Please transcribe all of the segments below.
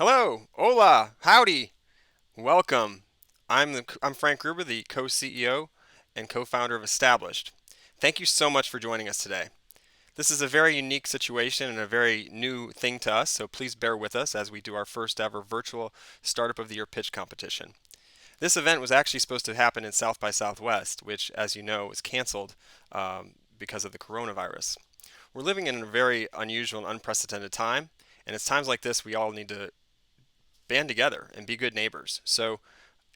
Hello, hola, howdy, welcome. I'm Frank Gruber, the co-CEO and co-founder of Established. Thank you so much for joining us today. This is a very unique situation and a very new thing to us, so please bear with us as we do our first ever virtual Startup of the Year pitch competition. This event was actually supposed to happen in South by Southwest, which, as you know, was canceled because of the coronavirus. We're living in a very unusual and unprecedented time, and it's times like this we all need to band together and be good neighbors. So,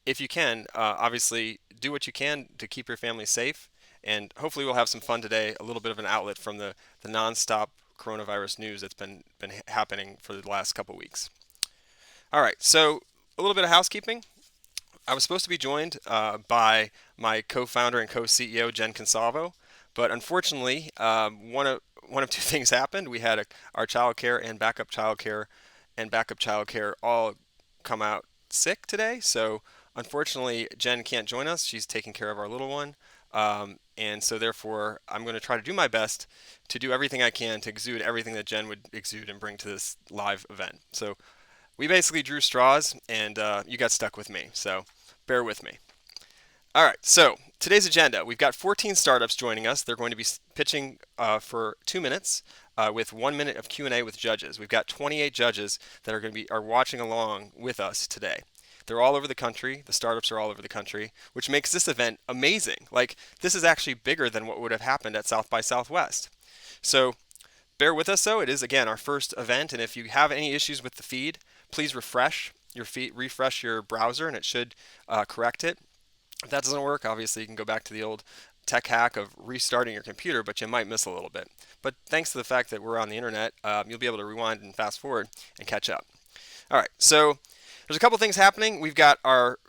if you can, obviously do what you can to keep your family safe, and hopefully we'll have some fun today. A little bit of an outlet from the nonstop coronavirus news that's been happening for the last couple weeks. All right, so a little bit of housekeeping. I was supposed to be joined by my co-founder and co-CEO Jen Consalvo, but unfortunately, one of two things happened. We had our child care and backup child care all come out sick today. So unfortunately, Jen can't join us. She's taking care of our little one. And so therefore, I'm going to try to do my best to do everything I can to exude everything that Jen would exude and bring to this live event. So we basically drew straws, and you got stuck with me. So bear with me. All right, so today's agenda. We've got 14 startups joining us. They're going to be pitching for 2 minutes with 1 minute of Q&A with judges. We've got 28 judges that are going to be are watching along with us today. They're all over the country. The startups are all over the country, which makes this event amazing. Like, this is actually bigger than what would have happened at South by Southwest. So bear with us, though. It is, again, our first event, and if you have any issues with the feed, please refresh your feed, refresh your browser, and it should correct it. If that doesn't work, obviously you can go back to the old tech hack of restarting your computer, but you might miss a little bit. But thanks to the fact that we're on the internet, you'll be able to rewind and fast forward and catch up. All right, so there's a couple things happening. We've got our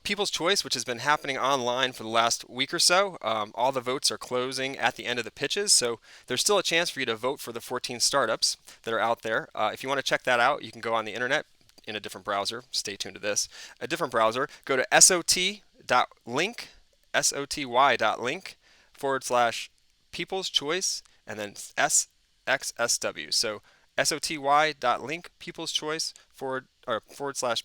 People's Choice, which has been happening online for the last week or so. All the votes are closing at the end of the pitches, so there's still a chance for you to vote for the 14 startups that are out there. If you want to check that out, you can go on the internet in a different browser. Stay tuned to this. A different browser. Go to sot.link, soty.link /People's Choice and then SXSW. So soty.link People's Choice /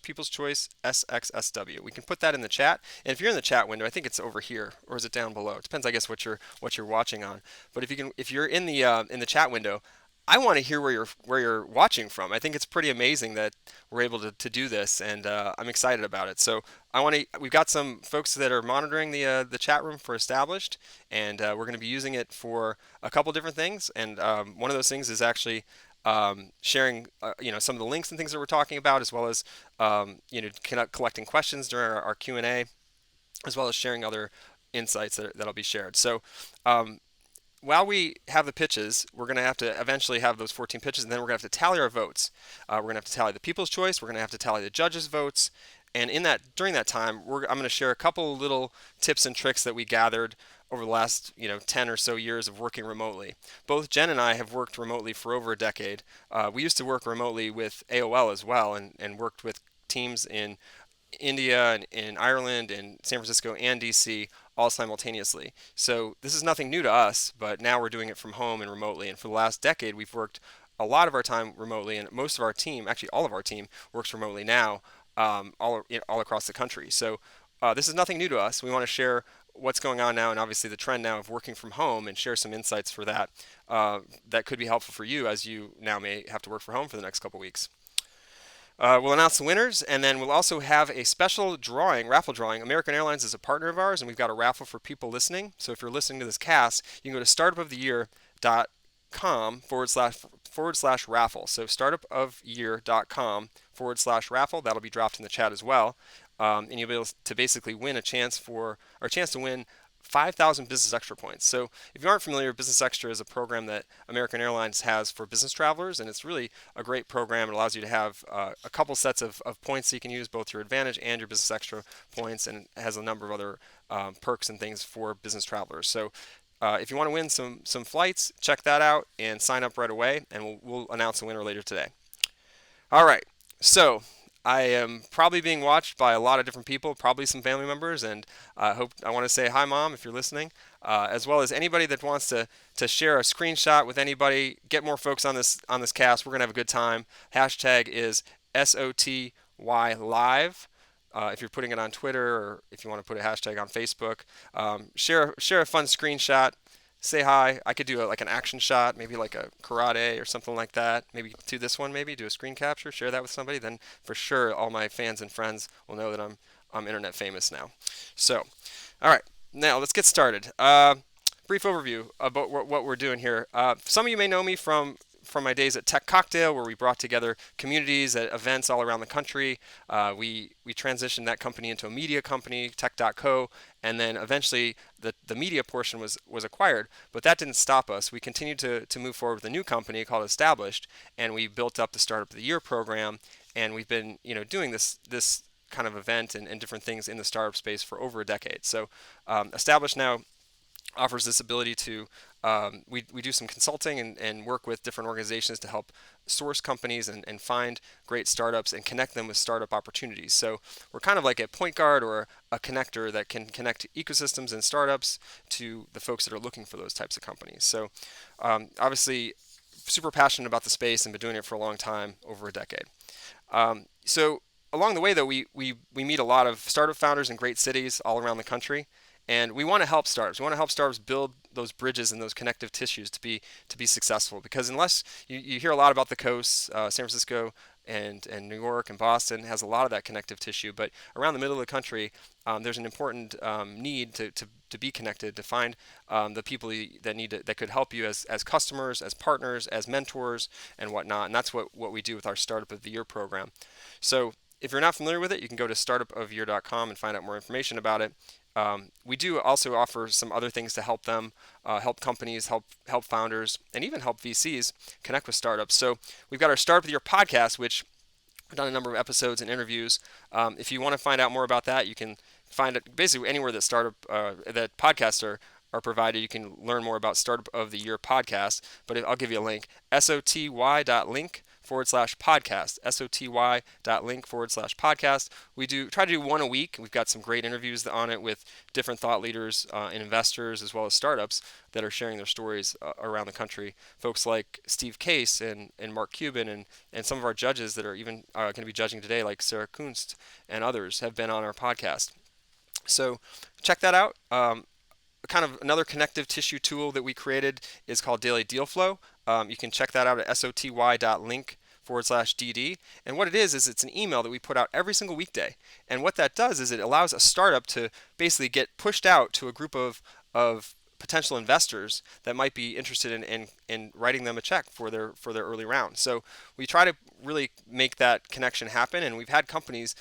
People's Choice SXSW. We can put that in the chat, and if you're in the chat window, I think it's over here, or is it down below? It depends, I guess, what you're watching on. But if you're in the chat window, I want to hear where you're watching from. I think it's pretty amazing that we're able to do this, and I'm excited about it. So we've got some folks that are monitoring the chat room for Established, and we're going to be using it for a couple different things. And one of those things is actually sharing some of the links and things that we're talking about, as well as collecting questions during our Q&A, as well as sharing other insights that'll be shared. So while we have the pitches, we're going to have to eventually have those 14 pitches, and then we're going to have to tally our votes. We're going to have to tally the People's Choice. We're going to have to tally the judges' votes. And during that time, I'm going to share a couple of little tips and tricks that we gathered over the last 10 or so years of working remotely. Both Jen and I have worked remotely for over a decade. We used to work remotely with AOL as well, and worked with teams in India and in Ireland and San Francisco and DC all simultaneously. So this is nothing new to us, but now we're doing it from home and remotely. And for the last decade, we've worked a lot of our time remotely, and most of our team, actually all of our team, works remotely now, all across the country. So this is nothing new to us. We want to share what's going on now, and obviously the trend now of working from home, and share some insights for that that could be helpful for you as you now may have to work from home for the next couple weeks. We'll announce the winners, and then we'll also have a special raffle drawing. American Airlines is a partner of ours, and we've got a raffle for people listening. So if you're listening to this cast, you can go to startupoftheyear.com / raffle. So startupofyear.com / raffle. That'll be dropped in the chat as well. And you'll be able to basically win a chance to win 5,000 Business Extra points. So if you aren't familiar, Business Extra is a program that American Airlines has for business travelers, and it's really a great program. It allows you to have a couple sets of points so you can use both your Advantage and your Business Extra points, and it has a number of other perks and things for business travelers. So if you want to win some flights, check that out and sign up right away, and we'll announce the winner later today. All right, so I am probably being watched by a lot of different people, probably some family members, and I want to say hi, Mom, if you're listening, as well as anybody that wants to share a screenshot with anybody, get more folks on this cast. We're gonna have a good time. Hashtag is SOTY Live. If you're putting it on Twitter or if you want to put a hashtag on Facebook, share a fun screenshot. Say hi. I could do like an action shot, maybe like a karate or something like that. Maybe do this one, maybe do a screen capture, share that with somebody. Then for sure, all my fans and friends will know that I'm internet famous now. So, all right, now let's get started. Brief overview about what we're doing here. Some of you may know me from my days at Tech Cocktail, where we brought together communities at events all around the country. We transitioned that company into a media company, Tech.co, and then eventually the media portion was acquired. But that didn't stop us. We continued to move forward with a new company called Established, and we built up the Startup of the Year program. And we've been doing this kind of event and different things in the startup space for over a decade. So Established now offers this ability to we do some consulting and work with different organizations to help source companies and find great startups and connect them with startup opportunities. So we're kind of like a point guard or a connector that can connect ecosystems and startups to the folks that are looking for those types of companies. So obviously super passionate about the space and been doing it for a long time, over a decade. So along the way, though, we meet a lot of startup founders in great cities all around the country, and we want to help startups. We want to help startups build those bridges and those connective tissues to be successful. Because unless you hear a lot about the coast, San Francisco and New York and Boston has a lot of that connective tissue, but around the middle of the country, there's an important need to be connected, to find the people that could help you as customers, as partners, as mentors, and whatnot. And that's what we do with our Startup of the Year program. So if you're not familiar with it, you can go to startupofyear.com and find out more information about it. We do also offer some other things to help them, help companies, help founders, and even help VCs connect with startups. So we've got our Startup of the Year podcast, which we've done a number of episodes and interviews. If you want to find out more about that, you can find it basically anywhere that that podcasts are provided. You can learn more about Startup of the Year podcast, but I'll give you a link, soty.link/podcast, soty.link/podcast. We try to do one a week. We've got some great interviews on it with different thought leaders and investors, as well as startups that are sharing their stories around the country. Folks like Steve Case and Mark Cuban and some of our judges that are even going to be judging today, like Sarah Kunst and others, have been on our podcast. So check that out. Kind of another connective tissue tool that we created is called Daily Deal Flow. You can check that out at soty.link/DD. And what it is it's an email that we put out every single weekday. And what that does is it allows a startup to basically get pushed out to a group of potential investors that might be interested in writing them a check for their early round. So we try to really make that connection happen, and we've had companies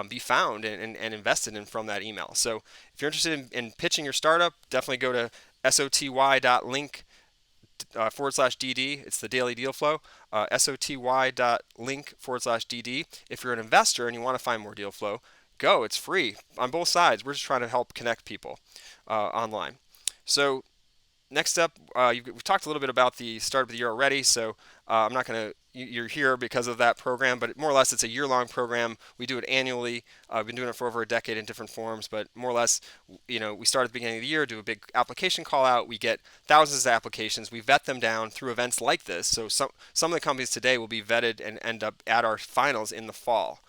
be found and invested in from that email. So if you're interested in pitching your startup, definitely go to soty.link/DD. It's the Daily Deal Flow, soty.link/DD. If you're an investor and you want to find more deal flow, go. It's free on both sides. We're just trying to help connect people online. So next up, we've talked a little bit about the Startup of the Year already, so I'm not going to. You're here because of that program, but more or less it's a year-long program. We do it annually. I've been doing it for over a decade in different forms, but more or less, we start at the beginning of the year, do a big application call out. We get thousands of applications. We vet them down through events like this. So some of the companies today will be vetted and end up at our finals in the fall.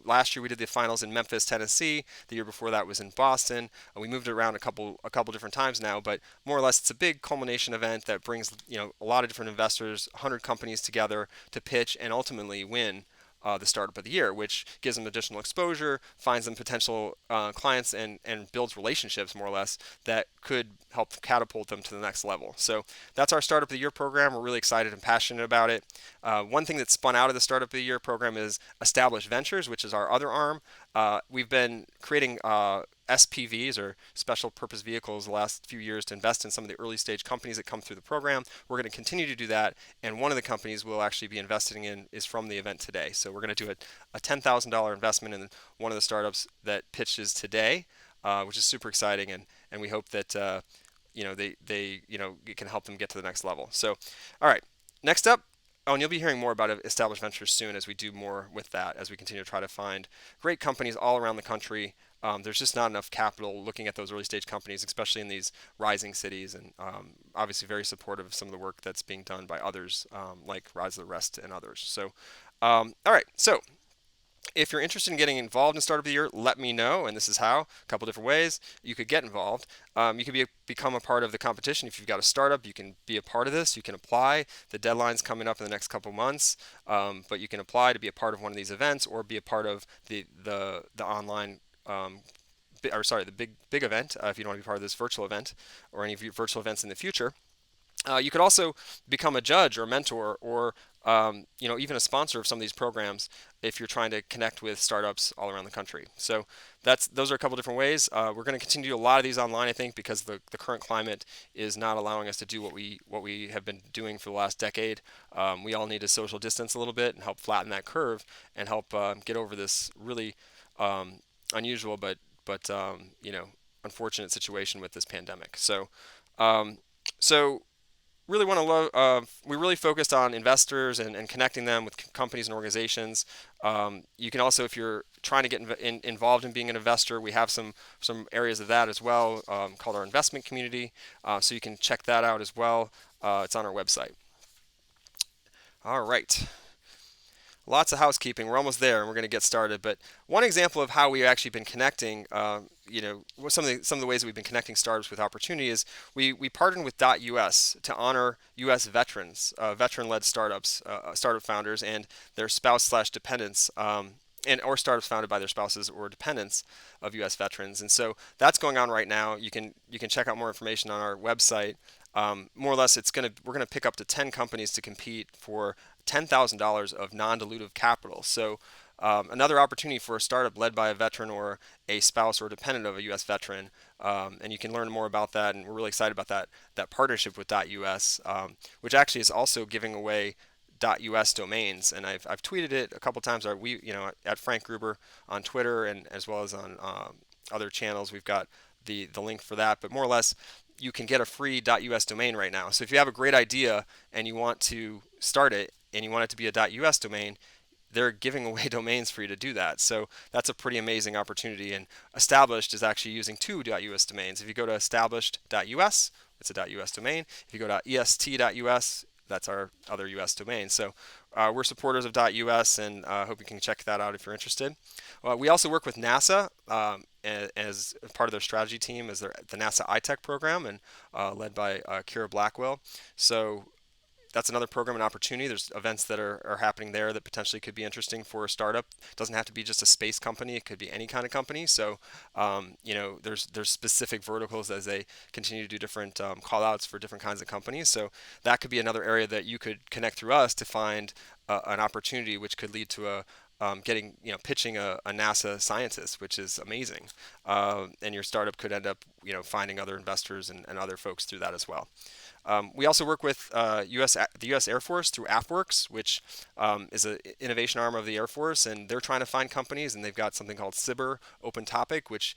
Last year we did the finals in Memphis, Tennessee. The year before that was in Boston. We moved it around a couple different times now, but more or less it's a big culmination event that brings a lot of different investors, 100 companies together to pitch and ultimately win the Startup of the Year, which gives them additional exposure, finds them potential clients, and builds relationships more or less that could help catapult them to the next level. So that's our Startup of the Year program. We're really excited and passionate about it. One thing that spun out of the Startup of the Year program is Established Ventures, which is our other arm. We've been creating SPVs, or special purpose vehicles, the last few years to invest in some of the early stage companies that come through the program. We're going to continue to do that, and one of the companies we'll actually be investing in is from the event today. So we're going to do a $10,000 investment in one of the startups that pitches today, which is super exciting, and we hope that it can help them get to the next level. So, all right, next up. Oh, and you'll be hearing more about Established Ventures soon as we do more with that, as we continue to try to find great companies all around the country there's just not enough capital looking at those early stage companies, especially in these rising cities, and obviously very supportive of some of the work that's being done by others like Rise of the Rest and others. So, all right, so if you're interested in getting involved in Startup of the Year, let me know. And this is how, a couple different ways you could get involved. You could become a part of the competition. If you've got a startup, you can be a part of this. You can apply. The deadline's coming up in the next couple months, but you can apply to be a part of one of these events or be a part of the online. Or sorry, the big event if you don't want to be part of this virtual event or any virtual events in the future. You could also become a judge or a mentor or even a sponsor of some of these programs if you're trying to connect with startups all around the country. So those are a couple different ways. We're going to continue to do a lot of these online, I think, because the current climate is not allowing us to do what we have been doing for the last decade. We all need to social distance a little bit and help flatten that curve and help get over this really unusual but unfortunate situation with this pandemic. So really want to we really focused on investors and connecting them with companies and organizations. You can also, if you're trying to get involved in being an investor, we have some areas of that as well called our investment community. So you can check that out as well. It's on our website. All right. Lots of housekeeping. We're almost there, and we're going to get started. But one example of how we've actually been connecting, some of the ways that we've been connecting startups with opportunity is we partnered with .us to honor U.S. veterans, veteran-led startups, startup founders, and their spouse/dependents. Or startups founded by their spouses or dependents of U.S. veterans, and so that's going on right now. You can check out more information on our website. More or less, we're gonna pick up to 10 companies to compete for $10,000 of non-dilutive capital. So another opportunity for a startup led by a veteran or a spouse or dependent of a U.S. veteran, and you can learn more about that. And we're really excited about that partnership with .us, which actually is also giving away .us domains, and I've tweeted it a couple times. At Frank Gruber on Twitter and as well as on other channels, we've got the link for that. But more or less, you can get a free .us domain right now. So if you have a great idea and you want to start it and you want it to be a .us domain, they're giving away domains for you to do that. So that's a pretty amazing opportunity. And Established is actually using two .us domains. If you go to established.us, it's a .us domain. If you go to est.us, that's our other US domain. So we're supporters of .us, and hope you can check that out if you're interested. We also work with NASA as part of their strategy team as the NASA iTech program, and led by Kira Blackwell. So that's another program and opportunity. There's events that are happening there that potentially could be interesting for a startup. It doesn't have to be just a space company. It could be any kind of company. So, there's specific verticals as they continue to do different call outs for different kinds of companies. So that could be another area that you could connect through us to find an opportunity which could lead to pitching a NASA scientist, which is amazing. And your startup could end up, finding other investors and other folks through that as well. We also work with the U.S. Air Force through AFWorks, which is an innovation arm of the Air Force, and they're trying to find companies, and they've got something called CIBR Open Topic, which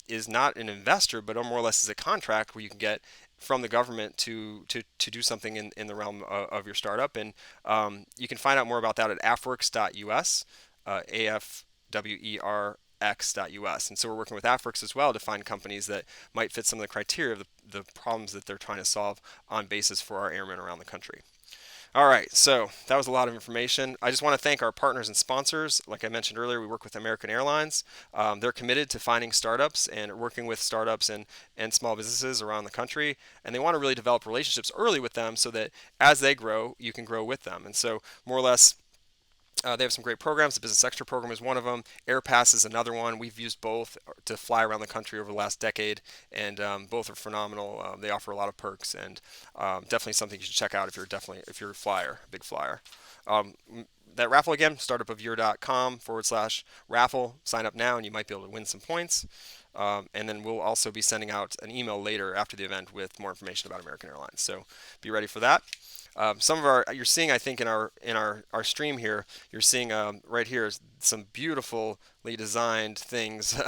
is not an investor, but more or less is a contract where you can get from the government to do something in the realm of your startup. And you can find out more about that at afworks.us, AFWERX.us. And so we're working with AFWorks as well to find companies that might fit some of the criteria of the problems that they're trying to solve on basis for our airmen around the country. All right, so that was a lot of information. I just want to thank our partners and sponsors. Like I mentioned earlier, we work with American Airlines. They're committed to finding startups and working with startups and small businesses around the country. And they want to really develop relationships early with them so that as they grow, you can grow with them. And so more or less, they have some great programs. The Business Extra program is one of them. AirPass is another one. We've used both to fly around the country over the last decade, and both are phenomenal. They offer a lot of perks, and definitely something you should check out if you're a flyer, a big flyer. That raffle again, startupofyear.com/raffle. Sign up now, and you might be able to win some points. And then we'll also be sending out an email later after the event with more information about American Airlines. So be ready for that. You're seeing, I think, in our stream here, you're seeing right here some beautifully designed things,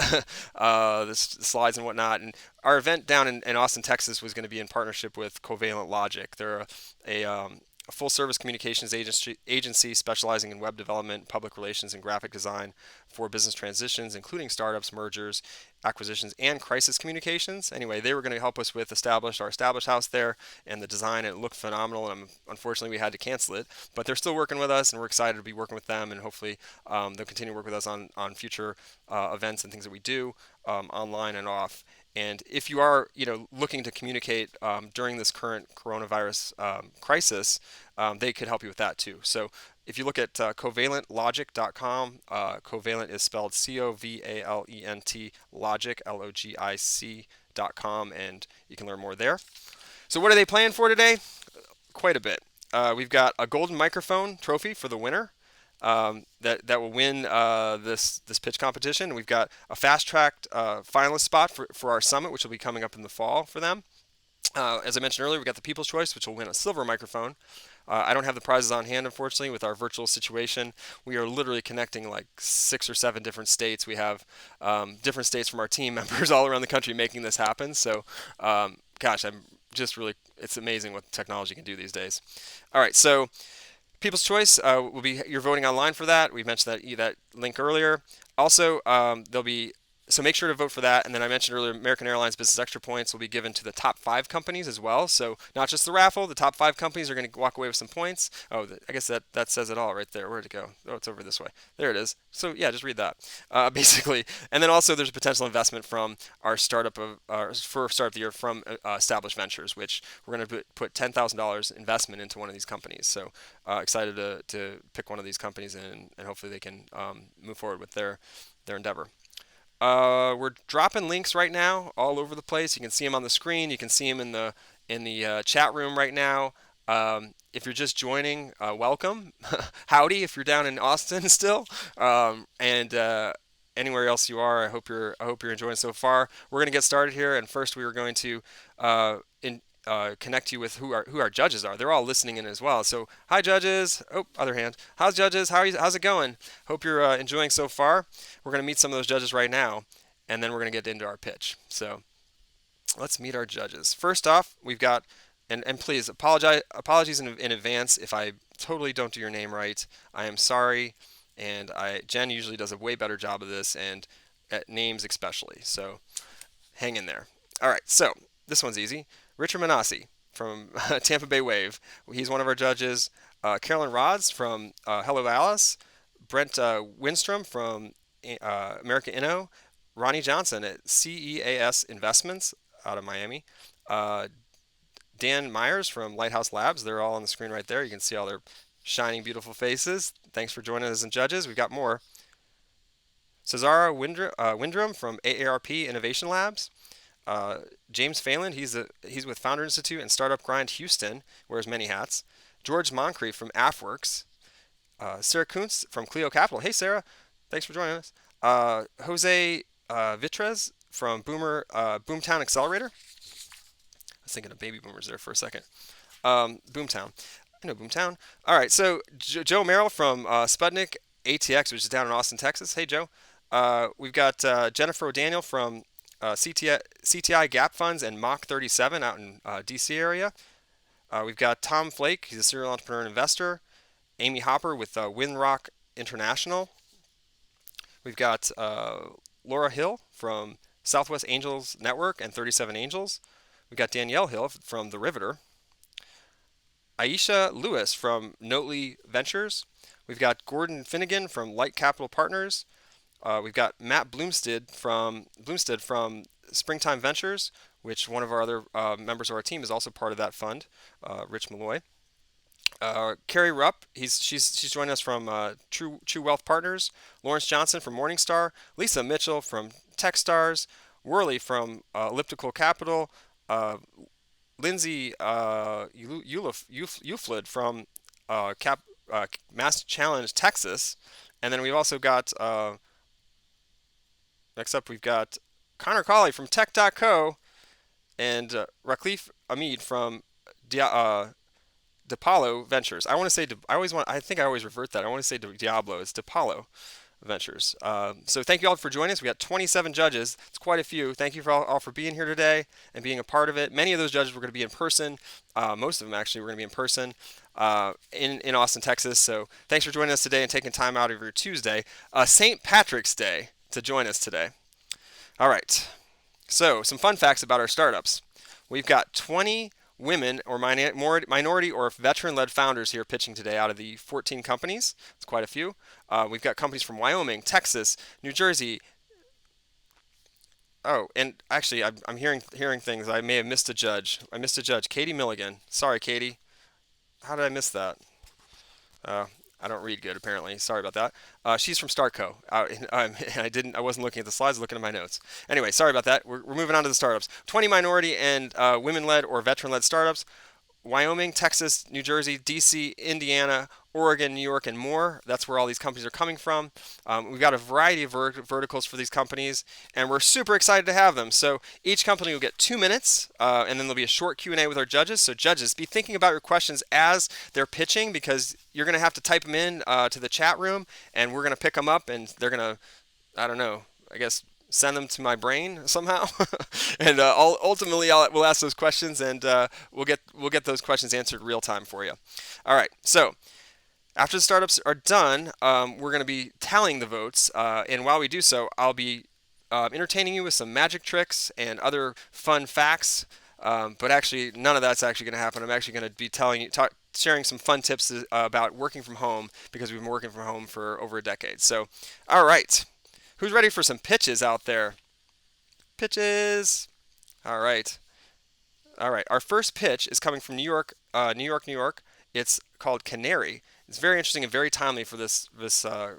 the slides and whatnot. And our event down in Austin, Texas, was going to be in partnership with Covalent Logic. They're a a full-service communications agency specializing in web development, public relations, and graphic design for business transitions, including startups, mergers, acquisitions, and crisis communications. Anyway, they were going to help us with our established house there and the design. It looked phenomenal, and unfortunately we had to cancel it. But they're still working with us, and we're excited to be working with them, and hopefully they'll continue to work with us on future events and things that we do online and off. And if you are, looking to communicate during this current coronavirus crisis, they could help you with that too. So if you look at covalentlogic.com, covalent is spelled Covalent, logic, logic.com, and you can learn more there. So what are they playing for today? Quite a bit. We've got a golden microphone trophy for the winner. That will win this pitch competition. We've got a fast tracked finalist spot for our summit, which will be coming up in the fall for them. As I mentioned earlier, we got the People's Choice, which will win a silver microphone. I don't have the prizes on hand, unfortunately, with our virtual situation. We are literally connecting like 6 or 7 different states. We have different states from our team members all around the country making this happen. So, gosh, it's amazing what technology can do these days. All right, so People's Choice will be, you're voting online for that. We mentioned that link earlier. Also, there'll be, so make sure to vote for that. And then I mentioned earlier, American Airlines Business Extra points will be given to the top 5 companies as well. So not just the raffle, the top 5 companies are going to walk away with some points. Oh, I guess that says it all right there. Where'd it go? Oh, it's over this way. There it is. So yeah, just read that, basically. And then also there's a potential investment from our startup for start of the year from Established Ventures, which we're going to put $10,000 investment into one of these companies. So excited to pick one of these companies and hopefully they can move forward with their endeavor. We're dropping links right now all over the place. You can see them on the screen. You can see them in the chat room right now. If you're just joining, welcome. Howdy if you're down in Austin still. And anywhere else you are, I hope you're enjoying so far. We're going to get started here, and first we are going to connect you with who our judges are. They're all listening in as well. So hi judges. Oh, other hand. How's judges? How's it going? Hope you're enjoying so far. We're going to meet some of those judges right now, and then we're going to get into our pitch. So let's meet our judges. First off, we've got, and please apologies in advance if I totally don't do your name right. I am sorry, and Jen usually does a way better job of this, and at names especially. So hang in there. All right, so this one's easy. Richard Manassi from Tampa Bay Wave. He's one of our judges. Carolyn Rods from Hello Alice. Brent Winstrom from America Inno. Ronnie Johnson at CEAS Investments out of Miami. Dan Myers from Lighthouse Labs. They're all on the screen right there. You can see all their shining, beautiful faces. Thanks for joining us as judges. We've got more. Cesara Windrum from AARP Innovation Labs. James Phelan, he's with Founder Institute and Startup Grind Houston, wears many hats. George Moncrief from AFWorks. Sarah Kuntz from Clio Capital. Hey Sarah, thanks for joining us. Jose Vitres from Boomtown Accelerator. I was thinking of baby boomers there for a second. Boomtown. I know Boomtown. All right, so Joe Merrill from Sputnik ATX, which is down in Austin, Texas. Hey Joe. We've got Jennifer O'Daniel from CTI Gap Funds and Mach 37 out in DC area. We've got Tom Flake, he's a serial entrepreneur and investor. Amy Hopper with Winrock International. We've got Laura Hill from Southwest Angels Network and 37 Angels. We've got Danielle Hill from The Riveter. Aisha Lewis from Notley Ventures. We've got Gordon Finnegan from Light Capital Partners. We've got Matt Bloomstead from Springtime Ventures, which one of our other members of our team is also part of that fund, Rich Malloy. Carrie Rupp, she's joining us from True Wealth Partners. Lawrence Johnson from Morningstar. Lisa Mitchell from Techstars. Worley from Elliptical Capital. Lindsay Uflid from Mass Challenge Texas. And then we've also got next up, we've got Connor Colley from Tech.co and Raklif Ahmed from DePalo Ventures. I want to say, I think I always revert that. I want to say Diablo. It's DePalo. ventures. So thank you all for joining us. We got 27 judges. It's quite a few. Thank you for all for being here today and being a part of it. Many of those judges were going to be in person. Most of them actually were going to be in person in Austin, Texas. So thanks for joining us today and taking time out of your Tuesday, St. Patrick's Day, to join us today. All right. So some fun facts about our startups. We've got 20 women or minority or veteran-led founders here pitching today out of the 14 companies. It's quite a few. We've got companies from Wyoming, Texas, New Jersey. Oh, and actually, I'm hearing things. I may have missed a judge. I missed a judge, Katie Milligan. Sorry, Katie. How did I miss that? Uh, I don't read good apparently. Sorry about that. She's from Startco. I wasn't looking at the slides, looking at my notes. Anyway, sorry about that. We're moving on to the startups. 20 minority and women-led or veteran-led startups. Wyoming, Texas, New Jersey, DC, Indiana, Oregon, New York, and more. That's where all these companies are coming from. We've got a variety of verticals for these companies, and we're super excited to have them. So each company will get 2 minutes, and then there'll be a short Q&A with our judges. So judges, be thinking about your questions as they're pitching, because you're going to have to type them in to the chat room, and we're going to pick them up, and they're going to, I don't know, I guess send them to my brain somehow, and ultimately we'll ask those questions, and we'll get those questions answered real time for you. All right, so after the startups are done, we're going to be tallying the votes, and while we do so, I'll be entertaining you with some magic tricks and other fun facts. But actually, none of that's actually going to happen. I'm actually going to be sharing some fun tips about working from home, because we've been working from home for over a decade. So, all right. Who's ready for some pitches out there? Pitches. All right. All right. Our first pitch is coming from New York, New York, New York. It's called Canary. It's very interesting and very timely for this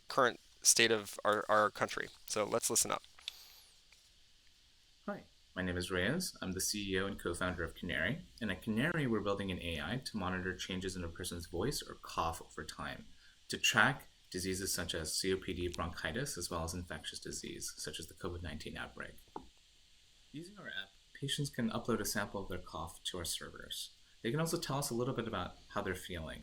current state of our country. So let's listen up. Hi, my name is Reyes. I'm the CEO and co-founder of Canary. And at Canary, we're building an AI to monitor changes in a person's voice or cough over time, to track diseases such as COPD, bronchitis, as well as infectious disease, such as the COVID-19 outbreak. Using our app, patients can upload a sample of their cough to our servers. They can also tell us a little bit about how they're feeling,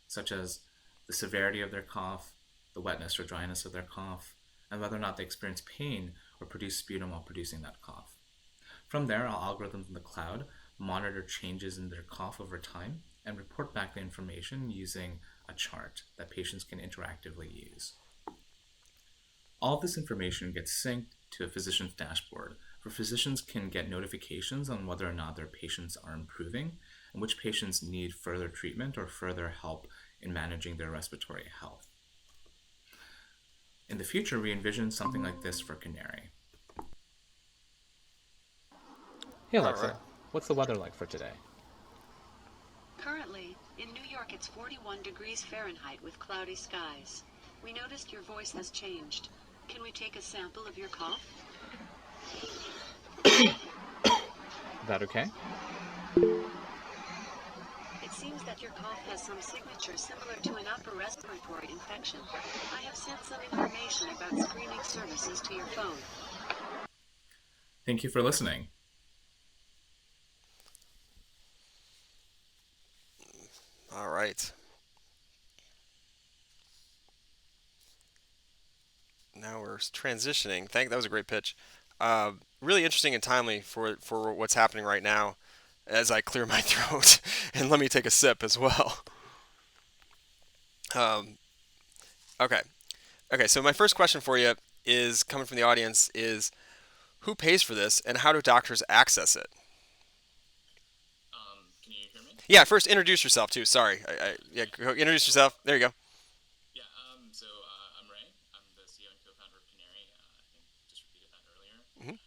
such as the severity of their cough, the wetness or dryness of their cough, and whether or not they experience pain or produce sputum while producing that cough. From there, our algorithms in the cloud monitor changes in their cough over time and report back the information using a chart that patients can interactively use. All of this information gets synced to a physician's dashboard, where physicians can get notifications on whether or not their patients are improving and which patients need further treatment or further help in managing their respiratory health. In the future, we envision something like this for Canary. Hey All right. Alexa, what's the weather like for today? Currently, in New York it's 41 degrees Fahrenheit with cloudy skies. We noticed your voice has changed. Can we take a sample of your cough? That okay? It seems that your cough has some signature similar to an upper respiratory infection. I have sent some information about screening services to your phone. Thank you for listening. All right. Now we're transitioning. That was a great pitch. Really interesting and timely for what's happening right now, as I clear my throat and let me take a sip as well. Um, okay. Okay. So my first question for you is coming from the audience is, who pays for this and how do doctors access it? Can you hear me? Yeah. First, introduce yourself too. Sorry. Yeah. Introduce yourself. There you go. Yeah, I'm Ray. I'm the CEO and co-founder of Canary. I think just repeated that earlier. Hmm.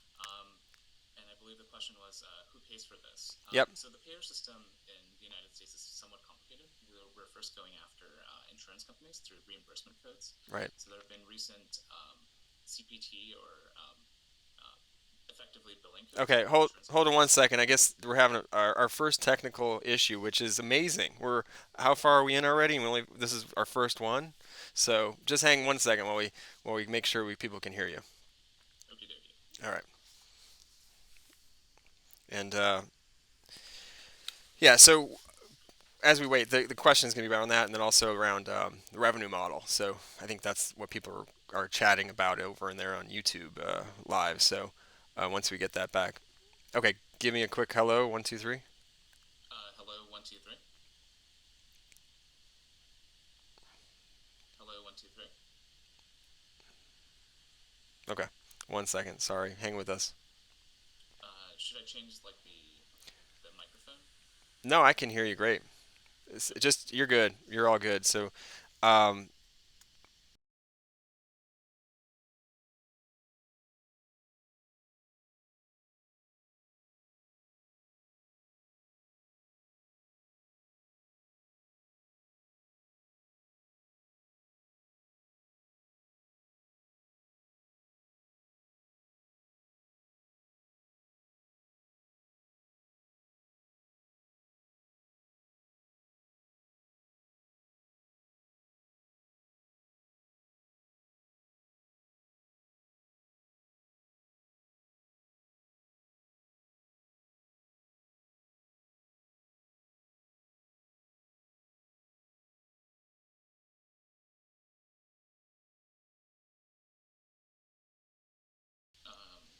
And I believe the question was, who pays for this? Yep. So the payer system in the United States is somewhat complicated. We're first going after insurance companies through reimbursement codes. Right. So there have been recent CPT or effectively billing codes. Okay, hold on 1 second. I guess we're having our first technical issue, which is amazing. How far are we in already? This is our first one, so just hang 1 second while we make sure people can hear you. Okie dokie. All right. And yeah, so as we wait, the question is going to be around that, and then also around the revenue model. So I think that's what people are chatting about over in there on YouTube live. So once we get that back, okay, give me a quick hello. 1, 2, 3. Hello, 1, 2, 3. Hello, 1, 2, 3. Okay, 1 second. Sorry, hang with us. Should I change like the microphone? No, I can hear you great. It's just you're good. You're all good. So um,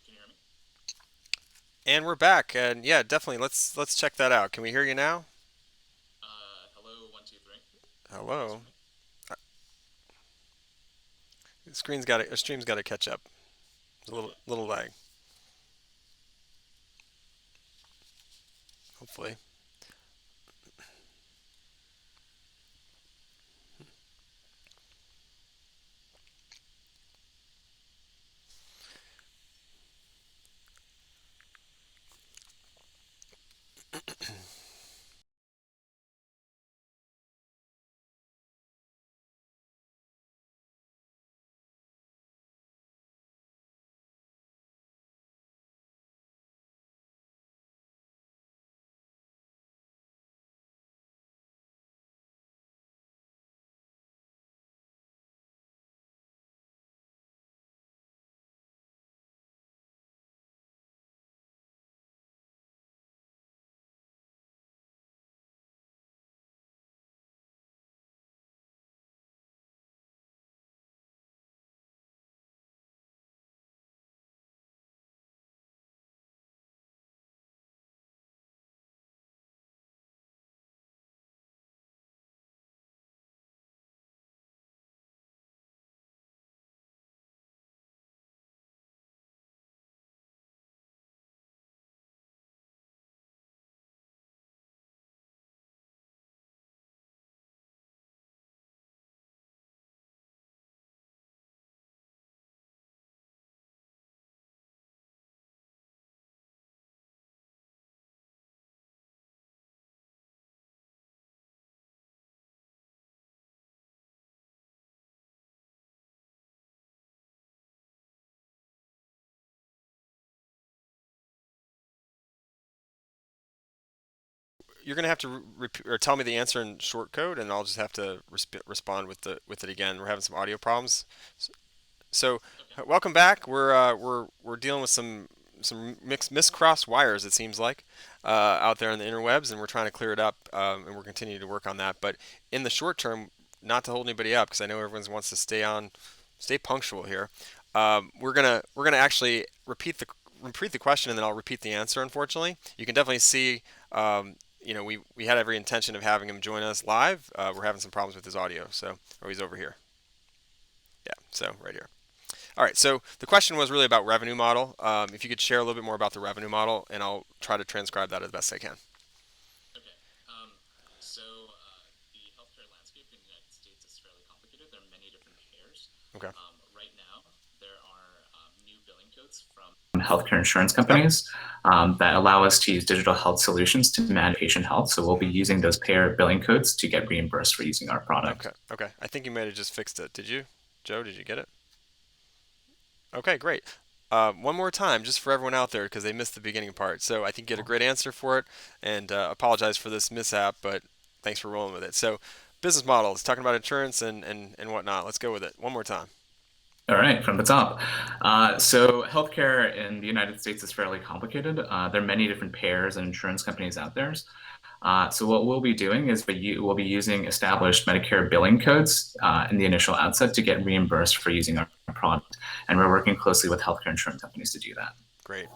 Can you hear me? and we're back. And yeah, definitely. Let's check that out. Can we hear you now? Hello, 1, 2, 3. Can you guys Hello. hear me? The screen's got a stream's got to catch up. There's a Okay. little lag. Hopefully. You're gonna have to or tell me the answer in short code, and I'll just have to respond with it again. We're having some audio problems. So, Okay. welcome back. We're dealing with some miscrossed wires. It seems like out there on the interwebs, and we're trying to clear it up, and we're continuing to work on that. But in the short term, not to hold anybody up, because I know everyone wants to stay punctual here. We're gonna actually repeat the question, and then I'll repeat the answer. Unfortunately, you can definitely see. We had every intention of having him join us live. We're having some problems with his audio, so he's over here. Yeah, so right here. All right, so the question was really about revenue model. If you could share a little bit more about the revenue model, and I'll try to transcribe that as best I can. Okay. So the healthcare landscape in the United States is fairly complicated. There are many different payers. Okay. Right now, there are new billing codes from healthcare insurance Yep. companies that allow us to use digital health solutions to manage patient health. So we'll be Hmm. using those payer billing codes to get reimbursed for using our product. Okay. Okay. I think you might have just fixed it. Did you, Joe? Did you get it? Okay, great. One more time, just for everyone out there, because they missed the beginning part. So I think you had a great answer for it, and apologize for this mishap, but thanks for rolling with it. So, business models, talking about insurance and whatnot. Let's go with it. One more time. All right, from the top. So healthcare in the United States is fairly complicated. There are many different payers and insurance companies out there. So what we'll be doing is we'll be using established Medicare billing codes in the initial outset to get reimbursed for using our product. And we're working closely with healthcare insurance companies to do that. Great.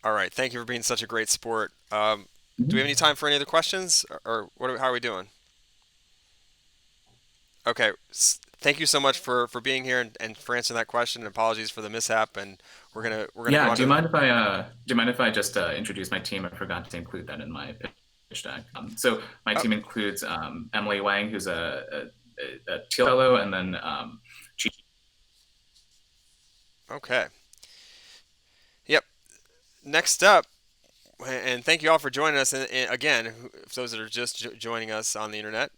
All right. Thank you for being such a great support. Do we have any Mhm. time for any other questions, or how are we doing? Okay. Thank you so much for being here and for answering that question. And apologies for the mishap. And we're gonna go Yeah, on to the. do you mind if I just introduce my team? I forgot to include that in my pitch deck. So my Oh, team includes Emily Wang, who's a Teal Fellow, and then okay. Yep. Next up, and thank you all for joining us. And again, for those that are just joining us on the internet,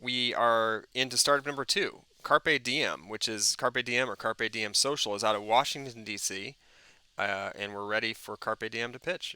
we are into startup number two, Carpe Diem, which is Carpe Diem or Carpe Diem Social, is out of Washington D.C. And we're ready for Carpe Diem to pitch.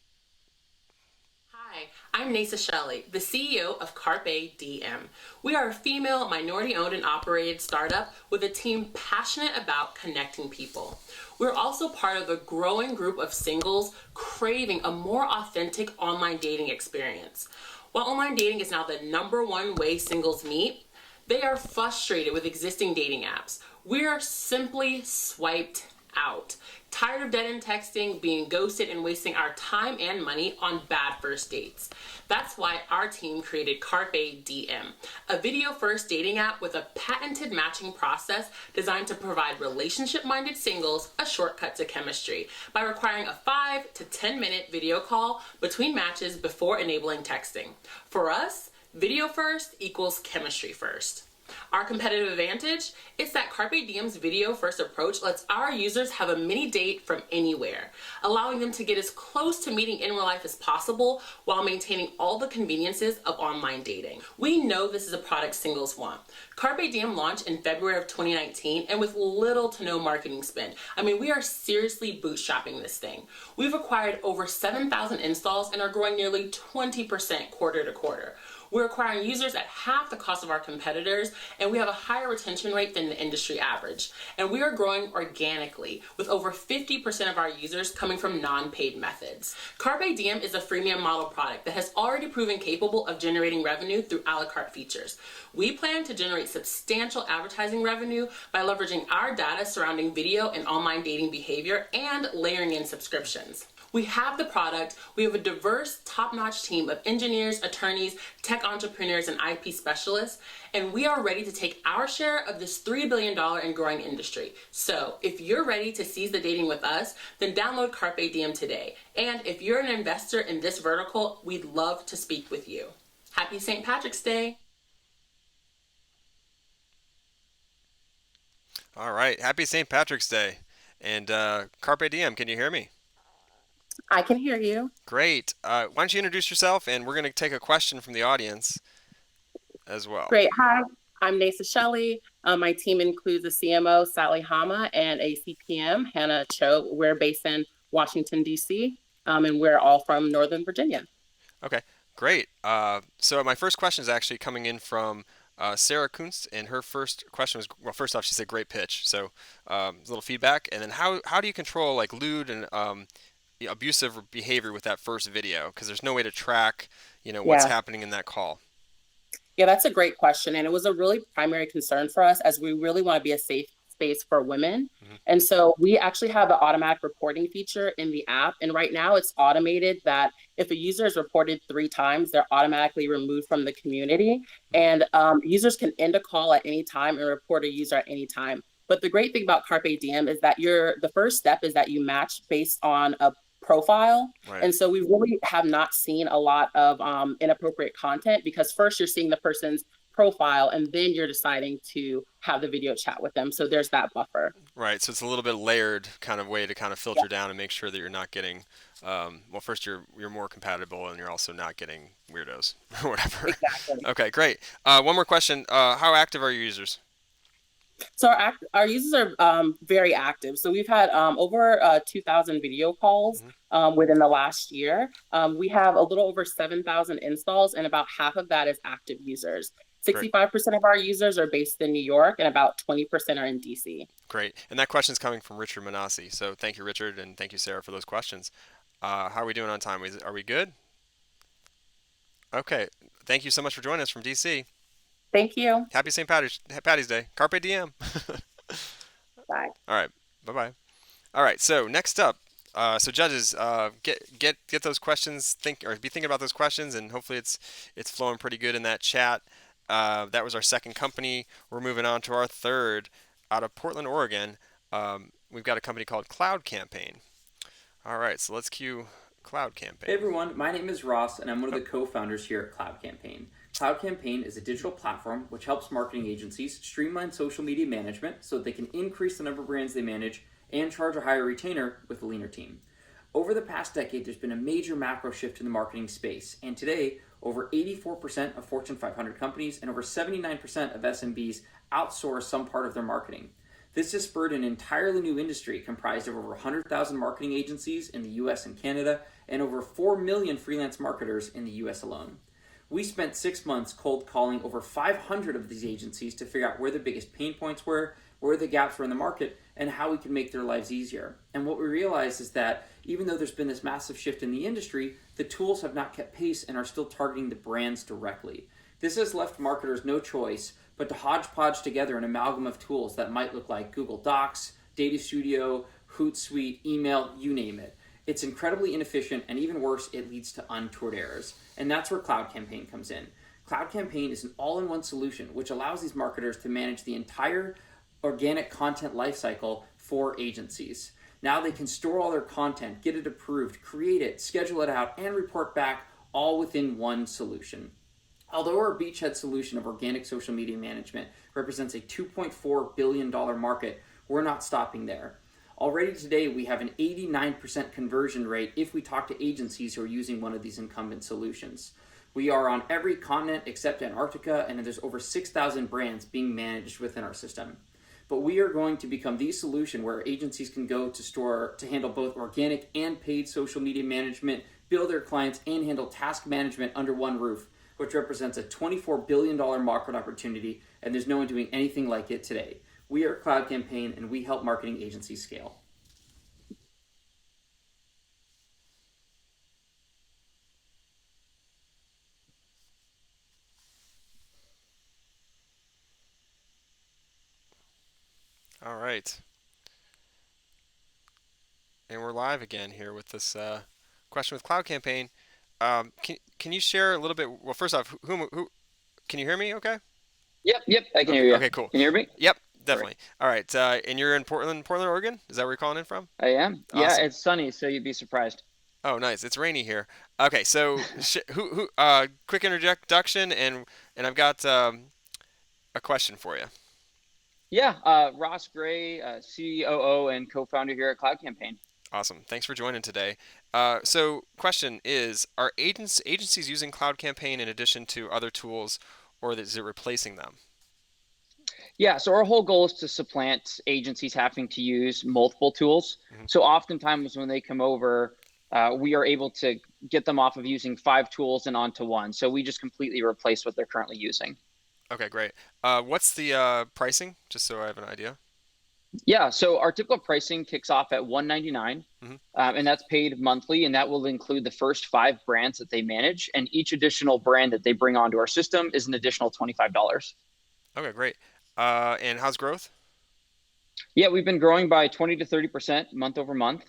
Hi, I'm Nasa Shelley, the CEO of Carpe Diem. We are a female, minority owned and operated startup with a team passionate about connecting people. We're also part of a growing group of singles craving a more authentic online dating experience. While online dating is now the number one way singles meet, they are frustrated with existing dating apps. We are simply swiped out. Tired of dead end texting, being ghosted, and wasting our time and money on bad first dates. That's why our team created Carpe Diem, a video first dating app with a patented matching process designed to provide relationship minded singles a shortcut to chemistry by requiring a 5 to 10-minute video call between matches before enabling texting. For us, video first equals chemistry first. Our competitive advantage is that Carpe Diem's video first approach lets our users have a mini date from anywhere, allowing them to get as close to meeting in real life as possible while maintaining all the conveniences of online dating. We know this is a product singles want. Carpe Diem launched in February of 2019 and with little to no marketing spend. I mean, we are seriously bootstrapping this thing. We've acquired over 7,000 installs and are growing nearly 20% quarter to quarter. We're acquiring users at half the cost of our competitors, and we have a higher retention rate than the industry average. And we are growing organically, with over 50% of our users coming from non-paid methods. Carpe Diem is a freemium model product that has already proven capable of generating revenue through a la carte features. We plan to generate substantial advertising revenue by leveraging our data surrounding video and online dating behavior and layering in subscriptions. We have the product, we have a diverse, top-notch team of engineers, attorneys, tech entrepreneurs, and IP specialists, and we are ready to take our share of this $3 billion and growing industry. So if you're ready to seize the dating with us, then download Carpe Diem today. And if you're an investor in this vertical, we'd love to speak with you. Happy St. Patrick's Day. All right. Happy St. Patrick's Day. And Carpe Diem, can you hear me? I can hear you. Great. Why don't you introduce yourself, and we're going to take a question from the audience as well. Great. Hi, I'm Nasa Shelley. My team includes a CMO, Sally Hama, and a CPM, Hannah Cho. We're based in Washington, D.C., and we're all from Northern Virginia. Okay, great. So my first question is actually coming in from Sarah Kunst, and her first question was, well, first off, she said great pitch. So a little feedback, and then how do you control like lewd and abusive behavior with that first video? Because there's no way to track, what's Yeah. happening in that call. Yeah, that's a great question. And it was a really primary concern for us as we really want to be a safe space for women. Hmm. And so we actually have an automatic reporting feature in the app. And right now it's automated that if a user is reported 3 times, they're automatically removed from the community. And users can end a call at any time and report a user at any time. But the great thing about Carpe Diem is that the first step is that you match based on a profile. Right. And so we really have not seen a lot of inappropriate content because first you're seeing the person's profile and then you're deciding to have the video chat with them. So there's that buffer. Right. So it's a little bit layered kind of way to kind of Yeah, filter down and make sure that you're not getting, well, first you're more compatible and you're also not getting weirdos or whatever. exactly. Okay, great. One more question. How active are your users? So our users are very active. So we've had over 2,000 video calls Hmm. within the last year. We have a little over 7,000 installs, and about half of that is active users. Great. 65% of our users are based in New York, and about 20% are in DC. Great. And that question is coming from Richard Manassi. So thank you, Richard, and thank you, Sarah, for those questions. How are we doing on time? Are we good? Okay. Thank you so much for joining us from DC. Thank you. Happy St. Patty's Day. Carpe diem. Bye. All right. Bye bye. All right. So next up, so judges, get those questions. Be thinking about those questions, and hopefully it's flowing pretty good in that chat. That was our second company. We're moving on to our third, out of Portland, Oregon. We've got a company called Cloud Campaign. All right. So let's cue Cloud Hey Campaign. everyone, my name is Ross and I'm one of Oh, the co-founders here at Cloud Campaign. Cloud Campaign is a digital platform which helps marketing agencies streamline social media management so that they can increase the number of brands they manage and charge a higher retainer with a leaner team. Over the past decade, there's been a major macro shift in the marketing space, and today, over 84% of Fortune 500 companies and over 79% of SMBs outsource some part of their marketing. This has spurred an entirely new industry comprised of over 100,000 marketing agencies in the US and Canada and over 4 million freelance marketers in the US alone. We spent 6 months cold calling over 500 of these agencies to figure out where the biggest pain points were, where the gaps were in the market, and how we could make their lives easier. And what we realized is that even though there's been this massive shift in the industry, the tools have not kept pace and are still targeting the brands directly. This has left marketers no choice but to hodgepodge together an amalgam of tools that might look like Google Docs, Data Studio, Hootsuite, email, you name it. It's incredibly inefficient, and even worse, it leads to untoward errors. And that's where Cloud Campaign comes in. Cloud Campaign is an all-in-one solution which allows these marketers to manage the entire organic content lifecycle for agencies. Now they can store all their content, get it approved, create it, schedule it out, and report back all within one solution. Although our beachhead solution of organic social media management represents a $2.4 billion market, we're not stopping there. Already today, we have an 89% conversion rate if we talk to agencies who are using one of these incumbent solutions. We are on every continent except Antarctica, and there's over 6,000 brands being managed within our system. But we are going to become the solution where agencies can go to handle both organic and paid social media management, build their clients, and handle task management under one roof, which represents a $24 billion market opportunity, and there's no one doing anything like it today. We are Cloud Campaign, and we help marketing agencies scale. all right. And we're live again here with this question with Cloud Campaign. Can you share a little bit? Well, first off, who can you hear me? Okay. Yep, I can Okay. hear you. Okay. Cool. Can you hear me? Yep. Perfect. Definitely. All right. And you're in Portland, Oregon. Is that where you're calling in from? I am. Yeah, Awesome. it's sunny, so you'd be surprised. Oh, nice. It's rainy here. Okay. So, quick introduction, and I've got a question for you. Yeah, Ross Gray, COO and co-founder here at Cloud Campaign. Awesome. Thanks for joining today. So, question is: are agencies using Cloud Campaign in addition to other tools, or is it replacing them? Yeah, so our whole goal is to supplant agencies having to use multiple tools. Hmm. So oftentimes when they come over, we are able to get them off of using 5 tools and onto one. So we just completely replace what they're currently using. Okay, great. What's the pricing? Just so I have an idea. Yeah, so our typical pricing kicks off at $199, Hmm. and that's paid monthly, and that will include the first 5 brands that they manage, and each additional brand that they bring onto our system is an additional $25. Okay, great. And how's growth? Yeah, we've been growing by 20 to 30% month over month.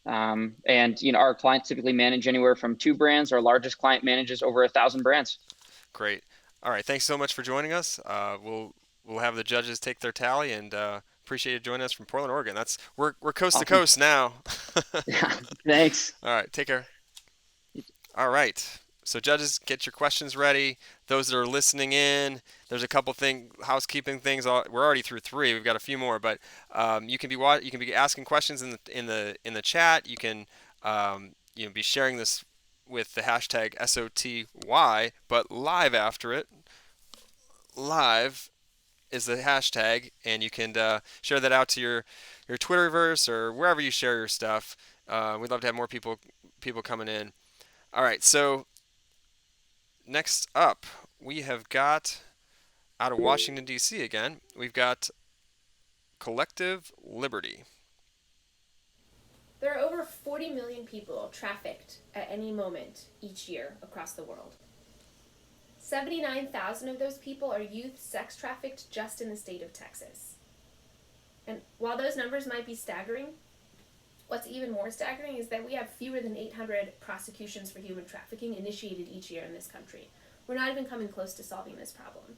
And our clients typically manage anywhere from 2 brands. Our largest client manages over 1,000 brands. Great. All right. Thanks so much for joining us. We'll have the judges take their tally, and appreciate you joining us from Portland, Oregon. We're coast to Awesome. coast now. Yeah, thanks. All right. Take care. All right. So judges, get your questions ready. Those that are listening in, there's a couple housekeeping things. We're already through 3. We've got a few more, but you can be asking questions in the chat. You can be sharing this with the hashtag SOTY, but live after it. Live is the hashtag, and you can share that out to your Twitterverse or wherever you share your stuff. We'd love to have more people coming in. All right, so next up, we have got out of Washington, D.C. again, we've got Collective Liberty. There are over 40 million people trafficked at any moment each year across the world. 79,000 of those people are youth sex trafficked just in the state of Texas. And while those numbers might be staggering, what's even more staggering is that we have fewer than 800 prosecutions for human trafficking initiated each year in this country. We're not even coming close to solving this problem.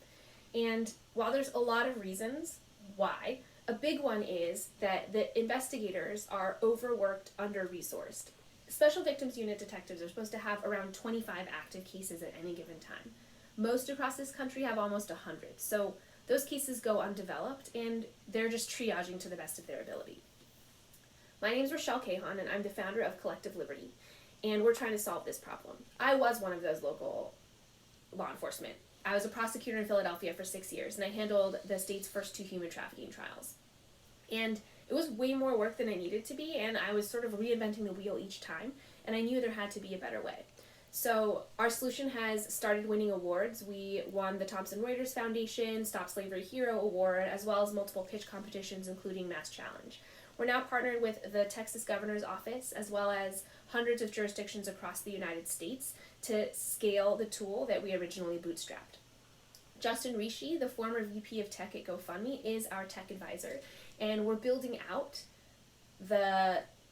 And while there's a lot of reasons why, a big one is that the investigators are overworked, under resourced. Special Victims Unit detectives are supposed to have around 25 active cases at any given time. Most across this country have almost 100. So those cases go undeveloped and they're just triaging to the best of their ability. My name is Rochelle Cahan, and I'm the founder of Collective Liberty, and we're trying to solve this problem. I was one of those local law enforcement. I was a prosecutor in Philadelphia for 6 years, and I handled the state's first 2 human trafficking trials. And it was way more work than it needed to be, and I was sort of reinventing the wheel each time, and I knew there had to be a better way. So our solution has started winning awards. We won the Thomson Reuters Foundation Stop Slavery Hero Award, as well as multiple pitch competitions, including Mass Challenge. We're now partnered with the Texas Governor's Office, as well as hundreds of jurisdictions across the United States, to scale the tool that we originally bootstrapped. Justin Rishi, the former VP of Tech at GoFundMe, is our tech advisor, and we're building out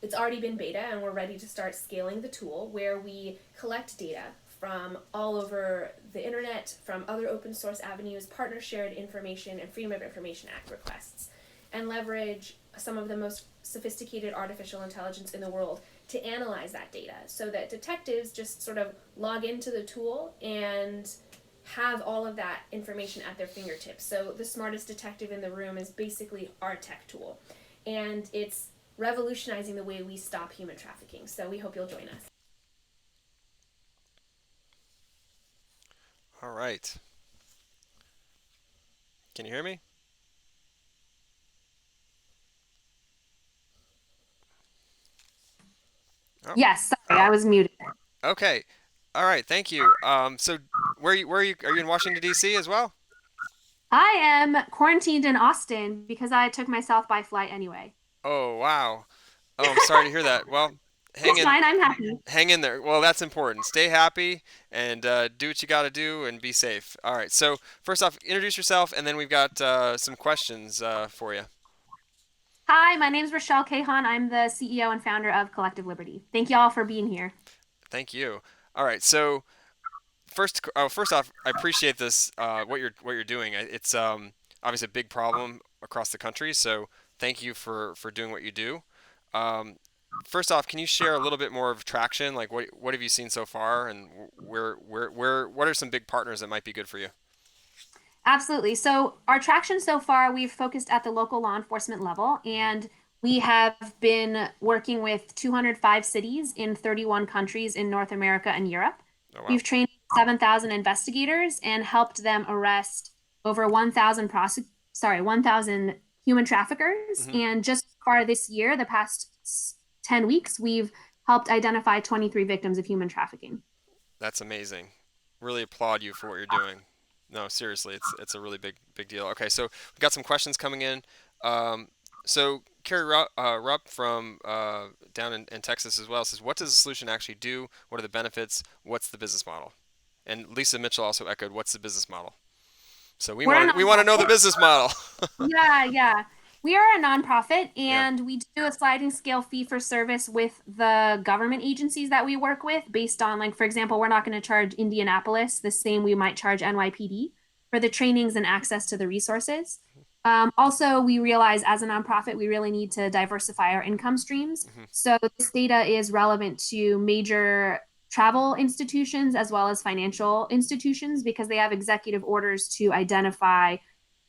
it's already been beta, and we're ready to start scaling the tool where we collect data from all over the internet, from other open source avenues, partner shared information, and Freedom of Information Act requests, and leverage some of the most sophisticated artificial intelligence in the world to analyze that data so that detectives just sort of log into the tool and have all of that information at their fingertips. So the smartest detective in the room is basically our tech tool, and it's revolutionizing the way we stop human trafficking. So we hope you'll join us. All right. Can you hear me? Oh, Yes, sorry, I was muted. okay. All right. Thank you. So are you in Washington D.C. as well? I am quarantined in Austin because I took my South by flight anyway. Oh, wow. Oh, I'm sorry to hear that. Well, hang It's in, fine, I'm happy. hang in there. Well, that's important. Stay happy and do what you got to do and be safe. All right. So first off, introduce yourself, and then we've got some questions for you. Hi, my name is Rochelle Cahan. I'm the CEO and founder of Collective Liberty. Thank you all for being here. Thank you. All right. So first off, I appreciate this. What you're doing. It's obviously a big problem across the country. So thank you for doing what you do. Um, First off, can you share a little bit more of traction? Like what have you seen so far, and what are some big partners that might be good for you? Absolutely. So, our traction so far, we've focused at the local law enforcement level, Hmm. and we have been working with 205 cities in 31 countries in North America and Europe. Oh wow. We've trained 7,000 investigators and helped them arrest over 1,000 human traffickers. Hmm. And just far this year, the past 10 weeks, we've helped identify 23 victims of human trafficking. That's amazing. Really applaud you for what you're doing. No, seriously, it's a really big deal. Okay, so we've got some questions coming in. Um, so Carrie Rupp from down in Texas as well says, "What does the solution actually do? What are the benefits? What's the business model?" And Lisa Mitchell also echoed, "What's the business model?" So we We're a want to know the nonprofit. business model. Yeah. We are a nonprofit, Yeah. and we do a sliding scale fee for service with the government agencies that we work with based on, like, for example, we're not going to charge Indianapolis the same we might charge NYPD for the trainings and access to the resources. Also, we realize as a nonprofit, we really need to diversify our income streams. Hmm. So this data is relevant to major travel institutions as well as financial institutions because they have executive orders to identify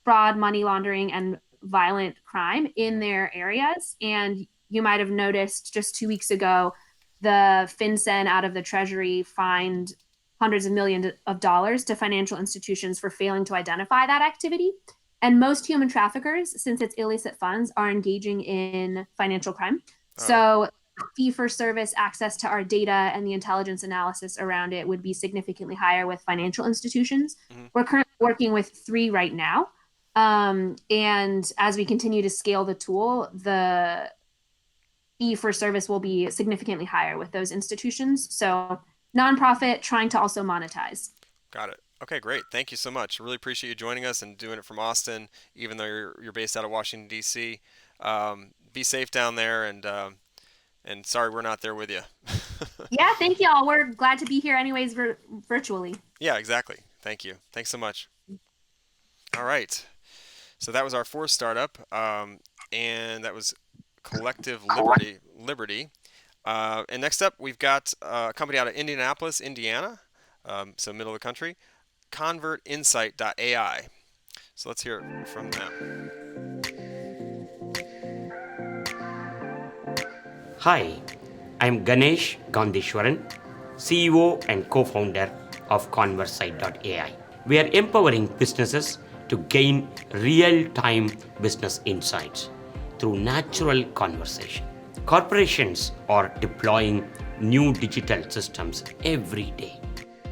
fraud, money laundering, and violent crime in Hmm. their areas. And you might have noticed just 2 weeks ago, the FinCEN out of the Treasury fined hundreds of millions of dollars to financial institutions for failing to identify that activity. And most human traffickers, since it's illicit funds, are engaging in financial crime. Oh. So fee for service access to our data and the intelligence analysis around it would be significantly higher with financial institutions. Hmm. We're currently working with 3 right now. And as we continue to scale the tool, the fee for service will be significantly higher with those institutions. So, nonprofit trying to also monetize. Got it. Okay, great. Thank you so much. Really appreciate you joining us and doing it from Austin, even though you're based out of Washington D.C. Be safe down there, and sorry we're not there with you. Yeah, thank y'all. We're glad to be here anyways, virtually. Yeah, exactly. Thank you. Thanks so much. All right. So that was our fourth startup, and that was Collective Liberty. Liberty. And next up, we've got a company out of Indianapolis, Indiana, so middle of the country, ConvertInsight.ai. So let's hear it from them. Hi, I'm Ganesh Gandhishwaran, CEO and co-founder of Conversite.ai. We are empowering businesses to gain real-time business insights through natural conversation. Corporations are deploying new digital systems every day.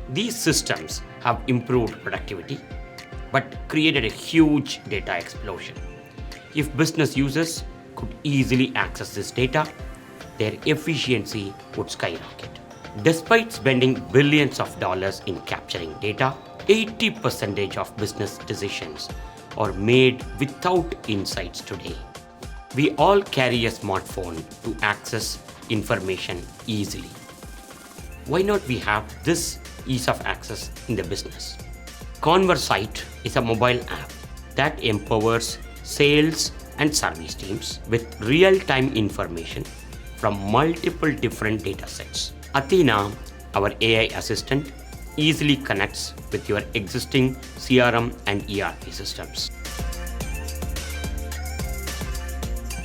These systems have improved productivity but created a huge data explosion. If business users could easily access this data, their efficiency would skyrocket. Despite spending billions of dollars in capturing data, 80% of business decisions are made without insights today. We all carry a smartphone to access information easily. Why not we have this ease of access in the business? Conversite is a mobile app that empowers sales and service teams with real-time information from multiple different data sets. Athena, our AI assistant, easily connects with your existing CRM and ERP systems.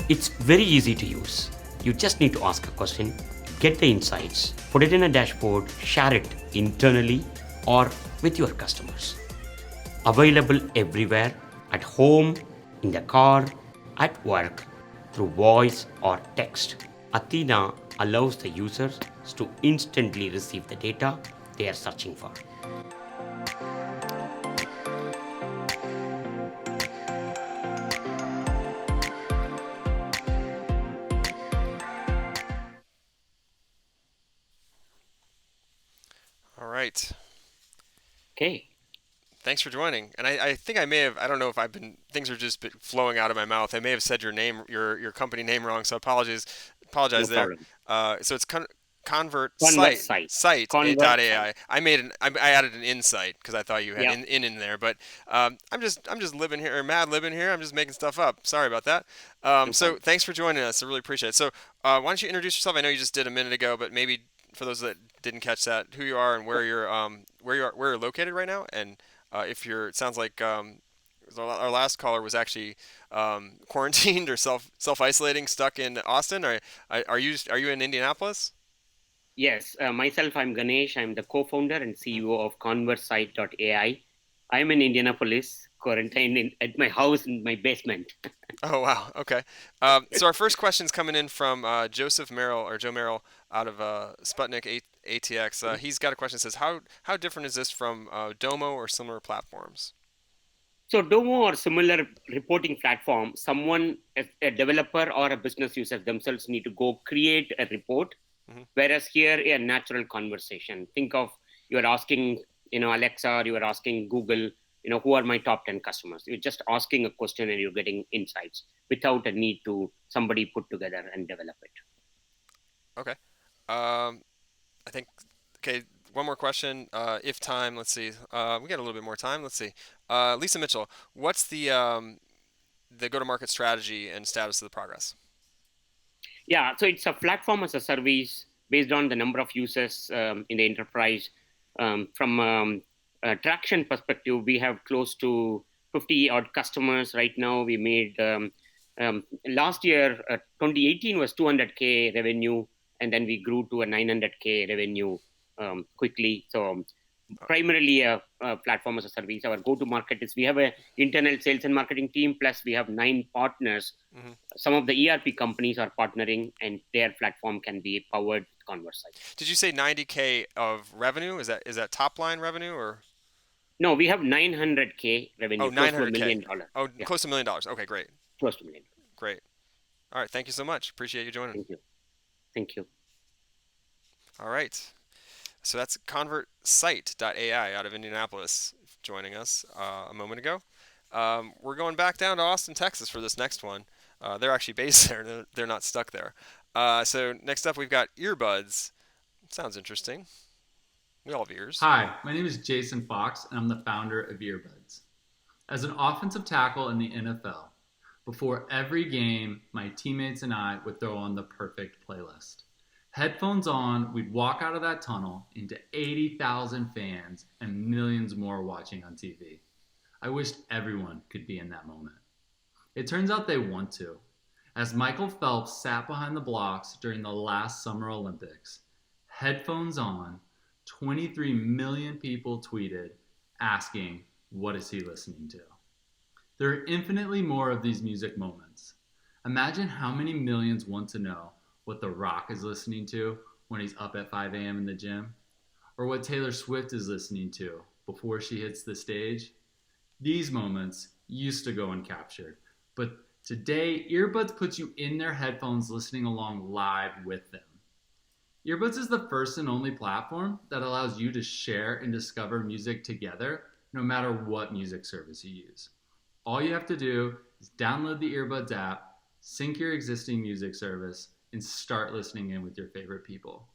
It's very easy to use. You just need to ask a question, get the insights, put it in a dashboard, share it internally or with your customers. Available everywhere, at home, in the car, at work, through voice or text. Athena allows the users to instantly receive the data they are searching for. All right. Okay. Thanks for joining. And I think I may have, I don't know if I've been, things are just flowing out of my mouth. I may have said your name, your company name wrong, so apologize No there. problem. So it's convert site Conversite. site dot Conversite. AI. I added an insight because I thought you had Yeah. in there, but I'm just living here, or mad living here. I'm just making stuff up. Sorry about that. No So problem. thanks for joining us. I really appreciate it. So why don't you introduce yourself? I know you just did a minute ago, but maybe for those that didn't catch that, who you are and where you're located right now, and if you're, it sounds like our last caller was actually quarantined or self isolating, stuck in Austin. Are you in Indianapolis? Yes, myself, I'm Ganesh. I'm the co-founder and CEO of Conversite.ai. I'm in Indianapolis, quarantined at my house in my basement. Oh wow. Okay. So our first question is coming in from Joseph Merrill or Joe Merrill out of Sputnik ATX. He's got a question that says how different is this from Domo or similar platforms? So Domo or similar reporting platform, someone, a developer or a business user themselves need to go create a report. Hmm. Whereas here, a natural conversation. Think of you are asking, Alexa, or you are asking Google, who are my top 10 customers? You're just asking a question and you're getting insights without a need to somebody put together and develop it. Okay. Um, I think, okay, one more question. If time, let's see. We got a little bit more time. Let's see. Lisa Mitchell, what's the go-to-market strategy and status of the progress? Yeah, so it's a platform as a service based on the number of users in the enterprise. From a traction perspective, we have close to 50 odd customers right now. We made last year, 2018 was 200K revenue, and then we grew to a 900K revenue quickly. So primarily a platform as a service. Our go-to-market is we have an internal sales and marketing team, plus we have 9 partners. Hmm. Some of the ERP companies are partnering, and their platform can be powered with Conversite. Did you say 90K of revenue? Is that top line revenue or? No, we have 900K Oh, revenue, close to a 900K. million dollar. Oh, Yeah, close to $1 million. Okay, great. close to a million. Great. All right. Thank you so much. Appreciate you joining. Thank you. Thank you. All right. So that's convertsite.ai out of Indianapolis joining us a moment ago. We're going back down to Austin, Texas for this next one. They're actually based there, they're not stuck there. So next up, we've got earbuds. Sounds interesting. We all have ears. Hi, my name is Jason Fox, and I'm the founder of Earbuds. As an offensive tackle in the NFL, before every game, my teammates and I would throw on the perfect playlist. Headphones on, we'd walk out of that tunnel into 80,000 fans and millions more watching on TV. I wished everyone could be in that moment. It turns out they want to. As Michael Phelps sat behind the blocks during the last Summer Olympics, headphones on, 23 million people tweeted asking, what is he listening to? There are infinitely more of these music moments. Imagine how many millions want to know what The Rock is listening to when he's up at 5 a.m. in the gym, or what Taylor Swift is listening to before she hits the stage. These moments used to go uncaptured, but today, earbuds puts you in their headphones listening along live with them. Earbuds is the first and only platform that allows you to share and discover music together no matter what music service you use. All you have to do is download the Earbuds app, sync your existing music service, and start listening in with your favorite people.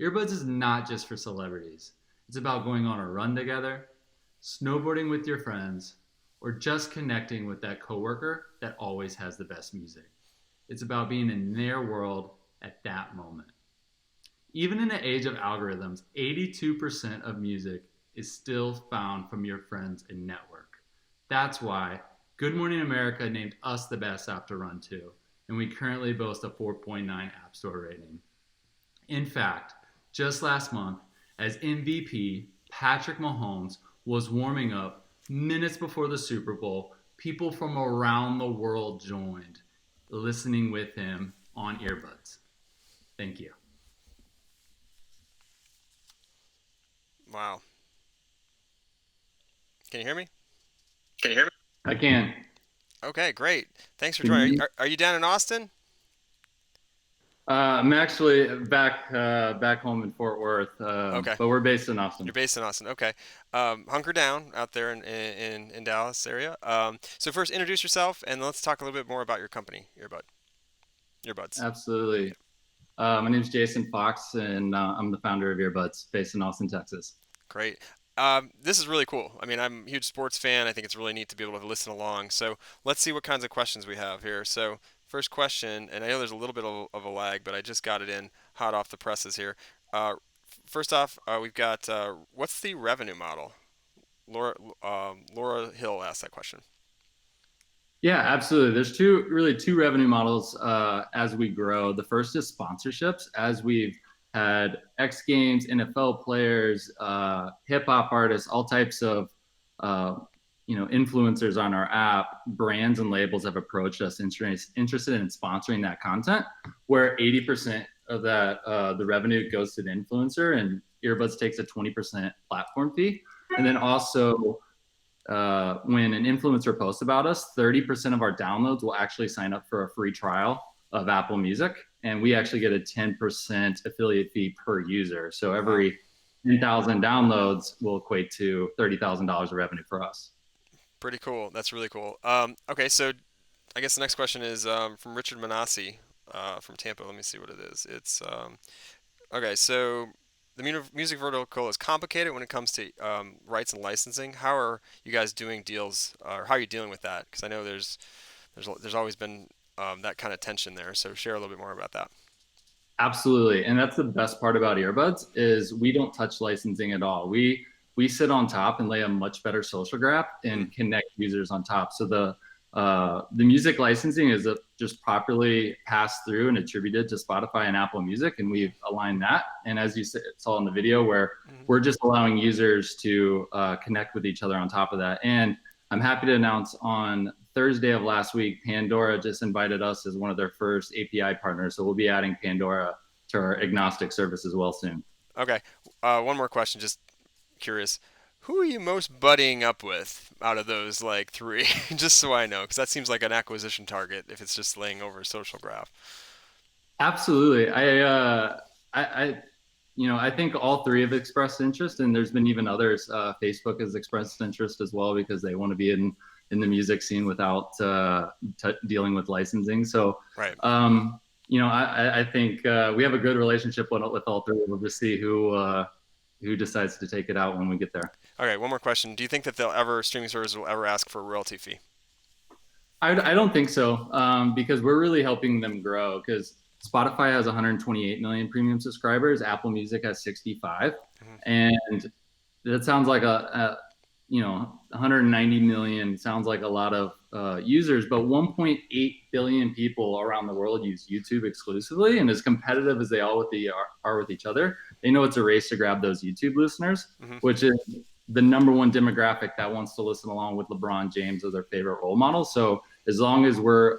Earbuds is not just for celebrities. It's about going on a run together, snowboarding with your friends, or just connecting with that coworker that always has the best music. It's about being in their world at that moment. Even in the age of algorithms, 82% of music is still found from your friends and network. That's why Good Morning America named us the best app to run to, and we currently boast a 4.9 App Store rating. In fact, just last month, as MVP, Patrick Mahomes was warming up minutes before the Super Bowl, people from around the world joined, listening with him on earbuds. Thank you. Wow. Can you hear me? I can. Okay, great. Thanks for Can joining. you? Are you down in Austin? I'm actually back home in Fort Worth, Okay. but we're based in Austin. You're based in Austin. Okay. Hunker down out there in Dallas area. So first, introduce yourself, and let's talk a little bit more about your company, Earbuds. Absolutely. My name is Jason Fox, and I'm the founder of Earbuds, based in Austin, Texas. Great. This is really cool. I mean, I'm a huge sports fan. I think it's really neat to be able to listen along. So let's see what kinds of questions we have here. So first question, and I know there's a little bit of a lag, but I just got it in hot off the presses here. First off, we've got what's the revenue model? Laura Hill asked that question. Yeah, absolutely. There's two revenue models as we grow. The first is sponsorships, as we've had X Games, NFL players, hip hop artists, all types of influencers on our app. Brands and labels have approached us interested in sponsoring that content, where 80% of that the revenue goes to the influencer, and Earbuds takes a 20% platform fee. And then also when an influencer posts about us, 30% of our downloads will actually sign up for a free trial of Apple Music, and we actually get a 10% affiliate fee per user. So every 10,000 downloads will equate to $30,000 of revenue for us. Pretty cool. That's really cool. Okay, so I guess the next question is from Richard Manassi from Tampa. Let me see what it is. It's okay. So the music vertical is complicated when it comes to rights and licensing. How are you guys doing deals, or how are you dealing with that? Because I know there's always been that kind of tension there. So share a little bit more about that. Absolutely, and that's the best part about earbuds is we don't touch licensing at all. We sit on top and lay a much better social graph and connect users on top. So the music licensing is just properly passed through and attributed to Spotify and Apple Music, and we've aligned that. And as you saw in the video, where we're just allowing users to connect with each other on top of that. And I'm happy to announce on Thursday of last week, Pandora just invited us as one of their first API partners. So we'll be adding Pandora to our agnostic service as well soon. Okay. One more question, just curious. Who are you most buddying up with out of those like three? Just so I know, because that seems like an acquisition target if it's just laying over a social graph. Absolutely. I I think all three have expressed interest, and there's been even others. Facebook has expressed interest as well because they want to be in the music scene without dealing with licensing. So, Right. I think we have a good relationship with all three. We'll just see who decides to take it out when we get there. Okay, one more question. Do you think that streaming services will ever ask for a royalty fee? I don't think so, because we're really helping them grow. Because Spotify has 128 million premium subscribers, Apple Music has 65, and that sounds like 190 million sounds like a lot of users, but 1.8 billion people around the world use YouTube exclusively, and as competitive as they all are with each other, they know it's a race to grab those YouTube listeners, which is the number one demographic that wants to listen along with LeBron James as their favorite role model. So as long as we're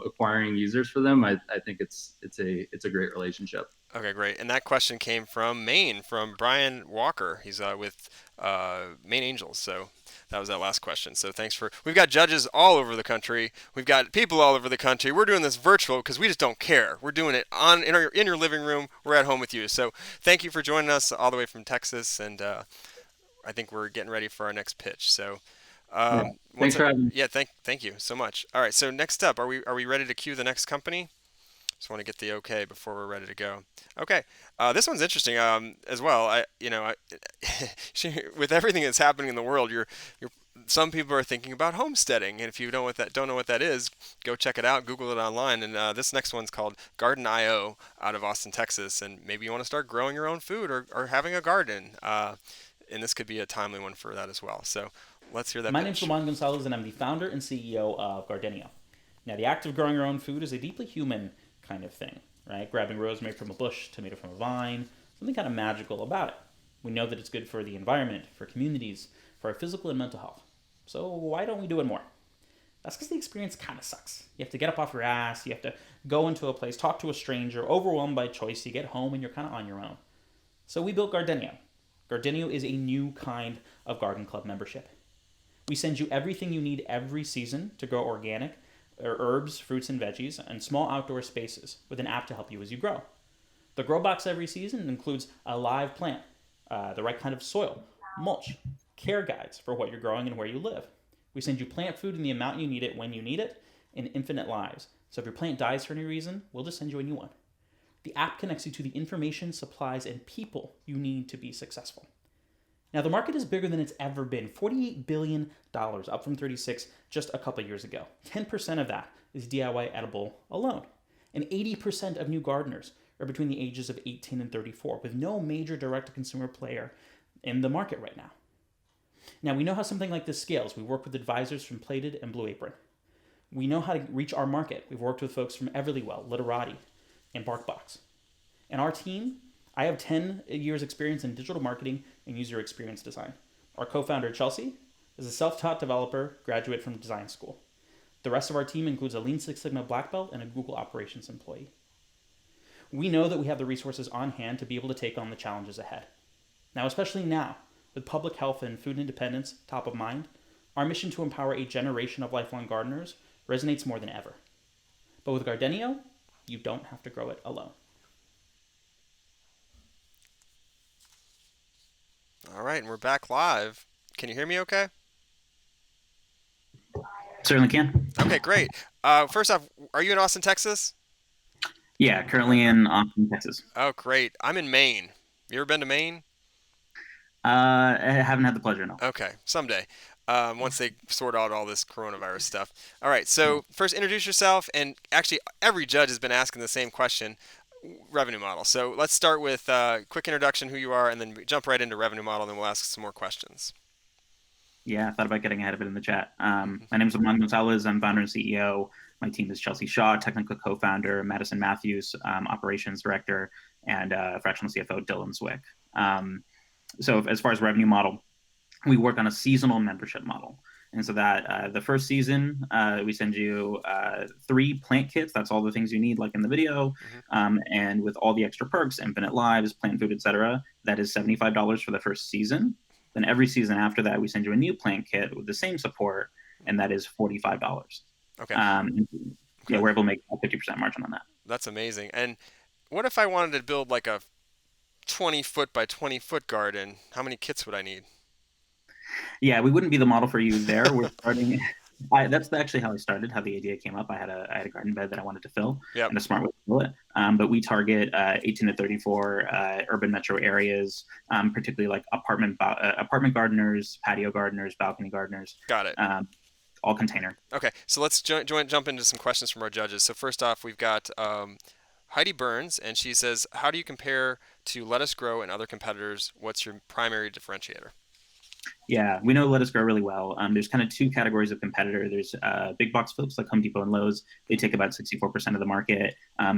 acquiring users for them, I think it's a great relationship. Okay, great. And that question came from Maine, from Brian Walker. He's with Maine Angels. So that was that last question. So we've got judges all over the country. We've got people all over the country. We're doing this virtual because we just don't care. We're doing it in your living room. We're at home with you. So thank you for joining us all the way from Texas. And I think we're getting ready for our next pitch. So thanks for having me. Yeah, thank you so much. All right, so next up, are we ready to cue the next company? Just want to get the okay before we're ready to go. Okay, this one's interesting as well. With everything that's happening in the world, some people are thinking about homesteading, and if you don't know what that is, go check it out, Google it online. And this next one's called Garden.io out of Austin, Texas, and maybe you want to start growing your own food or having a garden. And this could be a timely one for that as well. So let's hear that. My name's Ramon Gonzalez, and I'm the founder and CEO of Gardenio. Now, the act of growing your own food is a deeply human kind of thing, right? Grabbing rosemary from a bush, tomato from a vine, something kind of magical about it. We know that it's good for the environment, for communities, for our physical and mental health. So why don't we do it more? That's because the experience kind of sucks. You have to get up off your ass, you have to go into a place, talk to a stranger, overwhelmed by choice, you get home and you're kind of on your own. So we built Gardenio. Gardenio is a new kind of garden club membership. We send you everything you need every season to grow organic, or herbs, fruits, and veggies, and small outdoor spaces with an app to help you as you grow. The grow box every season includes a live plant, the right kind of soil, mulch, care guides for what you're growing and where you live. We send you plant food in the amount you need it when you need it, and infinite lives. So if your plant dies for any reason, we'll just send you a new one. The app connects you to the information, supplies, and people you need to be successful. Now, the market is bigger than it's ever been, $48 billion, up from 36 just a couple years ago. 10% of that is DIY edible alone. And 80% of new gardeners are between the ages of 18 and 34, with no major direct-to-consumer player in the market right now. Now, we know how something like this scales. We work with advisors from Plated and Blue Apron. We know how to reach our market. We've worked with folks from Everlywell, Literati, and BarkBox. And our team, I have 10 years experience in digital marketing and user experience design. Our co-founder, Chelsea, is a self-taught developer, graduate from design school. The rest of our team includes a Lean Six Sigma black belt and a Google operations employee. We know that we have the resources on hand to be able to take on the challenges ahead. Now, especially now, with public health and food independence top of mind, our mission to empower a generation of lifelong gardeners resonates more than ever. But with Gardenio, you don't have to grow it alone. All right, and we're back live. Can you hear me okay? Certainly can. Okay, great. First off, are you in Austin, Texas? Yeah, currently in Austin, Texas. Oh, great. I'm in Maine. You ever been to Maine? I haven't had the pleasure, no. Okay, someday. Once they sort out all this coronavirus stuff. All right, so first introduce yourself, and actually every judge has been asking the same question, revenue model. So let's start with a quick introduction, who you are, and then jump right into revenue model, and then we'll ask some more questions. Yeah, I thought about getting ahead of it in the chat. My name is Ramon Gonzalez. I'm founder and CEO. My team is Chelsea Shaw, technical co-founder, Madison Matthews, operations director, and fractional CFO Dylan Zwick. So as far as revenue model, we work on a seasonal membership model. And so that the first season, we send you 3 plant kits. That's all the things you need, like in the video. And with all the extra perks, infinite lives, plant food, etc., that is $75 for the first season. Then every season after that, we send you a new plant kit with the same support, and that is $45. Okay. Yeah, we're able to make a 50% margin on that. That's amazing. And what if I wanted to build like a 20 foot by 20 foot garden, how many kits would I need? Yeah, we wouldn't be the model for you there. We're starting. That's actually how I started. How the idea came up. I had a garden bed that I wanted to fill, Yep. and a smart way to fill it. But we target 18 to 34 urban metro areas, particularly like apartment gardeners, patio gardeners, balcony gardeners, Got it. all container. Okay, so let's jump into some questions from our judges. So first off, we've got Heidi Burns, and she says, "How do you compare to Let Us Grow and other competitors? What's your primary differentiator?" Yeah, we know Let Us Grow really well. There's kind of two categories of competitor. There's big box folks like Home Depot and Lowe's. They take about 64% of the market.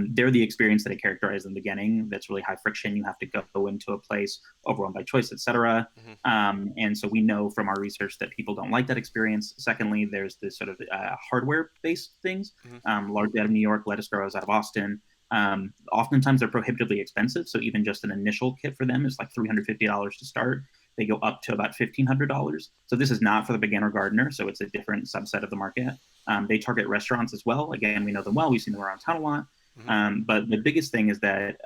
They're the experience that I characterized in the beginning. That's really high friction. You have to go into a place overwhelmed by choice, etc. And so we know from our research that people don't like that experience. Secondly, there's this sort of hardware-based things. Largely out of New York, Let Us Grow is out of Austin. Oftentimes they're prohibitively expensive. So even just an initial kit for them is like $350 to start. They go up to about $1,500. So this is not for the beginner gardener. So it's a different subset of the market. They target restaurants as well. Again, we know them well. We've seen them around town a lot. But the biggest thing is that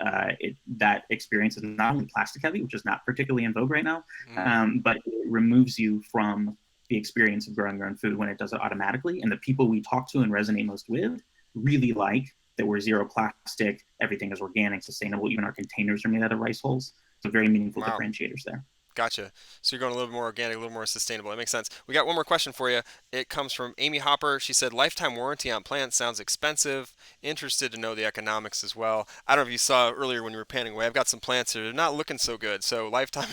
that experience is not only plastic heavy, which is not particularly in vogue right now, but it removes you from the experience of growing your own food when it does it automatically. And the people we talk to and resonate most with really like that we're zero plastic, everything is organic, sustainable, even our containers are made out of rice hulls. So very meaningful differentiators there. Gotcha. So you're going a little more organic, a little more sustainable. That makes sense. We got one more question for you. It comes from Amy Hopper. She said, lifetime warranty on plants sounds expensive. Interested to know the economics as well. I don't know if you saw earlier when you were panning away. I've got some plants that are not looking so good. So lifetime,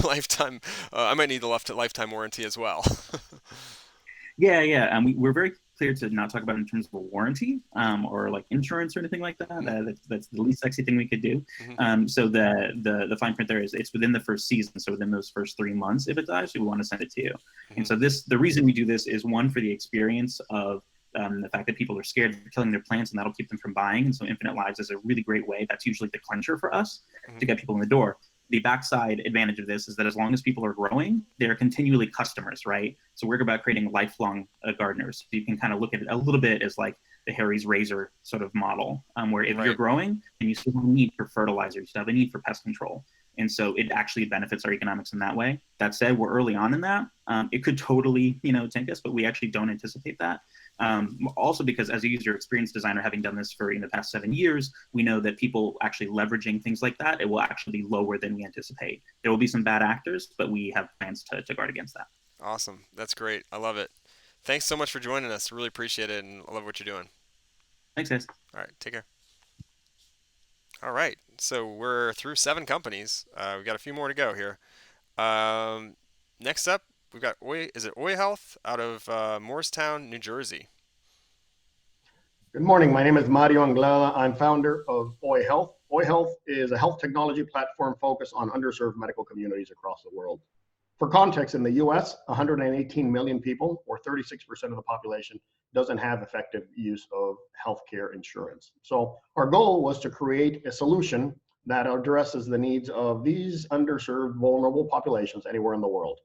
lifetime. I might need the lifetime warranty as well. Yeah. We're very clear to not talk about it in terms of a warranty or like insurance or anything like that. That's the least sexy thing we could do. So the fine print there is it's within the first season. So within those first 3 months, if it dies, we want to send it to you. And so the reason we do this is one for the experience of the fact that people are scared of killing their plants and that'll keep them from buying. And so Infinite Lives is a really great way. That's usually the clincher for us to get people in the door. The backside advantage of this is that as long as people are growing, they're continually customers, right? So we're about creating lifelong gardeners. So you can kind of look at it a little bit as like the Harry's razor sort of model, where if you're growing, then you still have a need for fertilizer, you still have a need for pest control. And so it actually benefits our economics in that way. That said, we're early on in that. It could totally, tank us, but we actually don't anticipate that. Also because as a user experience designer, having done this for the past 7 years, we know that people actually leveraging things like that, it will actually be lower than we anticipate. There will be some bad actors, but we have plans to guard against that. Awesome. That's great. I love it. Thanks so much for joining us. Really appreciate it, and I love what you're doing. Thanks, guys. All right. Take care. All right. So we're through 7 companies. We've got a few more to go here. Next up, we've got Oi Health out of Morristown, New Jersey. Good morning. My name is Mario Anglada. I'm founder of Oi Health. Oi Health is a health technology platform focused on underserved medical communities across the world. For context, in the US, 118 million people, or 36% of the population, doesn't have effective use of healthcare insurance. So our goal was to create a solution that addresses the needs of these underserved, vulnerable populations anywhere in the world.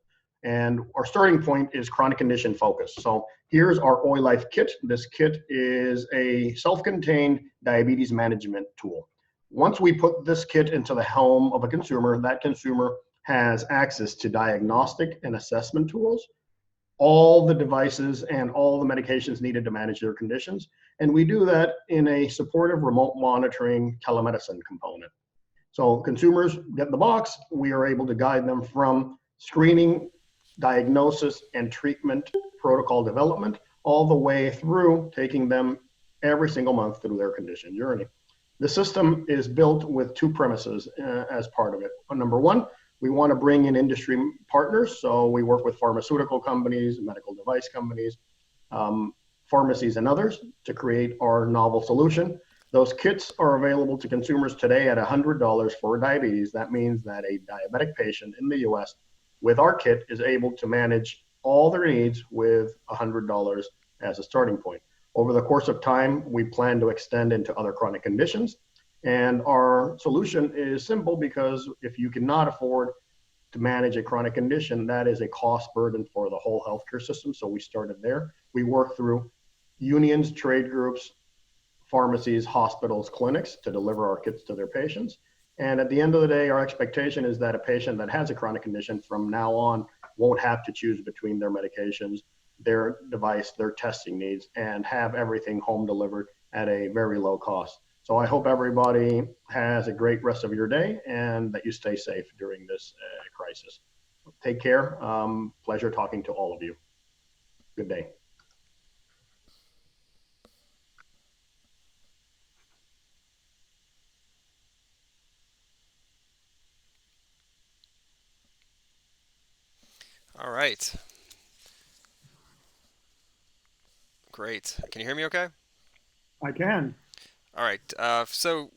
And our starting point is chronic condition focus. So here's our Oi Life kit. This kit is a self-contained diabetes management tool. Once we put this kit into the home of a consumer, that consumer has access to diagnostic and assessment tools, all the devices and all the medications needed to manage their conditions. And we do that in a supportive remote monitoring telemedicine component. So consumers get the box, we are able to guide them from screening, diagnosis, and treatment protocol development, all the way through taking them every single month through their condition journey. The system is built with 2 premises as part of it. Number 1, we want to bring in industry partners. So we work with pharmaceutical companies, medical device companies, pharmacies, and others to create our novel solution. Those kits are available to consumers today at $100 for diabetes. That means that a diabetic patient in the US with our kit is able to manage all their needs with $100 as a starting point. Over the course of time, we plan to extend into other chronic conditions. And our solution is simple because if you cannot afford to manage a chronic condition, that is a cost burden for the whole healthcare system. So we started there. We work through unions, trade groups, pharmacies, hospitals, clinics to deliver our kits to their patients. And at the end of the day, our expectation is that a patient that has a chronic condition from now on won't have to choose between their medications, their device, their testing needs, and have everything home delivered at a very low cost. So I hope everybody has a great rest of your day and that you stay safe during this crisis. Take care. Pleasure talking to all of you. Good day. All right. Great. Can you hear me okay? I can. All right. So,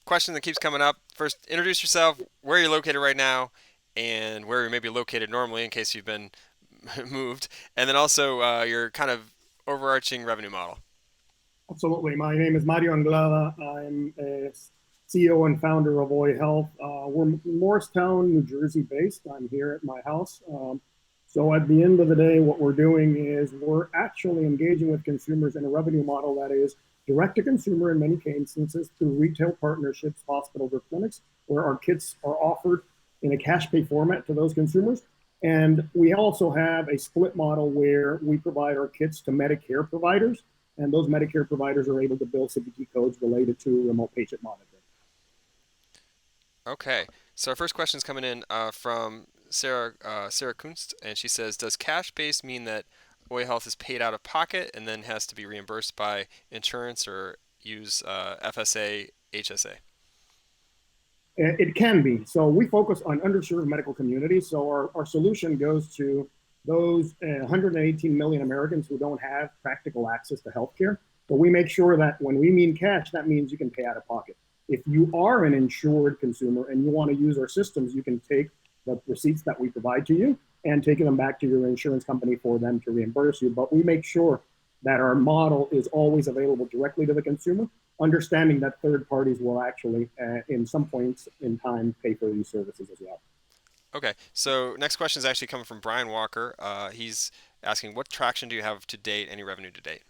question that keeps coming up. First, introduce yourself, where you're located right now, and where you may be located normally in case you've been moved, and then also your kind of overarching revenue model. Absolutely. My name is Mario Anglada. I'm a CEO and founder of Oi Health. We're Morristown, New Jersey based. I'm here at my house. So at the end of the day, what we're doing is we're actually engaging with consumers in a revenue model that is direct to consumer in many instances through retail partnerships, hospitals, or clinics, where our kits are offered in a cash pay format to those consumers. And we also have a split model where we provide our kits to Medicare providers, and those Medicare providers are able to bill CPT codes related to remote patient monitoring. Okay, so our first question is coming in from Sarah Kunst, and she says, "Does cash base mean that Oi Health is paid out of pocket and then has to be reimbursed by insurance or use FSA, HSA?" It can be. So we focus on underserved medical communities. So our solution goes to those 118 million Americans who don't have practical access to healthcare. But we make sure that when we mean cash, that means you can pay out of pocket. If you are an insured consumer and you want to use our systems, you can take the receipts that we provide to you and take them back to your insurance company for them to reimburse you. But we make sure that our model is always available directly to the consumer, understanding that third parties will actually, in some points in time, pay for these services as well. Okay, so next question is actually coming from Brian Walker. He's asking, what traction do you have to date, any revenue to date?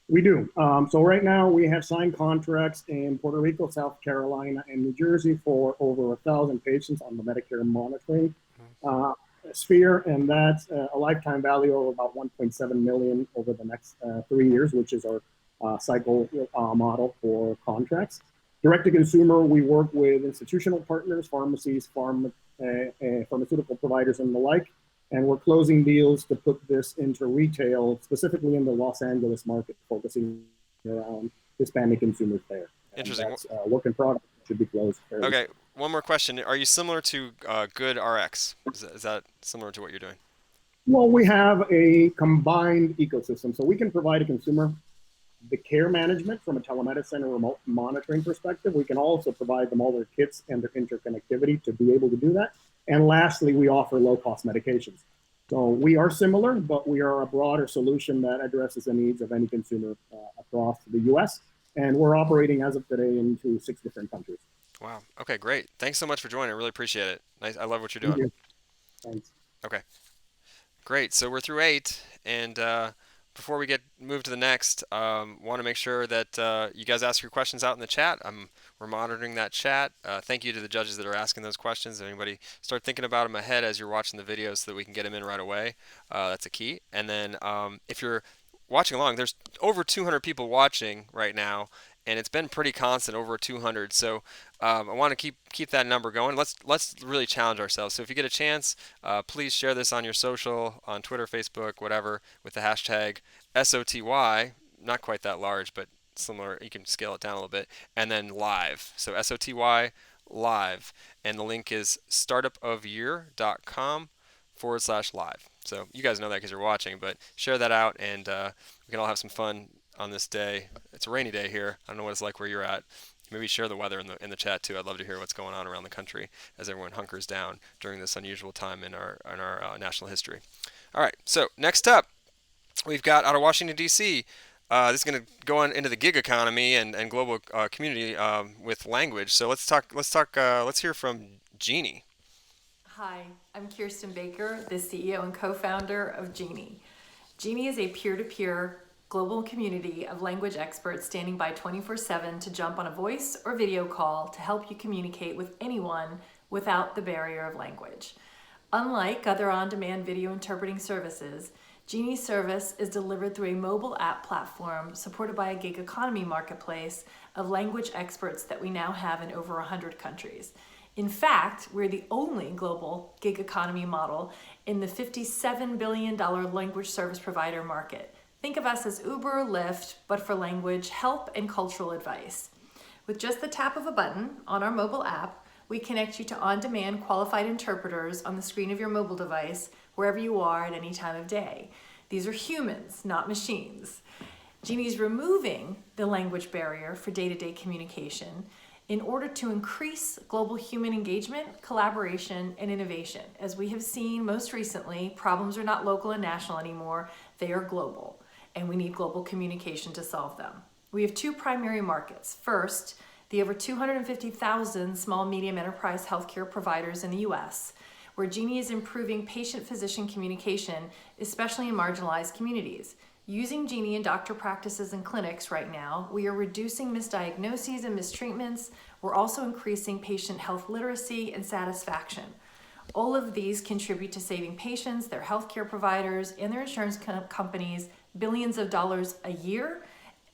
We do. So right now we have signed contracts in Puerto Rico, South Carolina, and New Jersey for over 1,000 patients on the Medicare monitoring sphere, and that's a lifetime value of about 1.7 million over the next 3 years, which is our cycle model for contracts. Direct to consumer, we work with institutional partners, pharmacies, pharmaceutical providers, and the like. And we're closing deals to put this into retail, specifically in the Los Angeles market, focusing around Hispanic consumers there. Interesting. And that's work in progress. Should be closed fairly Okay, one more question. Are you similar to Good RX? Is that similar to what you're doing? Well, we have a combined ecosystem. So we can provide a consumer the care management from a telemedicine or remote monitoring perspective. We can also provide them all their kits and their interconnectivity to be able to do that. And lastly, we offer low-cost medications. So we are similar, but we are a broader solution that addresses the needs of any consumer across the U.S. And we're operating as of today into 6 different countries. Wow. Okay, great. Thanks so much for joining. I really appreciate it. Nice. I love what you're Thank doing. you. Thanks. Okay. Great. So we're through 8, and before we get moved to the next, want to make sure that you guys ask your questions out in the chat. We're monitoring that chat. Thank you to the judges that are asking those questions. If anybody start thinking about them ahead as you're watching the videos so that we can get them in right away. That's a key. And then if you're watching along, there's over 200 people watching right now, and it's been pretty constant, over 200. So I want to keep that number going. Let's really challenge ourselves. So if you get a chance, please share this on your social, on Twitter, Facebook, whatever, with the hashtag SOTY. Not quite that large, but similar. You can scale it down a little bit, and then live. So SOTY live, and the link is startupofyear.com/live. So you guys know that because you're watching, but share that out, and we can all have some fun on this day. It's a rainy day here. I don't know what it's like where you're at. Maybe share the weather in the chat too. I'd love to hear what's going on around the country as everyone hunkers down during this unusual time in our national history. All right. So next up, we've got out of Washington D.C. This is going to go on into the gig economy and global community with language. So let's talk. Let's hear from Jeannie. Hi, I'm Kirsten Baker, the CEO and co-founder of Genie. Genie is a peer-to-peer global community of language experts standing by 24/7 to jump on a voice or video call to help you communicate with anyone without the barrier of language. Unlike other on-demand video interpreting services, Genie's service is delivered through a mobile app platform supported by a gig economy marketplace of language experts that we now have in over 100 countries. In fact, we're the only global gig economy model in the $57 billion language service provider market. Think of us as Uber or Lyft, but for language help and cultural advice. With just the tap of a button on our mobile app, we connect you to on-demand qualified interpreters on the screen of your mobile device wherever you are at any time of day. These are humans, not machines. Genie's removing the language barrier for day-to-day communication in order to increase global human engagement, collaboration, and innovation. As we have seen most recently, problems are not local and national anymore, they are global, and we need global communication to solve them. We have two primary markets. First, the over 250,000 small medium enterprise healthcare providers in the US, where Genie is improving patient-physician communication, especially in marginalized communities. Using Genie in doctor practices and clinics right now, we are reducing misdiagnoses and mistreatments. We're also increasing patient health literacy and satisfaction. All of these contribute to saving patients, their healthcare providers, and their insurance companies billions of dollars a year,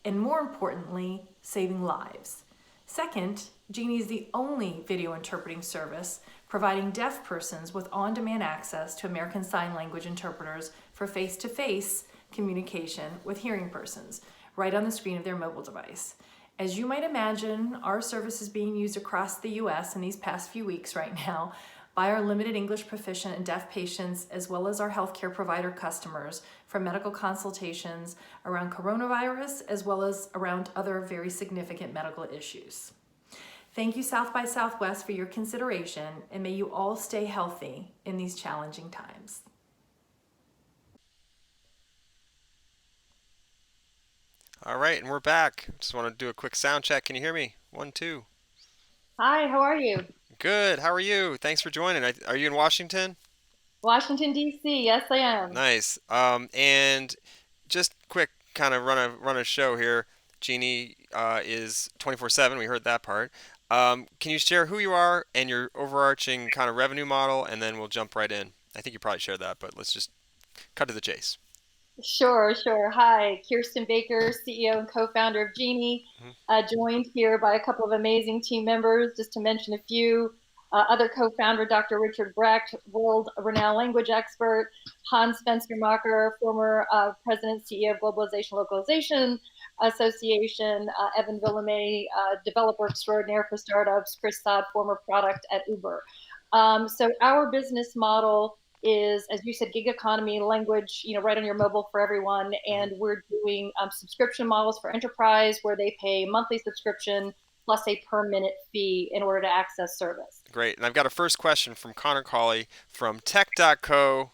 and more importantly, saving lives. Second, Genie is the only video interpreting service providing deaf persons with on-demand access to American Sign Language interpreters for face-to-face communication with hearing persons right on the screen of their mobile device. As you might imagine, our service is being used across the US in these past few weeks right now by our limited English proficient and deaf patients, as well as our healthcare provider customers for medical consultations around coronavirus, as well as around other very significant medical issues. Thank you, South by Southwest, for your consideration, and may you all stay healthy in these challenging times. All right, and we're back. Just want to do a quick sound check. Can you hear me? 1, 2. Hi, how are you? Good. How are you? Thanks for joining. Are you in Washington? Washington, D.C. Yes, I am. Nice. And just quick, kind of run a show here. Jeannie is 24/7. We heard that part. Can you share who you are and your overarching kind of revenue model, and then we'll jump right in. I think you probably shared that, but let's just cut to the chase. Sure, sure. Hi, Kirsten Baker, CEO and co-founder of Genie, joined here by a couple of amazing team members, just to mention a few. Other co-founder, Dr. Richard Brecht, world-renowned language expert, Hans Spencer-Macher, former president, CEO of Globalization Localization Association, Evan Villamay, developer extraordinaire for startups, Chris Saad, former product at Uber. So our business model is, as you said, gig economy language, right on your mobile for everyone. And we're doing subscription models for enterprise where they pay monthly subscription plus a per minute fee in order to access service. Great. And I've got a first question from Connor Cawley from tech.co,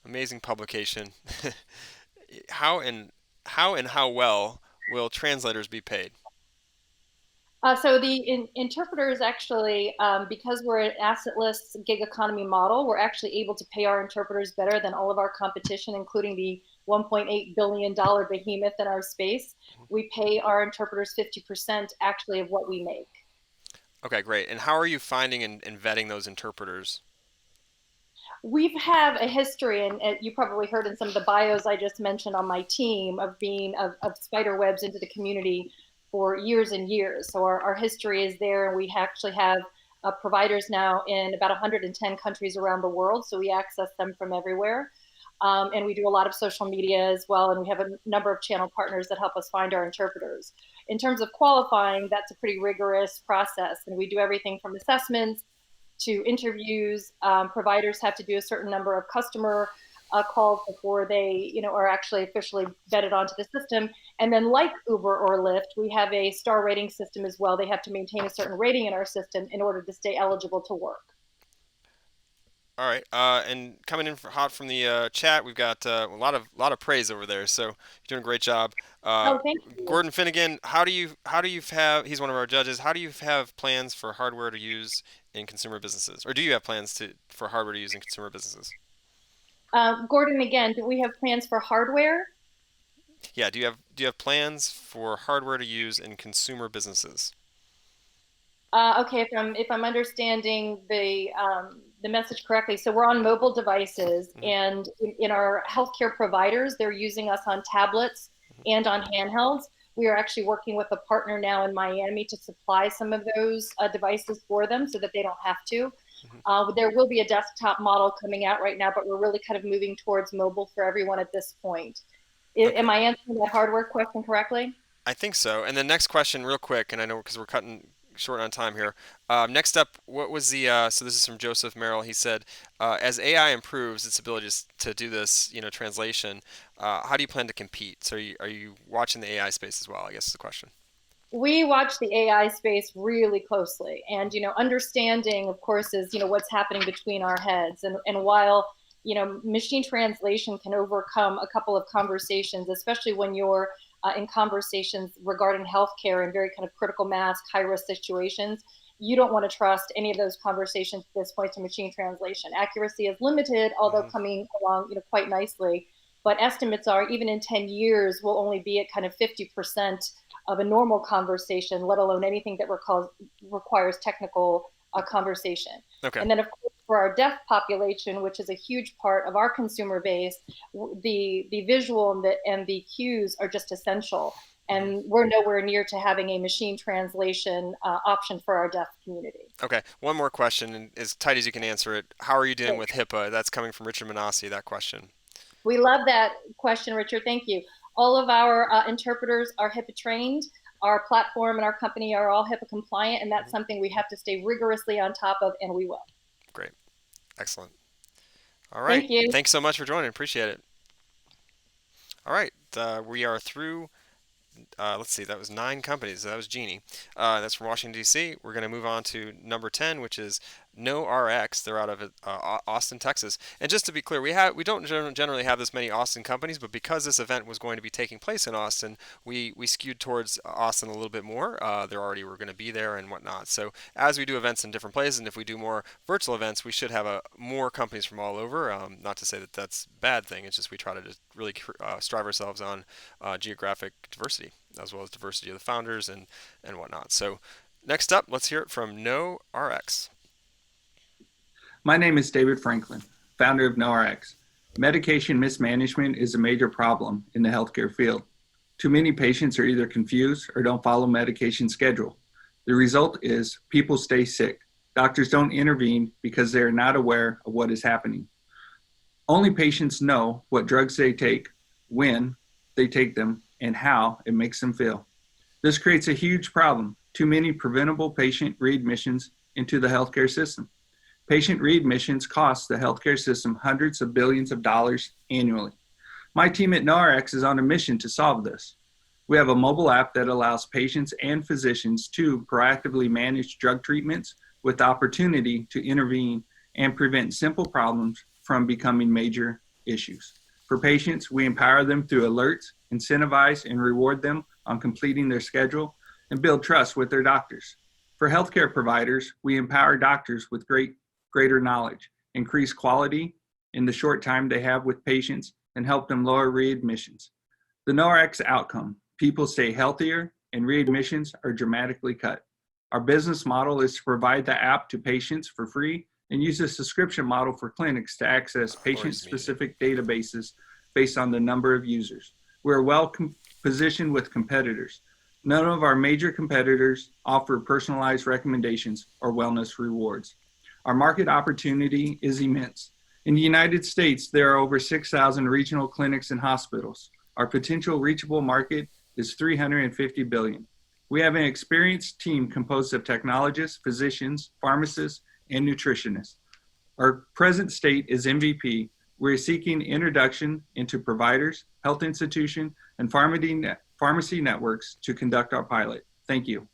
amazing publication. How well will translators be paid? So the interpreters actually, because we're an assetless gig economy model, we're actually able to pay our interpreters better than all of our competition, including the $1.8 billion behemoth in our space. We pay our interpreters 50% actually of what we make. Okay, great. And how are you finding and vetting those interpreters? We have a history, and you probably heard in some of the bios I just mentioned on my team, of being of spider webs into the community for years and years. So our history is there, and we actually have providers now in about 110 countries around the world, so we access them from everywhere. And we do a lot of social media as well, and we have a number of channel partners that help us find our interpreters. In terms of qualifying, that's a pretty rigorous process, and we do everything from assessments to interviews. Providers have to do a certain number of customer calls before they, are actually officially vetted onto the system. And then, like Uber or Lyft, we have a star rating system as well. They have to maintain a certain rating in our system in order to stay eligible to work. All right, and coming in hot from the chat, we've got a lot of praise over there. So you're doing a great job. Thank you. Gordon Finnegan, how do you have? He's one of our judges. How do you have plans for hardware to use in consumer businesses, or do you have plans for hardware to use in consumer businesses? Gordon, again, do we have plans for hardware? Yeah, do you have plans for hardware to use in consumer businesses? Okay, if I'm understanding the message correctly, so we're on mobile devices, Hmm. and in our healthcare providers, they're using us on tablets and on handhelds. We are actually working with a partner now in Miami to supply some of those devices for them so that they don't have to. Hmm. There will be a desktop model coming out right now, but we're really kind of moving towards mobile for everyone at this point. Okay. Am I answering that hardware question correctly? I think so. And the next question, real quick, and I know because we're cutting short on time here. Next up, what was the? So this is from Joseph Merrill. He said, as AI improves its ability to do this, translation, how do you plan to compete? So are you watching the AI space as well? I guess is the question. We watch the AI space really closely, and understanding, of course, is what's happening between our heads. And while machine translation can overcome a couple of conversations, especially when you're in conversations regarding healthcare and very kind of critical mass, high risk situations, you don't want to trust any of those conversations at this point to machine translation. Accuracy is limited, although Hmm. coming along quite nicely. But estimates are even in 10 years, we'll only be at kind of 50% of a normal conversation, let alone anything that requires technical conversation. Okay. And then, of course, for our deaf population, which is a huge part of our consumer base, the visual and the cues are just essential. Hmm. And we're nowhere near to having a machine translation option for our deaf community. Okay. One more question, and as tight as you can answer it. How are you dealing with HIPAA? That's coming from Richard Manassi. That question. We love that question, Richard. Thank you. All of our interpreters are HIPAA trained. Our platform and our company are all HIPAA compliant, and that's Hmm. something we have to stay rigorously on top of, and we will. Great. Excellent. All right. Thank you. Thanks so much for joining. Appreciate it. All right. We are through. Let's see, that was 9 companies. That was Genie. That's from Washington, D.C. We're going to move on to number 10, which is No RX. They're out of Austin, Texas. And just to be clear, we don't generally have this many Austin companies, but because this event was going to be taking place in Austin, we skewed towards Austin a little bit more. They already were going to be there and whatnot. So as we do events in different places, and if we do more virtual events, we should have more companies from all over. Not to say that that's a bad thing. It's just we try to just really strive ourselves on geographic diversity as well as diversity of the founders and whatnot. So next up, let's hear it from No RX. My name is David Franklin, founder of NoRx. Medication mismanagement is a major problem in the healthcare field. Too many patients are either confused or don't follow medication schedule. The result is people stay sick. Doctors don't intervene because they are not aware of what is happening. Only patients know what drugs they take, when they take them, and how it makes them feel. This creates a huge problem. Too many preventable patient readmissions into the healthcare system. Patient readmissions cost the healthcare system hundreds of billions of dollars annually. My team at NoRx is on a mission to solve this. We have a mobile app that allows patients and physicians to proactively manage drug treatments with the opportunity to intervene and prevent simple problems from becoming major issues. For patients, we empower them through alerts, incentivize and reward them on completing their schedule, and build trust with their doctors. For healthcare providers, we empower doctors with greater knowledge, increase quality in the short time they have with patients, and help them lower readmissions. The NORX outcome, people stay healthier and readmissions are dramatically cut. Our business model is to provide the app to patients for free and use a subscription model for clinics to access patient-specific databases based on the number of users. We're well positioned with competitors. None of our major competitors offer personalized recommendations or wellness rewards. Our market opportunity is immense. In the United States, there are over 6,000 regional clinics and hospitals. Our potential reachable market is $350 billion. We have an experienced team composed of technologists, physicians, pharmacists, and nutritionists. Our present state is MVP. We're seeking introduction into providers, health institution, and pharmacy networks to conduct our pilot. Thank you.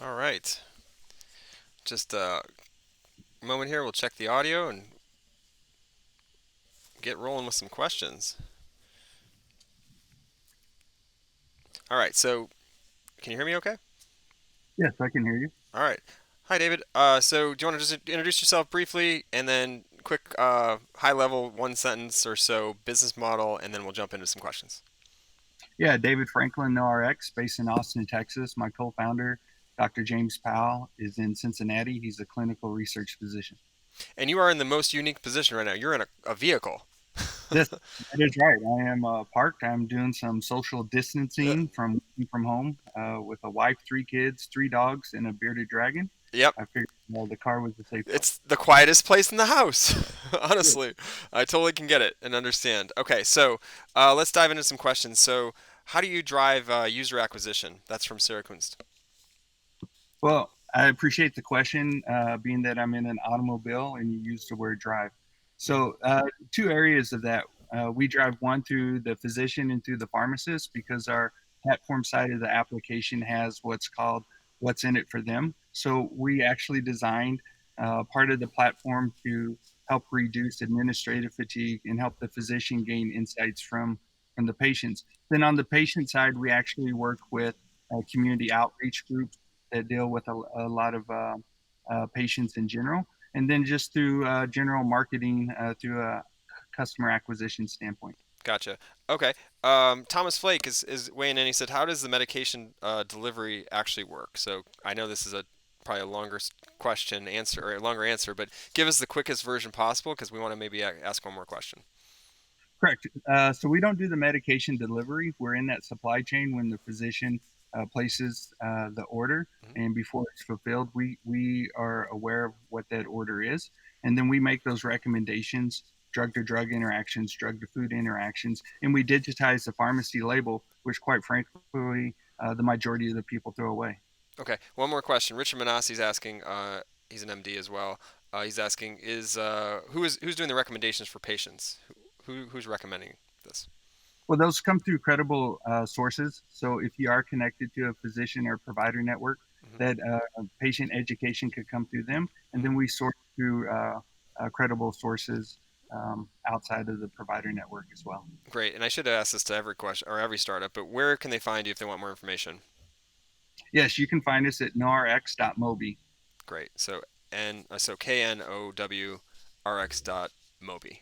All right. Just a moment here. We'll check the audio and get rolling with some questions. All right. So can you hear me okay? Yes, I can hear you. All right. Hi, David. So do you want to just introduce yourself briefly and then quick high level, one sentence or so business model, and then we'll jump into some questions. Yeah, David Franklin, NoRx, based in Austin, Texas. My co-founder, Dr. James Powell, is in Cincinnati. He's a clinical research physician. And you are in the most unique position right now. You're in a vehicle. That is right. I am parked. I'm doing some social distancing from home with a wife, 3 kids, 3 dogs, and a bearded dragon. Yep. I figured the car was the safe place. It's the quietest place in the house. Honestly, I totally can get it and understand. Okay, so let's dive into some questions. So, how do you drive user acquisition? That's from Sarah Kunst. Well, I appreciate the question, being that I'm in an automobile and you used the word drive. So 2 areas of that. We drive one through the physician and through the pharmacist because our platform side of the application has what's called what's in it for them. So we actually designed part of the platform to help reduce administrative fatigue and help the physician gain insights from the patients. Then on the patient side, we actually work with community outreach groups that deal with a lot of patients in general, and then just through general marketing through a customer acquisition standpoint. Gotcha. Okay. Thomas Flake is weighing in. He said, "How does the medication delivery actually work?" So I know this is probably a longer question answer or a longer answer, but give us the quickest version possible because we want to maybe ask one more question. Correct. So we don't do the medication delivery. We're in that supply chain when the physician places the order, and before it's fulfilled, we are aware of what that order is, and then we make those recommendations, drug to drug interactions, drug to food interactions, and we digitize the pharmacy label, which quite frankly, the majority of the people throw away. Okay, one more question. Richard Manassi's asking. He's an MD as well. He's asking, who's doing the recommendations for patients? Who's recommending this? Well, those come through credible sources. So if you are connected to a physician or provider network, that patient education could come through them, and then we sort through credible sources outside of the provider network as well. Great, and I should have asked this to every question or every startup, but where can they find you if they want more information? Yes, you can find us at norx.mobi. Great. So KNOWRX.mobi.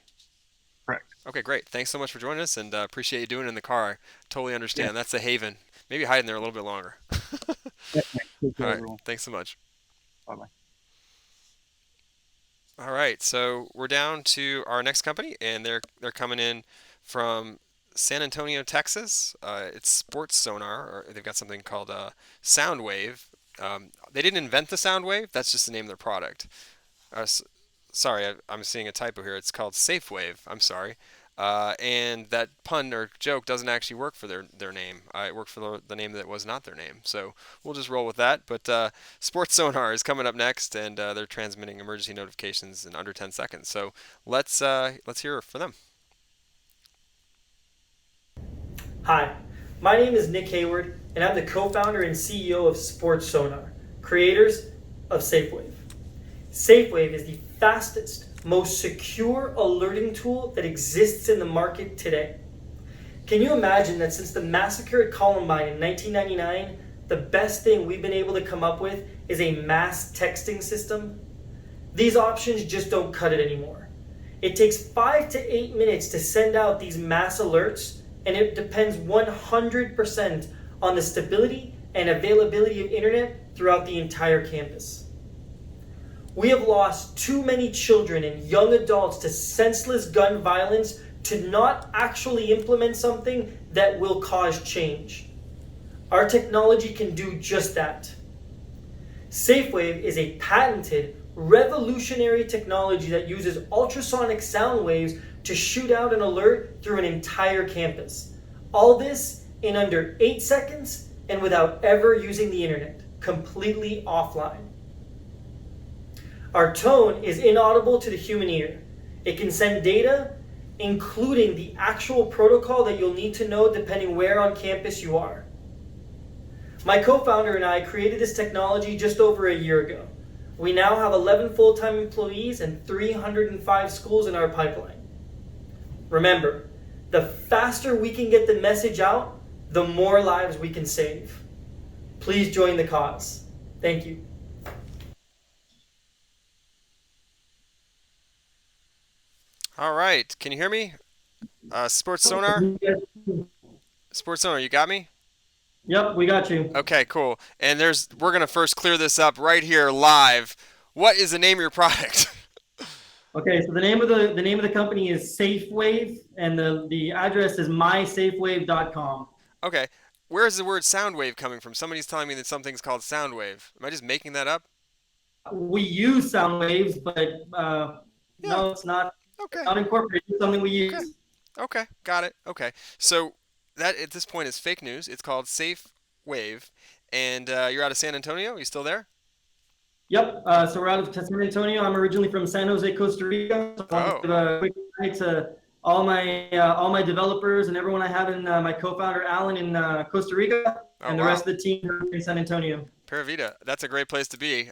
Correct. Okay, great. Thanks so much for joining us, and appreciate you doing it in the car. I totally understand. Yeah. That's the haven. Maybe hide in there a little bit longer. Yeah, all right. Thanks so much. Bye-bye. All right. So we're down to our next company, and they're coming in from San Antonio, Texas. It's Sports Sonar, or they've got something called Soundwave. They didn't invent the Soundwave. That's just the name of their product. Sorry, I'm seeing a typo here. It's called SafeWave. I'm sorry. And that pun or joke doesn't actually work for their name. It worked for the name that was not their name. So we'll just roll with that. But Sports Sonar is coming up next, and they're transmitting emergency notifications in under 10 seconds. So let's hear from them. Hi, my name is Nick Hayward, and I'm the co-founder and CEO of Sports Sonar, creators of SafeWave. SafeWave is the fastest, most secure alerting tool that exists in the market today. Can you imagine that since the massacre at Columbine in 1999, the best thing we've been able to come up with is a mass texting system? These options just don't cut it anymore. It takes 5 to 8 minutes to send out these mass alerts, and it depends 100% on the stability and availability of internet throughout the entire campus. We have lost too many children and young adults to senseless gun violence to not actually implement something that will cause change. Our technology can do just that. SafeWave is a patented, revolutionary technology that uses ultrasonic sound waves to shoot out an alert through an entire campus. All this in under 8 seconds and without ever using the internet, completely offline. Our tone is inaudible to the human ear. It can send data, including the actual protocol that you'll need to know depending where on campus you are. My co-founder and I created this technology just over a year ago. We now have 11 full-time employees and 305 schools in our pipeline. Remember, the faster we can get the message out, the more lives we can save. Please join the cause. Thank you. All right. Can you hear me? Sports Sonar? Sports Sonar, you got me? Yep, we got you. Okay, cool. And we're going to first clear this up right here live. What is the name of your product? Okay, so the name of the company is SafeWave, and the address is mysafewave.com. Okay. Where is the word Soundwave coming from? Somebody's telling me that something's called Soundwave. Am I just making that up? We use sound waves, but Yeah. no, it's not. Okay. It's not incorporated. It's something we use. Okay. Got it. Okay. So that at this point is fake news. It's called Safe Wave, and you're out of San Antonio. Are you still there? Yep. So we're out of San Antonio. I'm originally from San Jose, Costa Rica. So I want to give a quick hi to all my developers and everyone I have in my co-founder Alan in Costa Rica, and the rest of the team here in San Antonio. Pura Vida, that's a great place to be.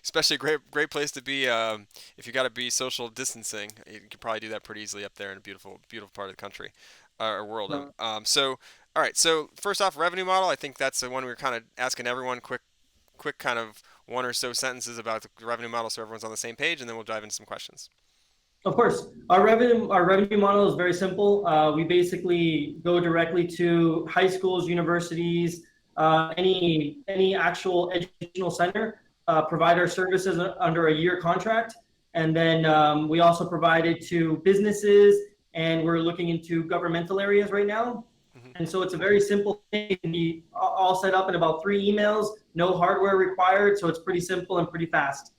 Especially a great place to be if you got to be social distancing. You can probably do that pretty easily up there in a beautiful part of the country or world. So, all right. So first off, revenue model. I think that's the one we were kind of asking everyone. Quick kind of one or so sentences about the revenue model, so everyone's on the same page, and then we'll dive into some questions. Of course, our revenue model is very simple. We basically go directly to high schools, universities, any actual educational center, provide our services under a year contract, and then we also provide it to businesses, and we're looking into governmental areas right now. And so it's a very simple thing. It can be all set up in about 3 emails, no hardware required, so it's pretty simple and pretty fast.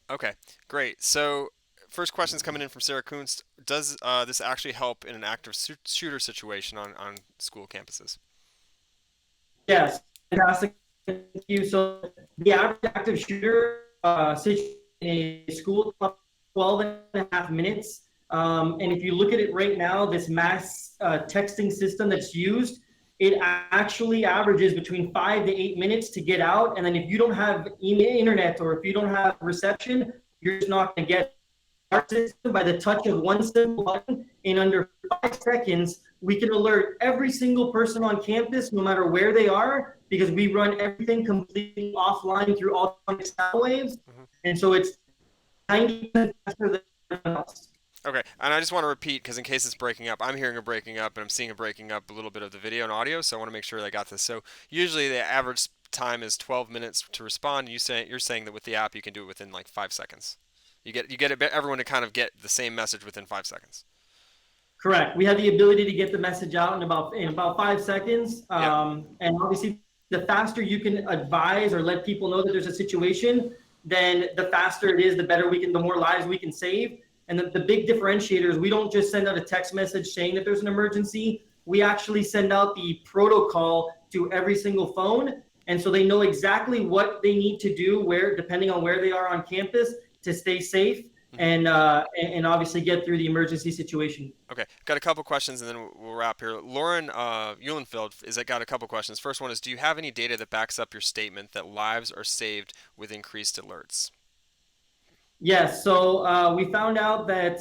Okay, great. So first question is coming in from Sarah Kunst. Does this actually help in an active shooter situation on school campuses? Yes, fantastic. Thank you. So the average active shooter sits in a school 12 and a half minutes. And if you look at it right now, this mass texting system that's used, it actually averages between 5 to 8 minutes to get out. And then if you don't have internet or if you don't have reception, you're just not going to get our system. By the touch of one simple button, in under 5 seconds, we can alert every single person on campus, no matter where they are, because we run everything completely offline through ultrasonic sound waves. And so it's 90% faster than anyone else. Okay, and I just want to repeat, because in case it's breaking up, I'm hearing a breaking up, and I'm seeing a breaking up a little bit of the video and audio, so I want to make sure that I got this. So usually the average time is 12 minutes to respond. You're saying that with the app you can do it within like 5 seconds. You get everyone to kind of get the same message within 5 seconds. Correct. We have the ability to get the message out in about 5 seconds. And obviously, the faster you can advise or let people know that there's a situation, then the faster it is, the more lives we can save. And the big differentiator is we don't just send out a text message saying that there's an emergency. We actually send out the protocol to every single phone. And so they know exactly what they need to do, depending on where they are on campus, to stay safe and obviously get through the emergency situation. Okay, got a couple questions and then we'll wrap here. Lauren Eulenfeld got a couple questions. First one is, do you have any data that backs up your statement that lives are saved with increased alerts? Yes, so we found out that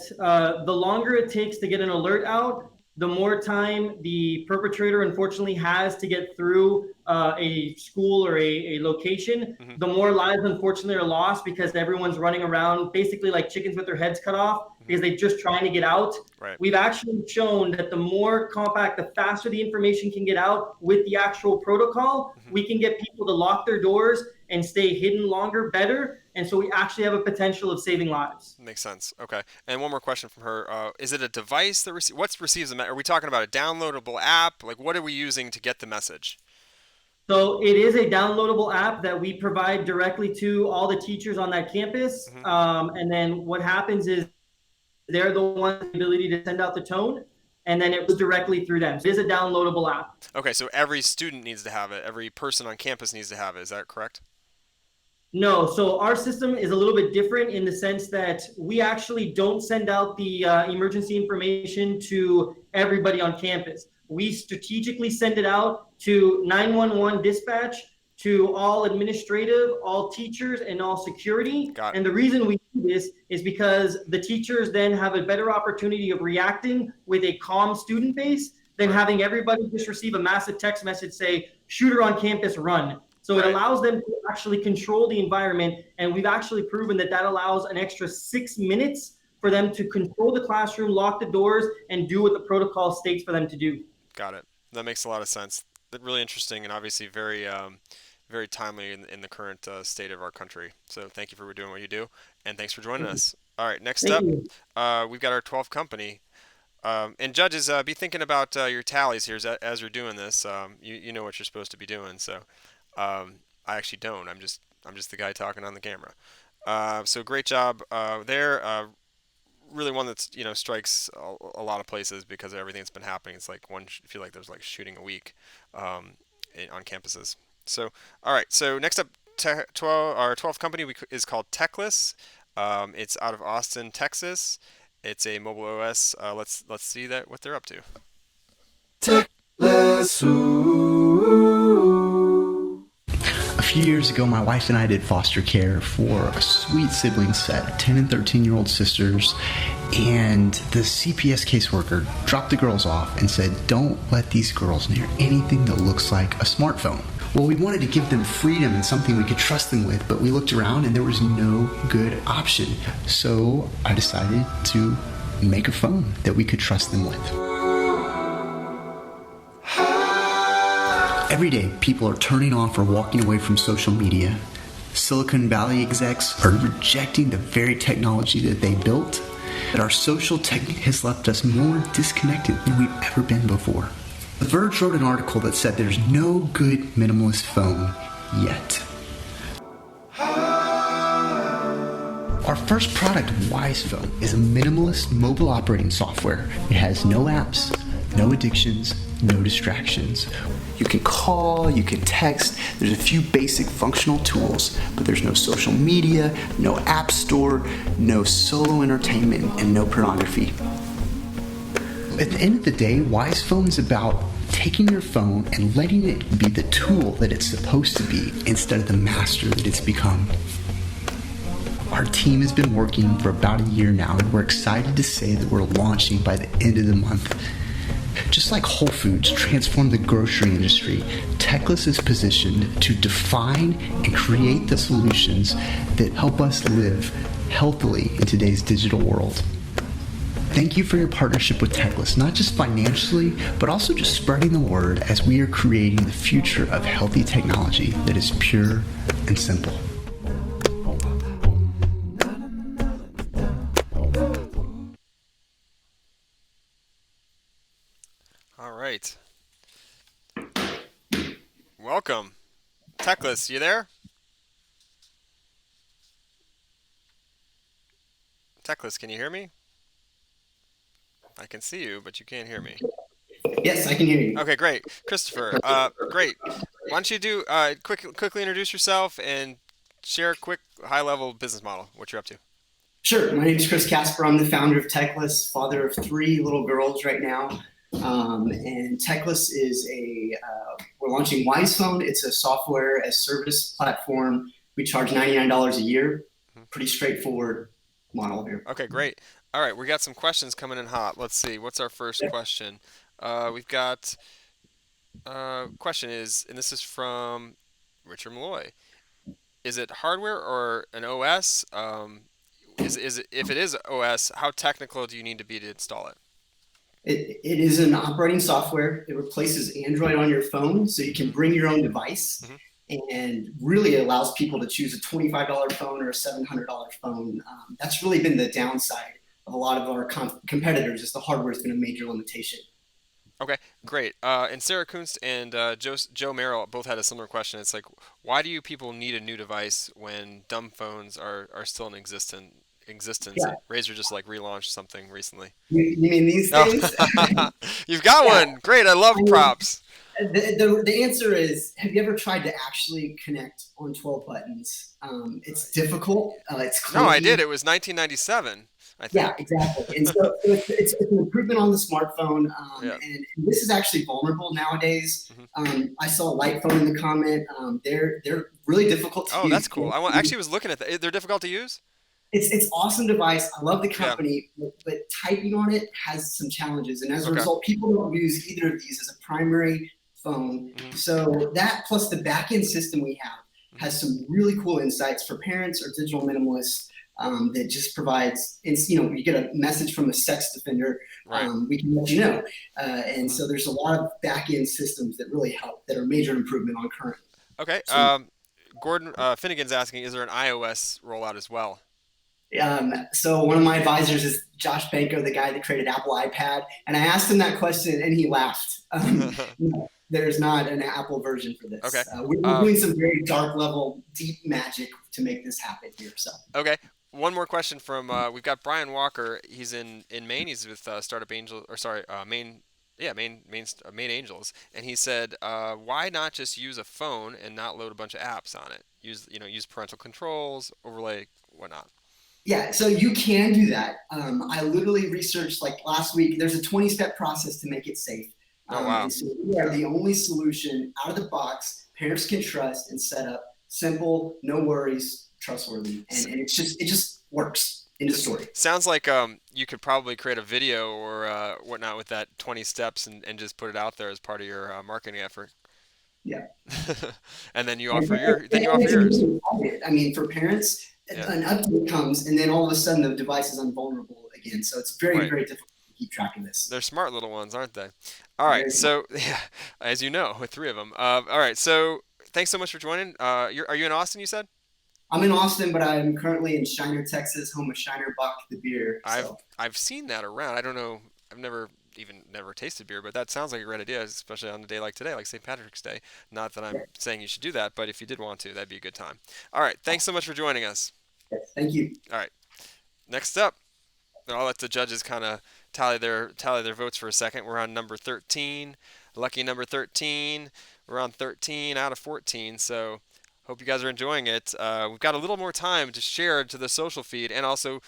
the longer it takes to get an alert out, the more time the perpetrator unfortunately has to get through a school or a location, the more lives unfortunately are lost because everyone's running around basically like chickens with their heads cut off because they're just trying to get out. Right. We've actually shown that the more compact, the faster the information can get out with the actual protocol, we can get people to lock their doors and stay hidden longer better. And so we actually have a potential of saving lives. Makes sense. Okay. And one more question from her. Is it a device that receives the message? Are we talking about a downloadable app? Like, what are we using to get the message? So it is a downloadable app that we provide directly to all the teachers on that campus. And then what happens is they're the ones with the ability to send out the tone, and then it was directly through them. So it is a downloadable app. Okay, so every student needs to have it. Every person on campus needs to have it. Is that correct? No, so our system is a little bit different in the sense that we actually don't send out the emergency information to everybody on campus. We strategically send it out to 911 dispatch, to all administrative, all teachers, and all security. And the reason we do this is because the teachers then have a better opportunity of reacting with a calm student base than having everybody just receive a massive text message say, shooter on campus, run. So it allows them to actually control the environment. And we've actually proven that allows an extra 6 minutes for them to control the classroom, lock the doors, and do what the protocol states for them to do. Got it. That makes a lot of sense. Really interesting and obviously very very timely in the current state of our country. So thank you for doing what you do, and thanks for joining us. All right, next Thank up, you. we've got our 12th company. And judges, be thinking about your tallies here as you're doing this. You know what you're supposed to be doing. So I actually don't. I'm just the guy talking on the camera. So great job there. Really one that's strikes a lot of places because of everything that's been happening. It's like I feel like there's like shooting a week on campuses. So all right. So next up, our 12th company is called Techless. It's out of Austin, Texas. It's a mobile OS. Let's see what they're up to. Techless. A few years ago, my wife and I did foster care for a sweet sibling set, 10 and 13-year-old sisters, and the CPS caseworker dropped the girls off and said, don't let these girls near anything that looks like a smartphone. Well, we wanted to give them freedom and something we could trust them with, but we looked around and there was no good option. So I decided to make a phone that we could trust them with. Every day, people are turning off or walking away from social media. Silicon Valley execs are rejecting the very technology that they built. But our social tech has left us more disconnected than we've ever been before. The Verge wrote an article that said there's no good minimalist phone yet. Our first product, Wise Phone, is a minimalist mobile operating software. It has no apps, no addictions, no distractions. You can call, you can text, there's a few basic functional tools, but there's no social media, no app store, no solo entertainment, and no pornography. At the end of the day, Wise Phone is about taking your phone and letting it be the tool that it's supposed to be instead of the master that it's become. Our team has been working for about a year now, and we're excited to say that we're launching by the end of the month. Just like Whole Foods transformed the grocery industry, Techless is positioned to define and create the solutions that help us live healthily in today's digital world. Thank you for your partnership with Techless, not just financially, but also just spreading the word as we are creating the future of healthy technology that is pure and simple. All right. Welcome. Techless, you there? Techless, can you hear me? I can see you, but you can't hear me. Yes, I can hear you. Okay, great. Christopher, great. Why don't you do quickly introduce yourself and share a quick high-level business model, what you're up to. Sure. My name is Chris Casper. I'm the founder of Techless, father of 3 little girls right now. And Techless is we're launching Wise Phone. It's a software as service platform. We charge $99 a year. Pretty straightforward model here. Okay, great. All right, we got some questions coming in hot. Let's see. What's our first question? We've got question is, and this is from Richard Malloy. Is it hardware or an OS? Is it, if it is OS, how technical do you need to be to install it? It is an operating software. It replaces Android on your phone, so you can bring your own device, and really allows people to choose a $25 phone or a $700 phone. That's really been the downside of a lot of our competitors, is the hardware has been a major limitation. Okay, great. And Sarah Kunst and Joe Merrill both had a similar question. It's like, why do you people need a new device when dumb phones are still in existence? Yeah. Razer just like relaunched something recently. You mean these things? You've got one. Great. I love props. The answer is, have you ever tried to actually connect on 12 buttons? It's difficult. It's clunky. No, I did. It was 1997. I think. Yeah, exactly. And so it's an improvement on the smartphone. And this is actually vulnerable nowadays. I saw a light phone in the comment. They're really difficult to use. Oh, that's cool. I actually was looking at that. They're difficult to use? It's awesome device. I love the company, but typing on it has some challenges. And as a result, people don't use either of these as a primary phone. So that plus the back-end system we have has some really cool insights for parents or digital minimalists. that just provides, you get a message from a sex offender, Right. we can let you know. And Mhm. so there's a lot of back end systems that really help, that are major improvement on current. Okay. So Gordon Finnegan's asking, is there an iOS rollout as well? so one of my advisors is Josh Banko, the guy that created Apple iPad, and I asked him that question and he laughed. No, there's not an Apple version for Okay. this. We're doing some very dark level, deep magic to make this happen here. So Okay. One more question from we've got Brian Walker. He's in Maine. He's with Startup Angel, or sorry, Maine. Yeah, Maine Angels, and he said, why not just use a phone and not load a bunch of apps on it? Use parental controls, overlay, whatnot. yeah, so you can do that. I literally researched like last week. There's a 20-step process to make it safe, Oh wow. and so we are the only solution out of the box parents can trust and set up. Simple, no worries, trustworthy, and it just works. End of story. Sounds like you could probably create a video or whatnot with that 20 steps and just put it out there as part of your marketing effort. Yeah. And then you And offer it's yours. immediately quiet. I mean, for parents, Yeah. an update comes, and then all of a sudden the device is invulnerable again. So it's very, Right. very difficult to keep track of this. They're smart little ones, aren't they? All right, Very smart. so yeah, as you know, with three of them. All right, so thanks so much for joining. Are you in Austin? You said. I'm in Austin, but I'm currently in Shiner, Texas, home of Shiner Buck, the beer. I've So I've seen that around. I don't know. I've never tasted beer, but that sounds like a great idea, especially on a day like today, like St. Patrick's Day. Not that I'm saying you should do that, but if you did want to, that'd be a good time. All right, thanks so much for joining us. yes, thank you. All right, next up, I'll let the judges kind of tally their votes for a second. We're on number 13, lucky number 13. We're on 13 out of 14, so hope you guys are enjoying it. We've got a little more time to share to the social feed and also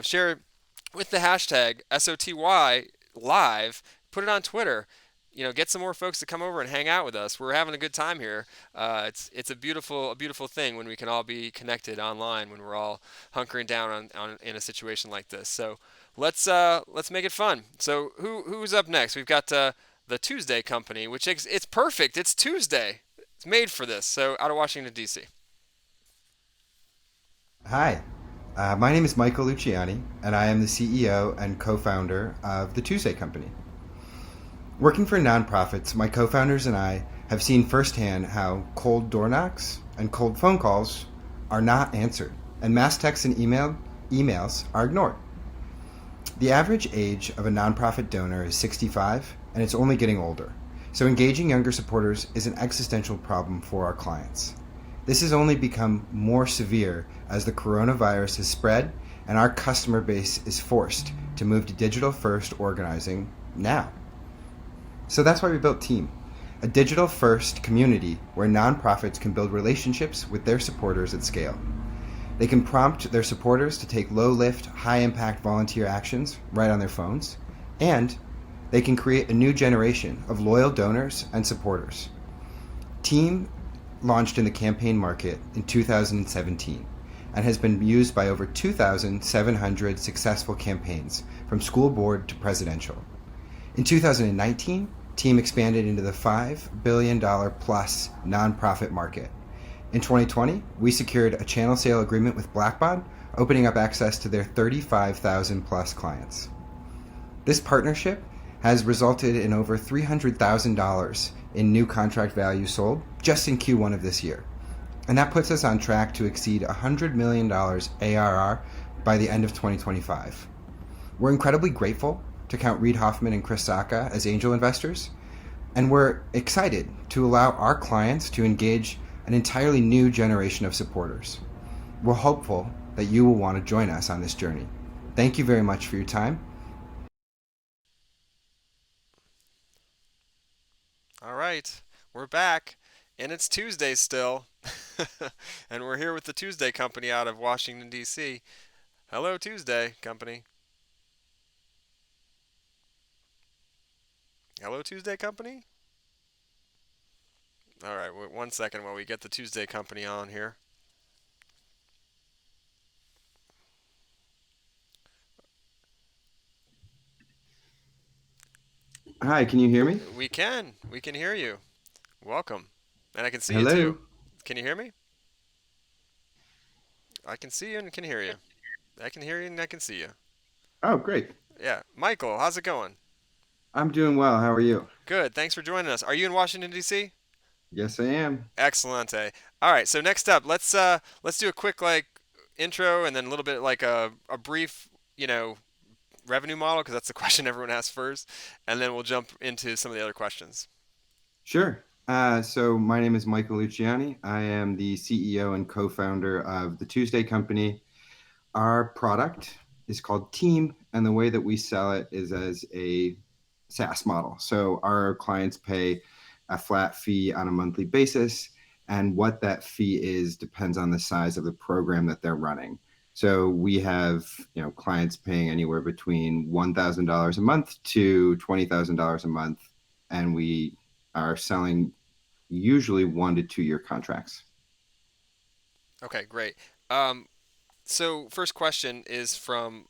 share with the hashtag SOTY live. Put it on Twitter. Get some more folks to come over and hang out with us. We're having a good time here. It's a beautiful thing when we can all be connected online when we're all hunkering down on in a situation like this. So let's make it fun. So who's up next? We've got the Tuesday Company, which it's perfect. It's Tuesday. It's made for this. So out of Washington D.C. Hi, my name is Michael Luciani, and I am the CEO and co-founder of the Tuesday Company. Working for nonprofits, my co-founders and I have seen firsthand how cold door knocks and cold phone calls are not answered, and mass texts and emails are ignored. The average age of a nonprofit donor is 65, and it's only getting older. So engaging younger supporters is an existential problem for our clients. This has only become more severe as the coronavirus has spread and our customer base is forced to move to digital-first organizing now. So that's why we built Team, a digital-first community where nonprofits can build relationships with their supporters at scale. They can prompt their supporters to take low-lift, high-impact volunteer actions right on their phones, and they can create a new generation of loyal donors and supporters. Team launched in the campaign market in 2017 and has been used by over 2,700 successful campaigns from school board to presidential. In 2019, Team expanded into the $5 billion plus nonprofit market. In 2020, we secured a channel sale agreement with Blackbaud, opening up access to their 35,000 plus clients. This partnership has resulted in over $300,000 in new contract value sold just in Q1 of this year. And that puts us on track to exceed $100 million ARR by the end of 2025. We're incredibly grateful to count Reid Hoffman and Chris Sacca as angel investors, and we're excited to allow our clients to engage an entirely new generation of supporters. We're hopeful that you will want to join us on this journey. Thank you very much for your time. All right, we're back, and it's Tuesday still, and we're here with the Tuesday Company out of Washington D.C. Hello, Tuesday Company. Hello, Tuesday Company. All right, wait 1 second while we get the Tuesday Company on here. Hi, can you hear me? We can hear you. Welcome, and I can see you Hello? too. Can you hear me? I can see you and can hear you. I can hear you and I can see you. Oh, great. Yeah. Michael, how's it going? I'm doing well. How are you? Good. Thanks for joining us. Are you in Washington, D.C.? Yes, I am. Excellent. All right. So next up, let's do a quick like intro and then a little bit like a brief, revenue model because that's the question everyone asks first, and then we'll jump into some of the other questions. Sure. So my name is Michael Luciani. I am the CEO and co-founder of the Tuesday Company. Our product is called Team, and the way that we sell it is as a SaaS model. So our clients pay a flat fee on a monthly basis, and what that fee is depends on the size of the program that they're running. So we have, clients paying anywhere between $1,000 a month to $20,000 a month, and we are selling usually 1 to 2 year contracts. Okay, great. So first question is from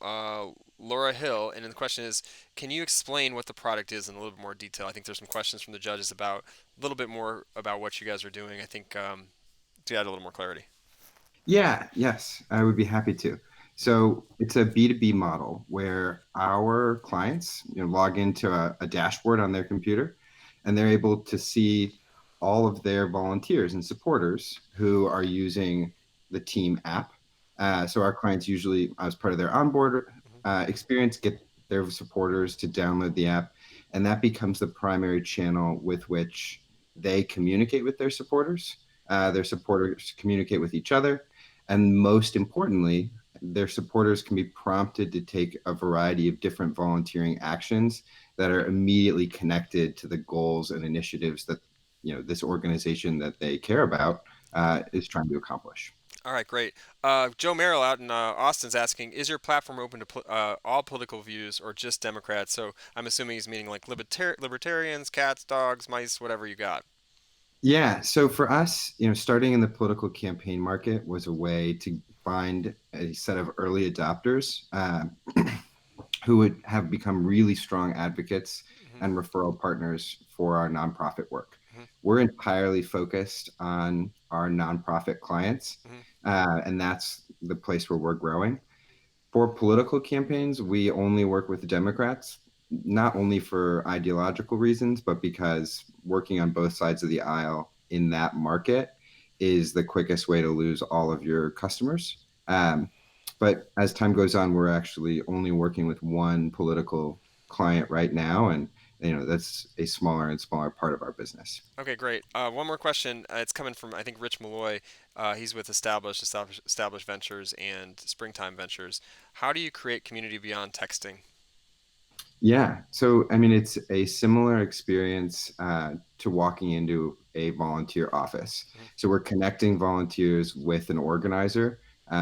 Laura Hill, and the question is, can you explain what the product is in a little bit more detail? I think there's some questions from the judges about a little bit more about what you guys are doing. I think to add a little more clarity. Yeah, yes, I would be happy to. So it's a B2B model where our clients, log into a dashboard on their computer, and they're able to see all of their volunteers and supporters who are using the Team app. So our clients usually, as part of their onboard experience, get their supporters to download the app, and that becomes the primary channel with which they communicate with their supporters. Their supporters communicate with each other, and most importantly, their supporters can be prompted to take a variety of different volunteering actions that are immediately connected to the goals and initiatives that this organization that they care about is trying to accomplish. All right, great. Joe Merrill out in Austin's asking, is your platform open to all political views or just Democrats? So I'm assuming he's meaning like libertarians, cats, dogs, mice, whatever you got. Yeah. So for us, starting in the political campaign market was a way to find a set of early adopters who would have become really strong advocates and referral partners for our nonprofit work. We're entirely focused on our nonprofit clients, and that's the place where we're growing. For political campaigns, we only work with Democrats, not only for ideological reasons, but because working on both sides of the aisle in that market is the quickest way to lose all of your customers. But as time goes on, we're actually only working with one political client right now, and that's a smaller and smaller part of our business. Okay, great. One more question. It's coming from I think Rich Malloy. He's with Established Ventures and Springtime Ventures. How do you create community beyond texting? Yeah. So, I mean, it's a similar experience to walking into a volunteer office. So we're connecting volunteers with an organizer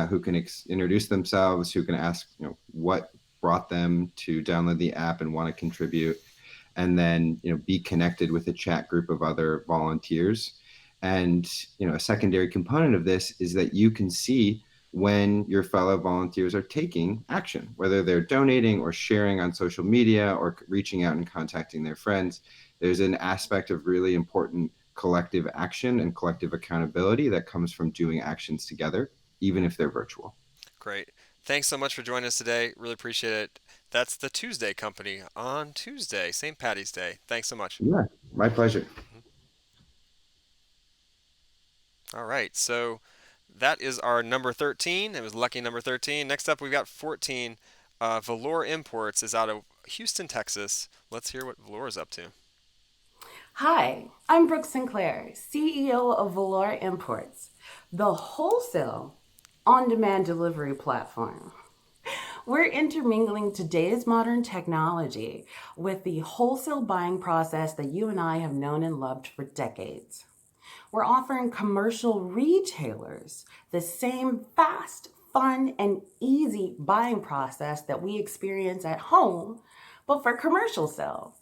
who can introduce themselves, who can ask, what brought them to download the app and want to contribute, and then, be connected with a chat group of other volunteers. And, a secondary component of this is that you can see when your fellow volunteers are taking action, whether they're donating or sharing on social media or reaching out and contacting their friends. There's an aspect of really important collective action and collective accountability that comes from doing actions together, even if they're virtual. Great. Thanks so much for joining us today. Really appreciate it. That's the Tuesday Company on Tuesday, St. Patty's Day. Thanks so much. Yeah, my pleasure. All right, so that is our number 13. It was lucky number 13. Next up, we've got 14. Valor Imports is out of Houston, Texas. Let's hear what Valor is up to. Hi, I'm Brooke Sinclair, CEO of Valor Imports, the wholesale on-demand delivery platform. We're intermingling today's modern technology with the wholesale buying process that you and I have known and loved for decades. We're offering commercial retailers the same fast, fun, and easy buying process that we experience at home, but for commercial sales.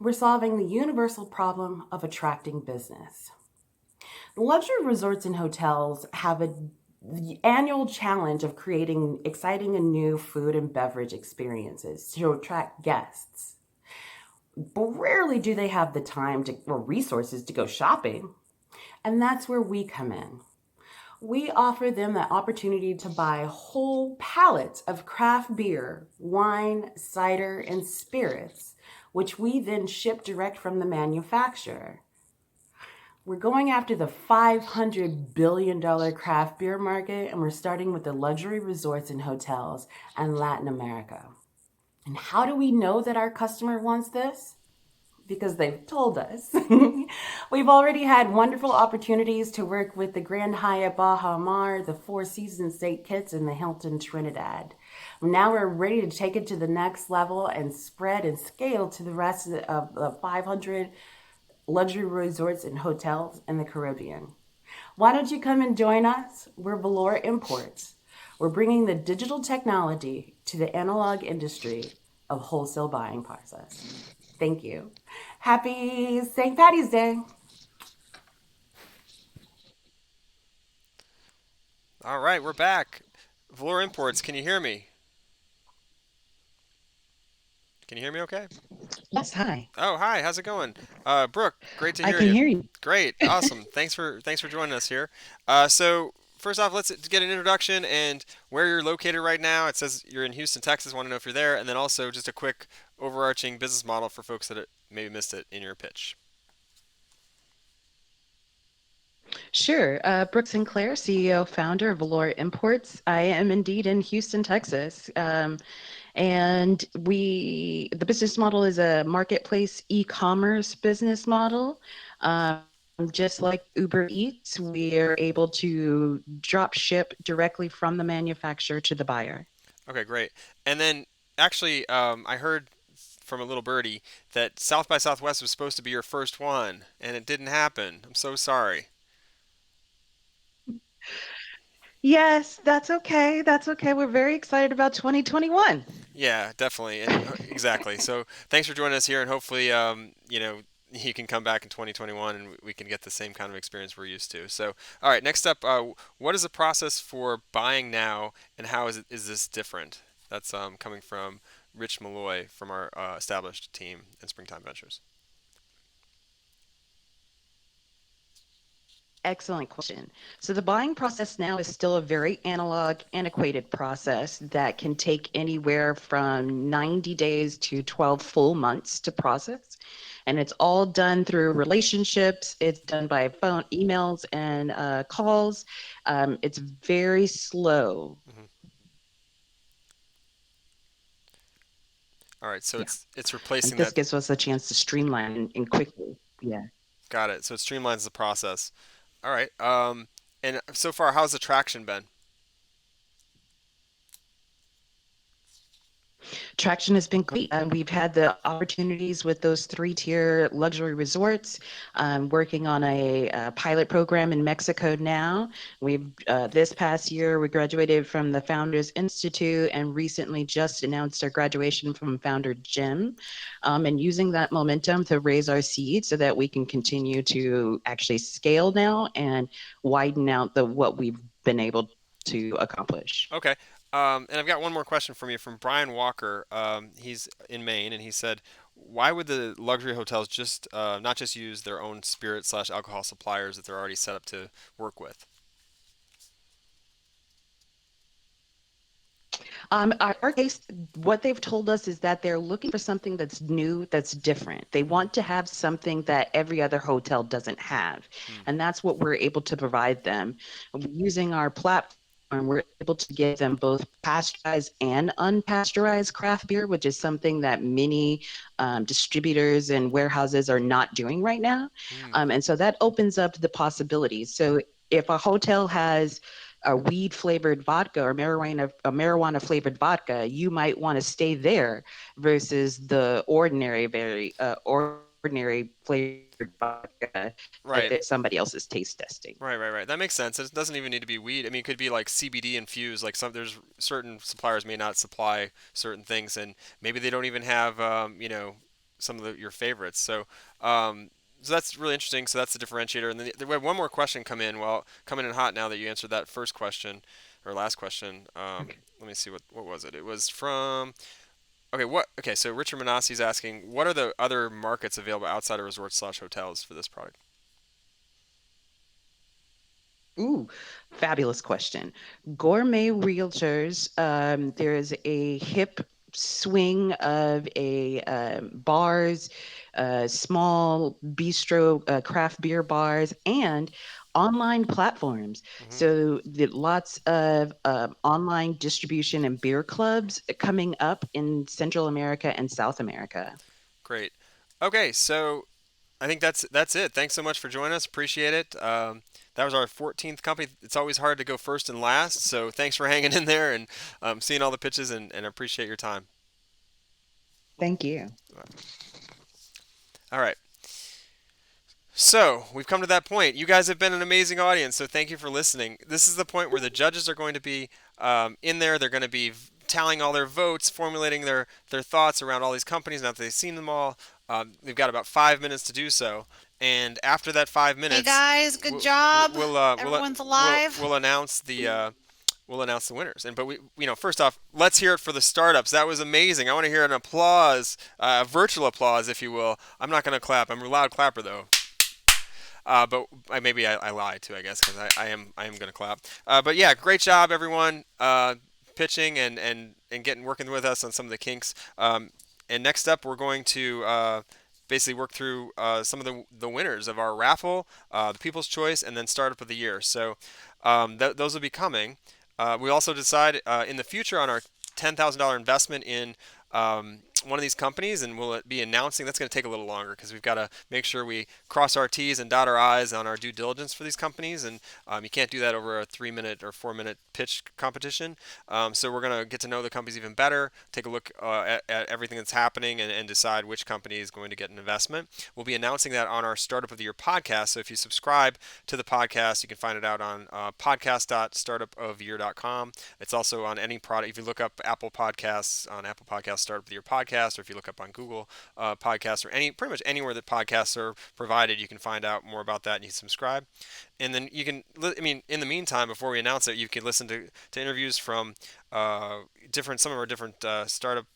We're solving the universal problem of attracting business. Luxury resorts and hotels have the annual challenge of creating exciting and new food and beverage experiences to attract guests. But rarely do they have the time or resources to go shopping. And that's where we come in. We offer them the opportunity to buy whole pallets of craft beer, wine, cider, and spirits, which we then ship direct from the manufacturer. We're going after the $500 billion craft beer market, and we're starting with the luxury resorts and hotels and Latin America. And how do we know that our customer wants this? Because they've told us. We've already had wonderful opportunities to work with the Grand Hyatt Baja Mar, the Four Seasons St. Kitts, and the Hilton Trinidad. Now we're ready to take it to the next level and spread and scale to the rest of the 500 luxury resorts and hotels in the Caribbean. Why don't you come and join us? We're Valor Imports. We're bringing the digital technology to the analog industry of wholesale buying process. Thank you. Happy St. Patty's Day. All right, we're back. Valor Imports, can you hear me? Can you hear me okay? Yes, hi. Oh, hi. How's it going? Brooke, great to I hear can you. hear you. Great. Awesome. Thanks for joining us here. So first off, let's get an introduction and where you're located right now. It says you're in Houston, Texas. Want to know if you're there, and then also just a quick overarching business model for folks that maybe missed it in your pitch. Sure. Brooke Sinclair, CEO, founder of Valora Imports. I am indeed in Houston, Texas. And the business model is a marketplace e-commerce business model. Just like Uber Eats, we are able to drop ship directly from the manufacturer to the buyer. Okay, great. And then actually, I heard from a little birdie that South by Southwest was supposed to be your first one, and it didn't happen. I'm so sorry. Yes, that's okay. That's okay. We're very excited about 2021. Yeah, definitely, and exactly. So thanks for joining us here, and hopefully, you can come back in 2021, and we can get the same kind of experience we're used to. So, all right, next up, what is the process for buying now, and how is this different? That's coming from Rich Malloy from our established team in Springtime Ventures. Excellent question. So the buying process now is still a very analog, antiquated process that can take anywhere from 90 days to 12 full months to process. And it's all done through relationships. It's done by phone, emails, and calls. It's very slow. Hmm. All right, so Yeah. it's And replacing this that. gives us a chance to streamline and quickly. Yeah. Got it. So it streamlines the process. All right. And so far, how's the traction been? Traction has been great. We've had the opportunities with those three-tier luxury resorts, working on a pilot program in Mexico now. We've this past year, we graduated from the Founders Institute and recently just announced our graduation from Founder Gym, and using that momentum to raise our seed so that we can continue to actually scale now and widen out what we've been able to accomplish. Okay. And I've got one more question from you from Brian Walker. He's in Maine, and he said, "Why would the luxury hotels just not just use their own spirit slash alcohol suppliers that they're already set up to work with?" Our case, what they've told us is that they're looking for something that's new, that's different. They want to have something that every other hotel doesn't have. And that's what we're able to provide them. Using our platform, we're able to give them both pasteurized and unpasteurized craft beer, which is something that many distributors and warehouses are not doing right now. And so that opens up the possibilities. So if a hotel has a weed flavored vodka or marijuana flavored vodka, you might want to stay there versus the ordinary flavored vodka Right. that somebody else is taste testing. Right. That makes sense. It doesn't even need to be weed. I mean, it could be like CBD infused. Like there's certain suppliers may not supply certain things, and maybe they don't even have, some of your favorites. So that's really interesting. So that's the differentiator. And then we have one more question come in. Well, coming in hot now that you answered that first question or last question. Let me see what was it? It was from. Okay, what? Okay, so Richard Manassi is asking, what are the other markets available outside of resorts slash hotels for this product? Ooh, fabulous question. Gourmet realtors, there's a hip swing of a bars, small bistro, craft beer bars, and online platforms. So lots of online distribution and beer clubs coming up in Central America and South America. Great. Okay, so I think that's it. Thanks so much for joining us. Appreciate it. That was our 14th company. It's always hard to go first and last, so thanks for hanging in there and seeing all the pitches, and appreciate your time. Thank you. All right. So we've come to that point. You guys have been an amazing audience, so thank you for listening. This is the point where the judges are going to be in there. They're going to be tallying all their votes, formulating their thoughts around all these companies. Now that they've seen them all, they've got about 5 minutes to do so. And after that 5 minutes, hey guys, good job. Everyone's alive. We'll announce the winners. And but first off, let's hear it for the startups. That was amazing. I want to hear an applause, virtual applause, if you will. I'm not going to clap. I'm a loud clapper though. But maybe I lied too, I guess, because I am going to clap. But yeah, great job everyone, pitching and working with us on some of the kinks. And next up, we're going to basically work through some of the winners of our raffle, the People's Choice, and then Startup of the Year. So those will be coming. We also decide in the future on our $10,000 investment in one of these companies, and we'll be announcing. That's going to take a little longer because we've got to make sure we cross our T's and dot our I's on our due diligence for these companies, and you can't do that over a 3-minute or 4-minute pitch competition. So we're going to get to know the companies even better, take a look at everything that's happening, and decide which company is going to get an investment. We'll be announcing that on our Startup of the Year podcast. So if you subscribe to the podcast, you can find it out on podcast.startupofyear.com. It's also on any product. If you look up Apple Podcasts, on Apple Podcasts Startup of the Year podcast, or if you look up on Google Podcasts, or pretty much anywhere that podcasts are provided, you can find out more about that and you can subscribe. And then you can, in the meantime, before we announce it, you can listen to interviews from some of our different startup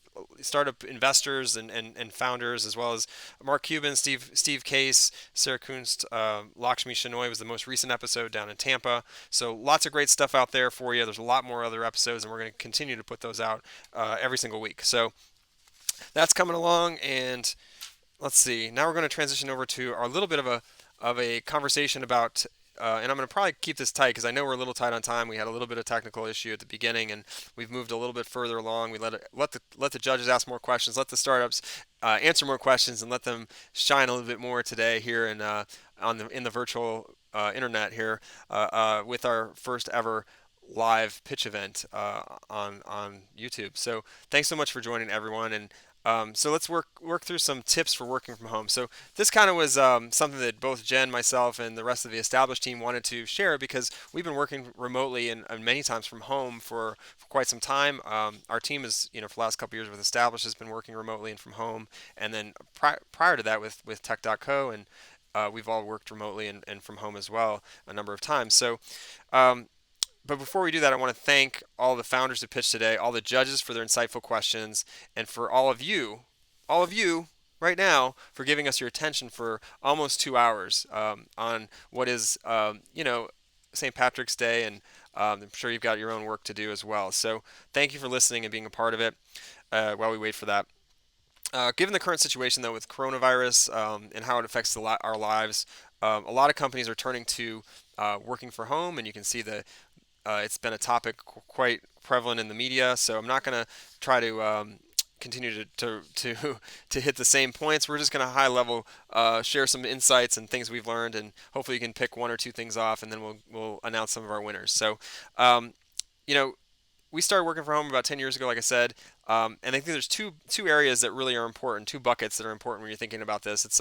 investors and founders, as well as Mark Cuban, Steve Case, Sarah Kunst, Lakshmi Shenoy was the most recent episode down in Tampa. So lots of great stuff out there for you. There's a lot more other episodes, and we're going to continue to put those out every single week. So that's coming along, and let's see. Now we're going to transition over to our little bit of a conversation about. And I'm going to probably keep this tight because I know we're a little tight on time. We had a little bit of technical issue at the beginning, and we've moved a little bit further along. We let the judges ask more questions, let the startups answer more questions, and let them shine a little bit more today here in the virtual internet here with our first ever live pitch event on YouTube. So thanks so much for joining, everyone, and so let's work through some tips for working from home. So this kind of was something that both Jen, myself, and the rest of the established team wanted to share because we've been working remotely and many times from home for quite some time. Our team is, for the last couple of years with Established has been working remotely and from home, and then prior to that with Tech.co, and we've all worked remotely and from home as well a number of times. So but before we do that, I want to thank all the founders who pitched today, all the judges for their insightful questions, and for all of you right now for giving us your attention for almost 2 hours on what is, St. Patrick's Day, and I'm sure you've got your own work to do as well. So thank you for listening and being a part of it while we wait for that. Given the current situation, though, with coronavirus and how it affects our lives, a lot of companies are turning to working from home, and you can see it's been a topic quite prevalent in the media. So I'm not going to try to continue to hit the same points. We're just going to high level share some insights and things we've learned, and hopefully you can pick one or two things off, and then we'll announce some of our winners. So, we started working from home about 10 years ago, like I said, and I think there's two areas that really are important, two buckets that are important when you're thinking about this. It's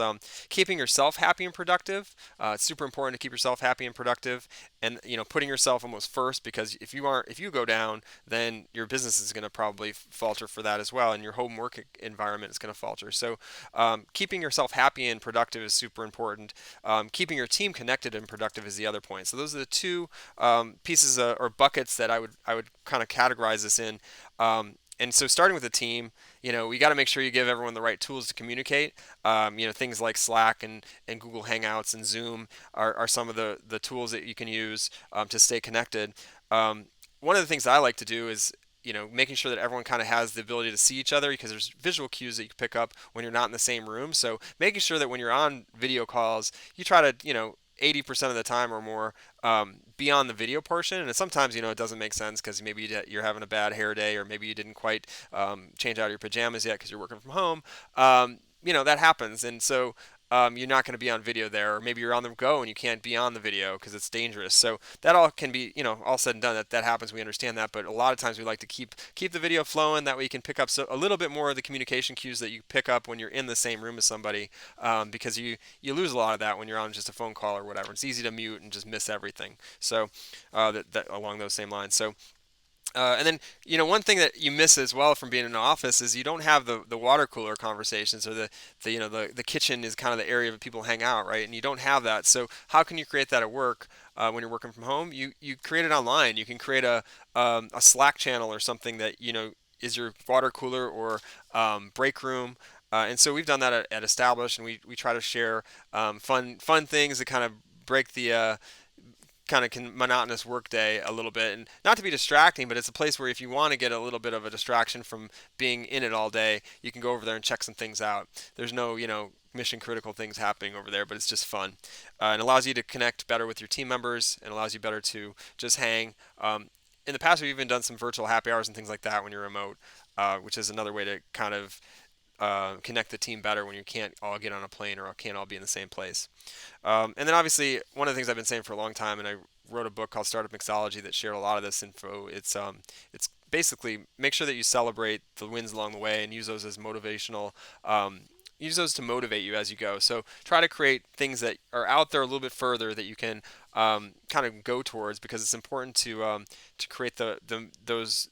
keeping yourself happy and productive. It's super important to keep yourself happy and productive, and putting yourself almost first, because if you go down, then your business is going to probably falter for that as well, and your home work environment is going to falter. So keeping yourself happy and productive is super important. Keeping your team connected and productive is the other point. So those are the two pieces or buckets that I would kind of categorize this in. And so starting with the team, we got to make sure you give everyone the right tools to communicate. Things like Slack and Google Hangouts and Zoom are some of the tools that you can use to stay connected. One of the things I like to do is making sure that everyone kind of has the ability to see each other, because there's visual cues that you can pick up when you're not in the same room. So making sure that when you're on video calls, you try to, 80% of the time or more, be on the video portion. And sometimes, it doesn't make sense because maybe you're having a bad hair day, or maybe you didn't quite change out of your pajamas yet because you're working from home. That happens. And so you're not going to be on video there, or maybe you're on the go and you can't be on the video because it's dangerous. So that all can be, all said and done. That happens. We understand that, but a lot of times we like to keep the video flowing. That way you can pick up a little bit more of the communication cues that you pick up when you're in the same room as somebody, because you lose a lot of that when you're on just a phone call or whatever. It's easy to mute and just miss everything. So that along those same lines. So. And then, one thing that you miss as well from being in an office is you don't have the water cooler conversations, or the kitchen is kind of the area that people hang out, right? And you don't have that. So how can you create that at work when you're working from home? You create it online. You can create a Slack channel or something that, is your water cooler or break room. And so we've done that at Established, and we try to share fun things that kind of break the monotonous workday a little bit, and not to be distracting, but it's a place where if you want to get a little bit of a distraction from being in it all day, you can go over there and check some things out. There's no, mission critical things happening over there, but it's just fun, and allows you to connect better with your team members, and allows you better to just hang. In the past, we've even done some virtual happy hours and things like that when you're remote, which is another way to kind of connect the team better when you can't all get on a plane or can't all be in the same place. And then obviously, one of the things I've been saying for a long time, and I wrote a book called Startup Mixology that shared a lot of this info. It's basically make sure that you celebrate the wins along the way and use those as motivational. Use those to motivate you as you go. So try to create things that are out there a little bit further that you can kind of go towards, because it's important to create those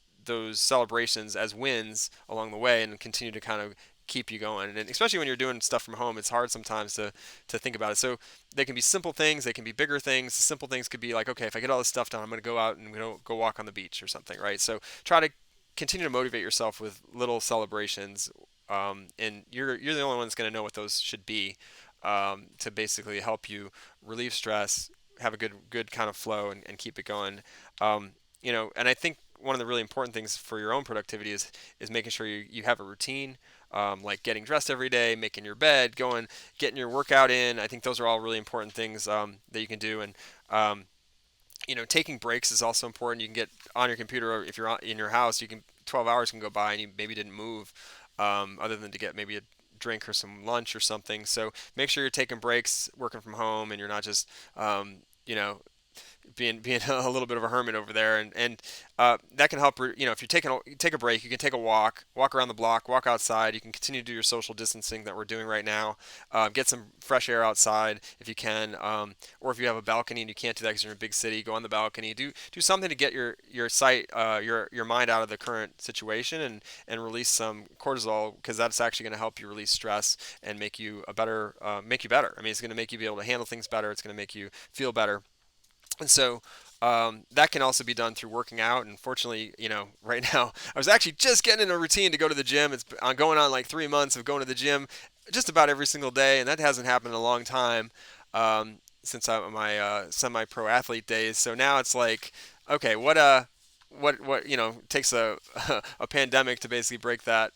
celebrations as wins along the way and continue to kind of keep you going. And especially when you're doing stuff from home, it's hard sometimes to think about it. So they can be simple things, they can be bigger things. Simple things could be like, okay, if I get all this stuff done, I'm going to go out and go walk on the beach or something, right? So try to continue to motivate yourself with little celebrations, and you're the only one that's going to know what those should be, to basically help you relieve stress, have a good kind of flow, and keep it going. And I think one of the really important things for your own productivity is making sure you have a routine, like getting dressed every day, making your bed, getting your workout in. I think those are all really important things that you can do. And taking breaks is also important. You can get on your computer, or if you're in your house, 12 hours can go by and you maybe didn't move, other than to get maybe a drink or some lunch or something. So make sure you're taking breaks working from home, and you're not just being a little bit of a hermit over there, and that can help. If you take a break, you can take a walk around the block, walk outside. You can continue to do your social distancing that we're doing right now. Get some fresh air outside if you can, or if you have a balcony and you can't do that because you're in a big city, go on the balcony. Do something to get your mind out of the current situation, and release some cortisol, because that's actually going to help you release stress and make you better. I mean, it's going to make you be able to handle things better. It's going to make you feel better. And so that can also be done through working out. And fortunately, right now, I was actually just getting in a routine to go to the gym. It's going on like 3 months of going to the gym just about every single day, and that hasn't happened in a long time, since my semi-pro athlete days. So now it's like, okay, what takes a a pandemic to basically break that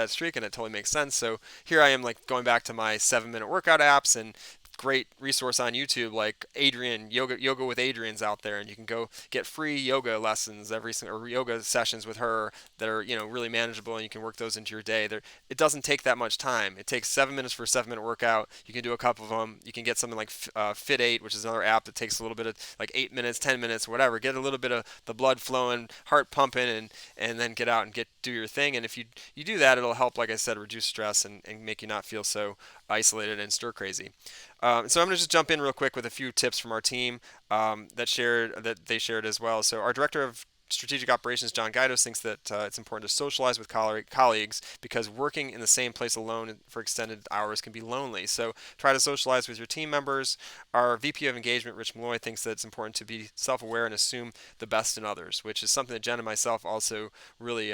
streak, and it totally makes sense. So here I am, like, going back to my 7-minute workout apps, and great resource on YouTube like Adriene yoga with Adriene's out there, and you can go get free yoga lessons or yoga sessions with her that are really manageable, and you can work those into your day. It doesn't take that much time. It takes 7 minutes for a 7-minute workout. You can do a couple of them. You can get something like Fit 8, which is another app that takes a little bit of, like, 8 minutes, 10 minutes, whatever. Get a little bit of the blood flowing, heart pumping, and then get out and do your thing. And if you do that, it'll help, like I said, reduce stress and make you not feel so isolated and stir crazy. So I'm going to just jump in real quick with a few tips from our team that they shared as well. So our director of strategic operations, John Gaidos, thinks that it's important to socialize with colleagues, because working in the same place alone for extended hours can be lonely. So try to socialize with your team members. Our VP of engagement, Rich Malloy, thinks that it's important to be self-aware and assume the best in others, which is something that Jen and myself also really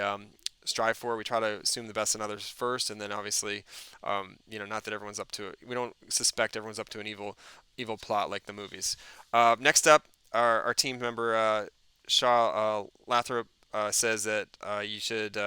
strive for. We try to assume the best in others first, and then obviously, not that everyone's up to it. We don't suspect everyone's up to an evil plot like the movies. Next up, our team member Shaw Lathrop says that you should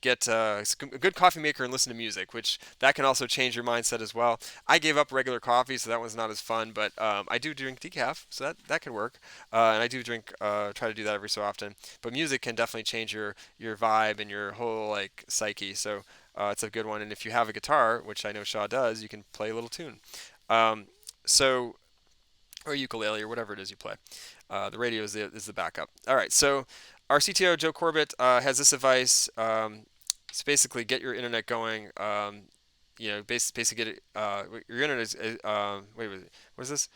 get a good coffee maker and listen to music, which that can also change your mindset as well. I gave up regular coffee, so that one's not as fun, but I do drink decaf, so that could work. And I do try to do that every so often. But music can definitely change your vibe and your whole like psyche. So it's a good one. And if you have a guitar, which I know Shaw does, you can play a little tune. So or ukulele or whatever it is you play. The radio is the backup. All right, so our CTO Joe Corbett has this advice. It's basically get your internet going. Basically get it. Your internet is. Wait, what is this?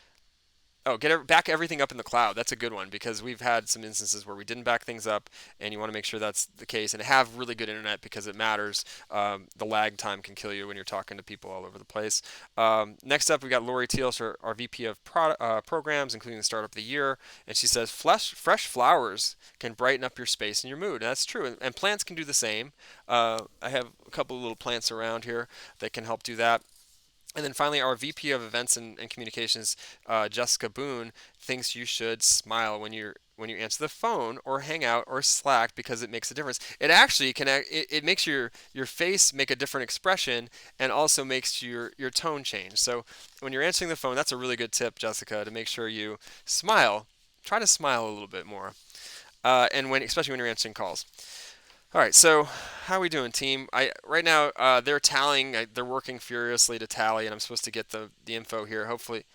Oh, back everything up in the cloud. That's a good one because we've had some instances where we didn't back things up, and you want to make sure that's the case and have really good internet because it matters. The lag time can kill you when you're talking to people all over the place. Next up, we got Lori Teal, our VP of programs, including the Startup of the Year, and she says fresh flowers can brighten up your space and your mood. And that's true, and plants can do the same. I have a couple of little plants around here that can help do that. And then finally, our VP of Events and Communications, Jessica Boone, thinks you should smile when you answer the phone or Hangout or Slack because it makes a difference. It actually it makes your face make a different expression and also makes your tone change. So when you're answering the phone, that's a really good tip, Jessica, to make sure you smile. Try to smile a little bit more, and especially when you're answering calls. All right, so how are we doing, team? Right now they're tallying. They're working furiously to tally, and I'm supposed to get the info here, hopefully.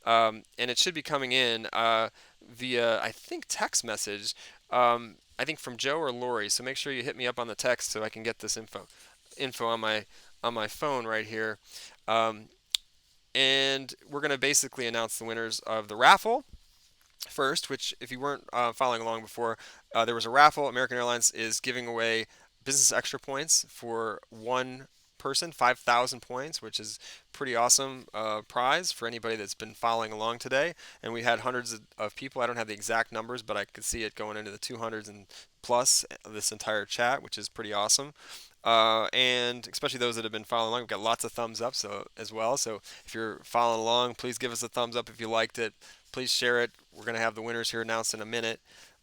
And it should be coming in via, I think, text message. I think from Joe or Lori. So make sure you hit me up on the text so I can get this info on my phone right here. And we're gonna basically announce the winners of the raffle first, which if you weren't following along before, there was a raffle. American Airlines is giving away business extra points for one person, 5,000 points, which is pretty awesome prize for anybody that's been following along today. And we had hundreds of people. I don't have the exact numbers, but I could see it going into the 200s and plus this entire chat, which is pretty awesome. And especially those that have been following along, we've got lots of thumbs up as well. So if you're following along, please give us a thumbs up if you liked it. Please share it. We're going to have the winners here announced in a minute.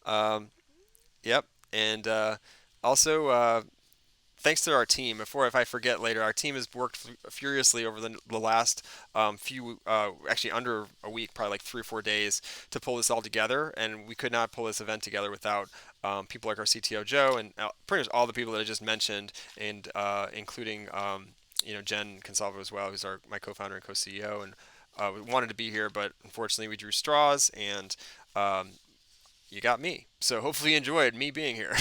Yep. And also, thanks to our team. If I forget later, our team has worked furiously over the last actually under a week, probably like 3 or 4 days, to pull this all together. And we could not pull this event together without people like our CTO Joe and pretty much all the people that I just mentioned, and including Jen Consalvo as well, who's my co-founder and co-CEO, and we wanted to be here, but unfortunately we drew straws, and you got me. So hopefully you enjoyed me being here.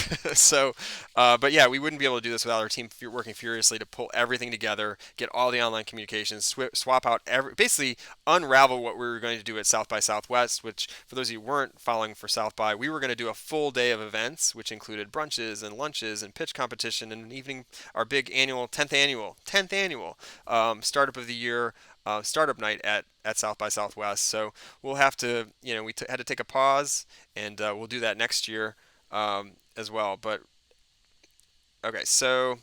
But yeah, we wouldn't be able to do this without our team working furiously to pull everything together, get all the online communications, swap out basically unravel what we were going to do at South by Southwest, which for those of you who weren't following for South by, we were going to do a full day of events, which included brunches and lunches and pitch competition and an evening, our big 10th annual Startup of the Year startup night at South by Southwest. So we'll have to, had to take a pause, and we'll do that next year as well. But okay, so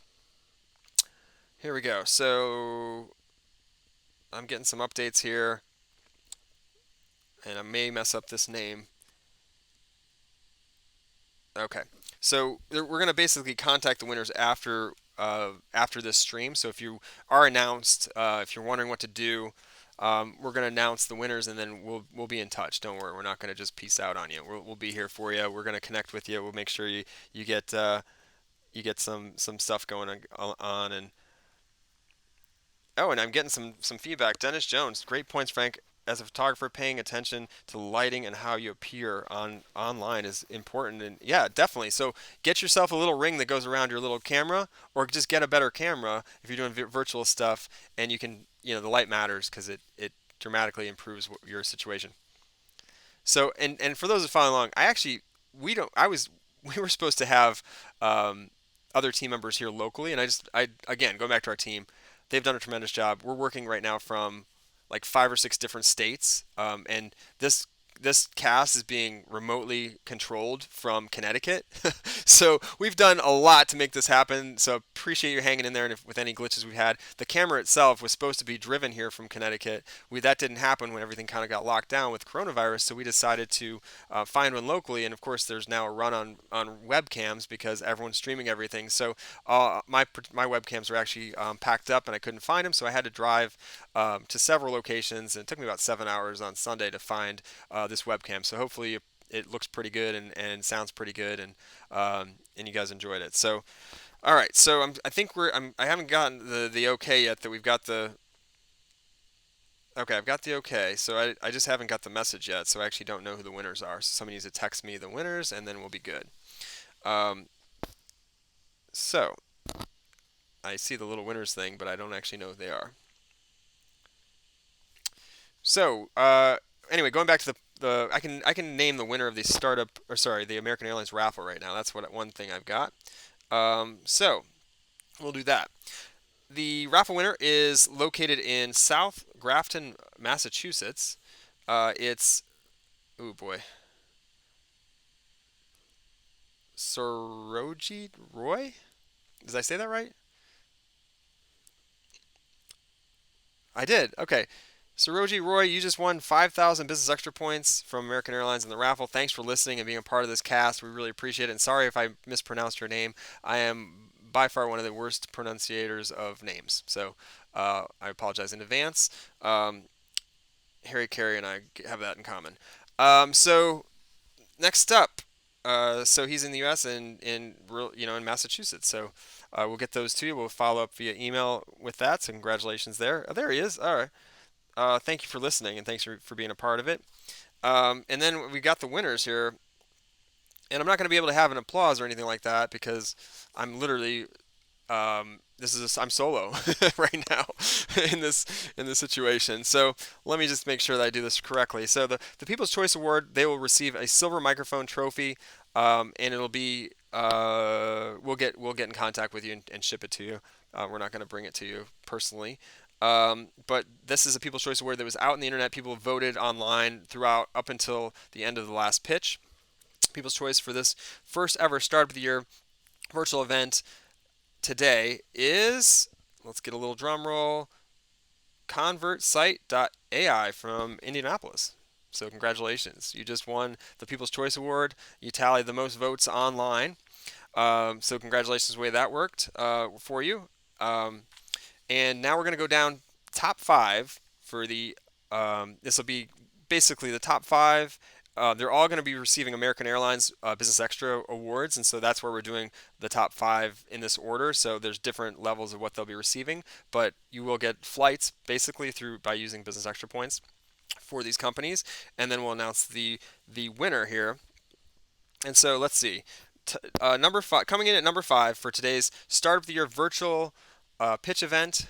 here we go. So I'm getting some updates here, and I may mess up this name. Okay, so we're going to basically contact the winners after this stream. So if you are announced, if you're wondering what to do, we're going to announce the winners, and then we'll be in touch. Don't worry, we're not going to just peace out on you. We'll be here for you. We're going to connect with you. We'll make sure you get some stuff going on. And I'm getting some feedback. Dennis Jones, great points, Frank. As a photographer, paying attention to lighting and how you appear online is important. And yeah, definitely. So get yourself a little ring that goes around your little camera, or just get a better camera if you're doing virtual stuff, and you can, the light matters because it dramatically improves your situation. So, and for those that follow along, we were supposed to have other team members here locally, and again, going back to our team, they've done a tremendous job. We're working right now from like 5 or 6 different states, and this this cast is being remotely controlled from Connecticut. So we've done a lot to make this happen. So appreciate you hanging in there, and if, with any glitches we've had. The camera itself was supposed to be driven here from Connecticut. That didn't happen when everything kind of got locked down with coronavirus. So we decided to find one locally, and of course there's now a run on webcams because everyone's streaming everything. So my webcams were actually packed up and I couldn't find them, so I had to drive to several locations, and it took me about 7 hours on Sunday to find this webcam. So hopefully it looks pretty good and sounds pretty good, and you guys enjoyed it. So all right, so I think I haven't gotten the okay yet that we've got the. Okay, I've got the okay, so I just haven't got the message yet, so I actually don't know who the winners are. So somebody needs to text me the winners, and then we'll be good. So I see the little winners thing, but I don't actually know who they are. So anyway, going back to the I can name the winner of the the American Airlines raffle right now. That's one thing I've got. So we'll do that. The raffle winner is located in South Grafton, Massachusetts. It's, oh boy, Sarojit Roy? Did I say that right? I did. Okay. Saroji Roy, you just won 5,000 Business Extra points from American Airlines in the raffle. Thanks for listening and being a part of this cast. We really appreciate it. And sorry if I mispronounced your name. I am by far one of the worst pronunciators of names. So I apologize in advance. Harry Carey and I have that in common. So next up, so he's in the U.S. and in Massachusetts. So we'll get those to you. We'll follow up via email with that. So congratulations there. Oh, there he is. All right. Thank you for listening and thanks for being a part of it. And then we got the winners here. And I'm not going to be able to have an applause or anything like that because I'm literally I'm solo right now in this situation. So let me just make sure that I do this correctly. So the People's Choice Award, they will receive a silver microphone trophy, and it'll be we'll get in contact with you and ship it to you. We're not going to bring it to you personally. But this is a People's Choice Award that was out on the internet. People voted online throughout up until the end of the last pitch. People's Choice for this first ever Startup of the Year virtual event today is, let's get a little drum roll, convertsite.ai from Indianapolis. So congratulations. You just won the People's Choice Award. You tallied the most votes online. So congratulations the way that worked for you. And now we're going to go down top 5 for the, this will be basically the top 5. They're all going to be receiving American Airlines Business Extra awards, and so that's where we're doing the top 5 in this order. So there's different levels of what they'll be receiving, but you will get flights basically by using Business Extra points for these companies, and then we'll announce the winner here. And so let's see, number 5 coming in at number 5 for today's Startup of the Year virtual pitch event.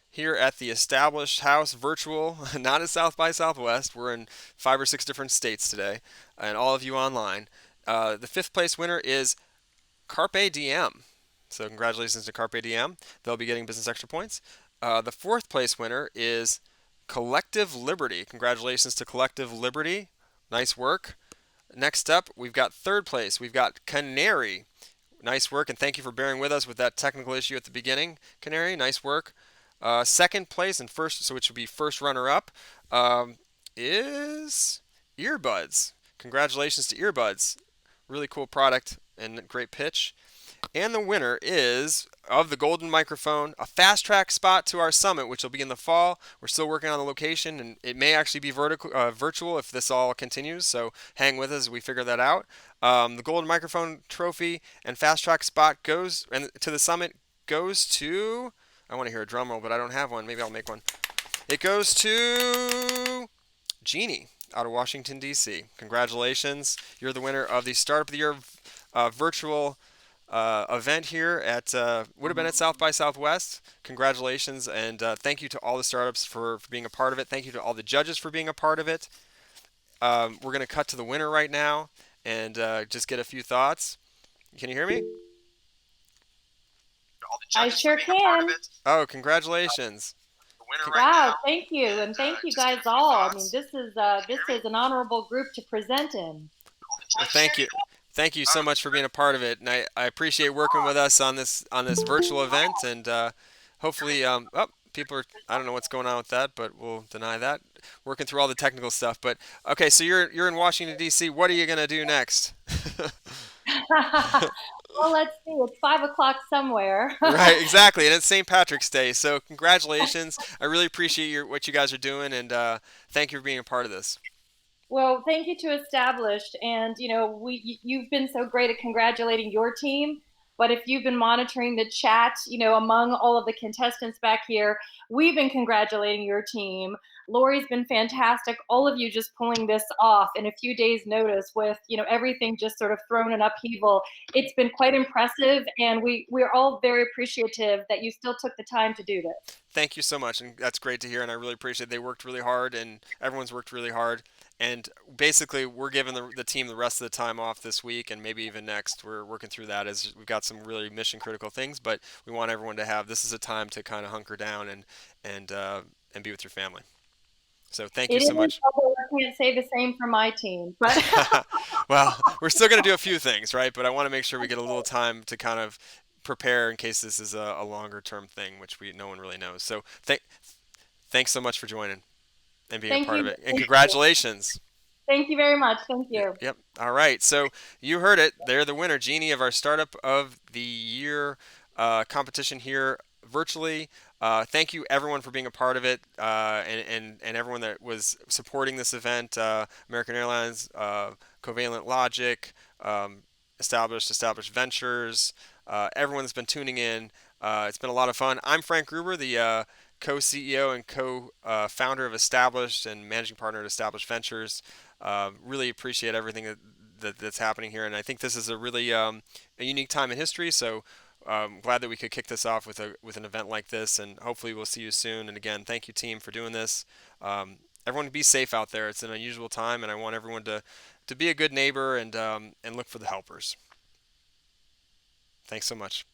Here at the Established House virtual, not at South by Southwest. We're in 5 or 6 different states today, and all of you online. The 5th place winner is Carpe Diem. So congratulations to Carpe Diem. They'll be getting Business Extra points. The 4th place winner is Collective Liberty. Congratulations to Collective Liberty. Nice work. Next up, we've got 3rd place. We've got Canary. Nice work, and thank you for bearing with us with that technical issue at the beginning, Canary. Nice work. 2nd place and first, so which would be first runner-up, is Earbuds. Congratulations to Earbuds. Really cool product and great pitch. And the winner is, of the golden microphone, a fast-track spot to our summit, which will be in the fall. We're still working on the location, and it may actually be virtual if this all continues, so hang with us as we figure that out. The golden microphone trophy and fast-track spot goes to the summit goes to... I want to hear a drum roll, but I don't have one. Maybe I'll make one. It goes to Jeannie out of Washington, D.C. Congratulations. You're the winner of the Startup of the Year virtual event here at, would have been at South by Southwest. Congratulations, and thank you to all the startups for being a part of it. Thank you to all the judges for being a part of it. We're going to cut to the winner right now and just get a few thoughts. Can you hear me? I sure can. Oh, congratulations. Wow, thank you, and thank you guys all. I mean, this is an honorable group to present in. Well, thank you. Thank you so much for being a part of it, and I appreciate working with us on this virtual event, and hopefully, people are, I don't know what's going on with that, but we'll deny that. Working through all the technical stuff, but okay, so you're in Washington D.C. What are you gonna do next? Well, let's see. It's 5 o'clock somewhere. Right, exactly, and it's St. Patrick's Day, so congratulations. I really appreciate what you guys are doing, and thank you for being a part of this. Well, thank you to Established, and you've been so great at congratulating your team. But if you've been monitoring the chat, among all of the contestants back here, we've been congratulating your team. Lori's been fantastic. All of you just pulling this off in a few days' notice with, everything just sort of thrown in upheaval. It's been quite impressive, and we're all very appreciative that you still took the time to do this. Thank you so much, and that's great to hear, and I really appreciate it. They worked really hard, and everyone's worked really hard. And basically, we're giving the team the rest of the time off this week, and maybe even next. We're working through that as we've got some really mission critical things, but we want everyone to have this is a time to kind of hunker down and be with your family. So thank you It so is, much. although I can't say the same for my team, but Well, we're still going to do a few things, right? But I want to make sure we get a little time to kind of prepare in case this is a longer term thing, which no one really knows. So thanks so much for joining and being a thank part of you. it. And congratulations. Thank you very much. Thank you. Yep. All right. So you heard it. They're the winner, Jeannie, of our Startup of the Year competition here virtually. Thank you, everyone, for being a part of it, and everyone that was supporting this event. American Airlines, Covalent Logic, Established Ventures, everyone that's been tuning in. It's been a lot of fun. I'm Frank Gruber, the co-CEO and co-founder of Established and managing partner at Established Ventures. Really appreciate everything that's happening here, and I think this is a really a unique time in history. So glad that we could kick this off with an event like this, and hopefully we'll see you soon. And again, thank you, team, for doing this. Everyone, be safe out there. It's an unusual time, and I want everyone to be a good neighbor and look for the helpers. Thanks so much.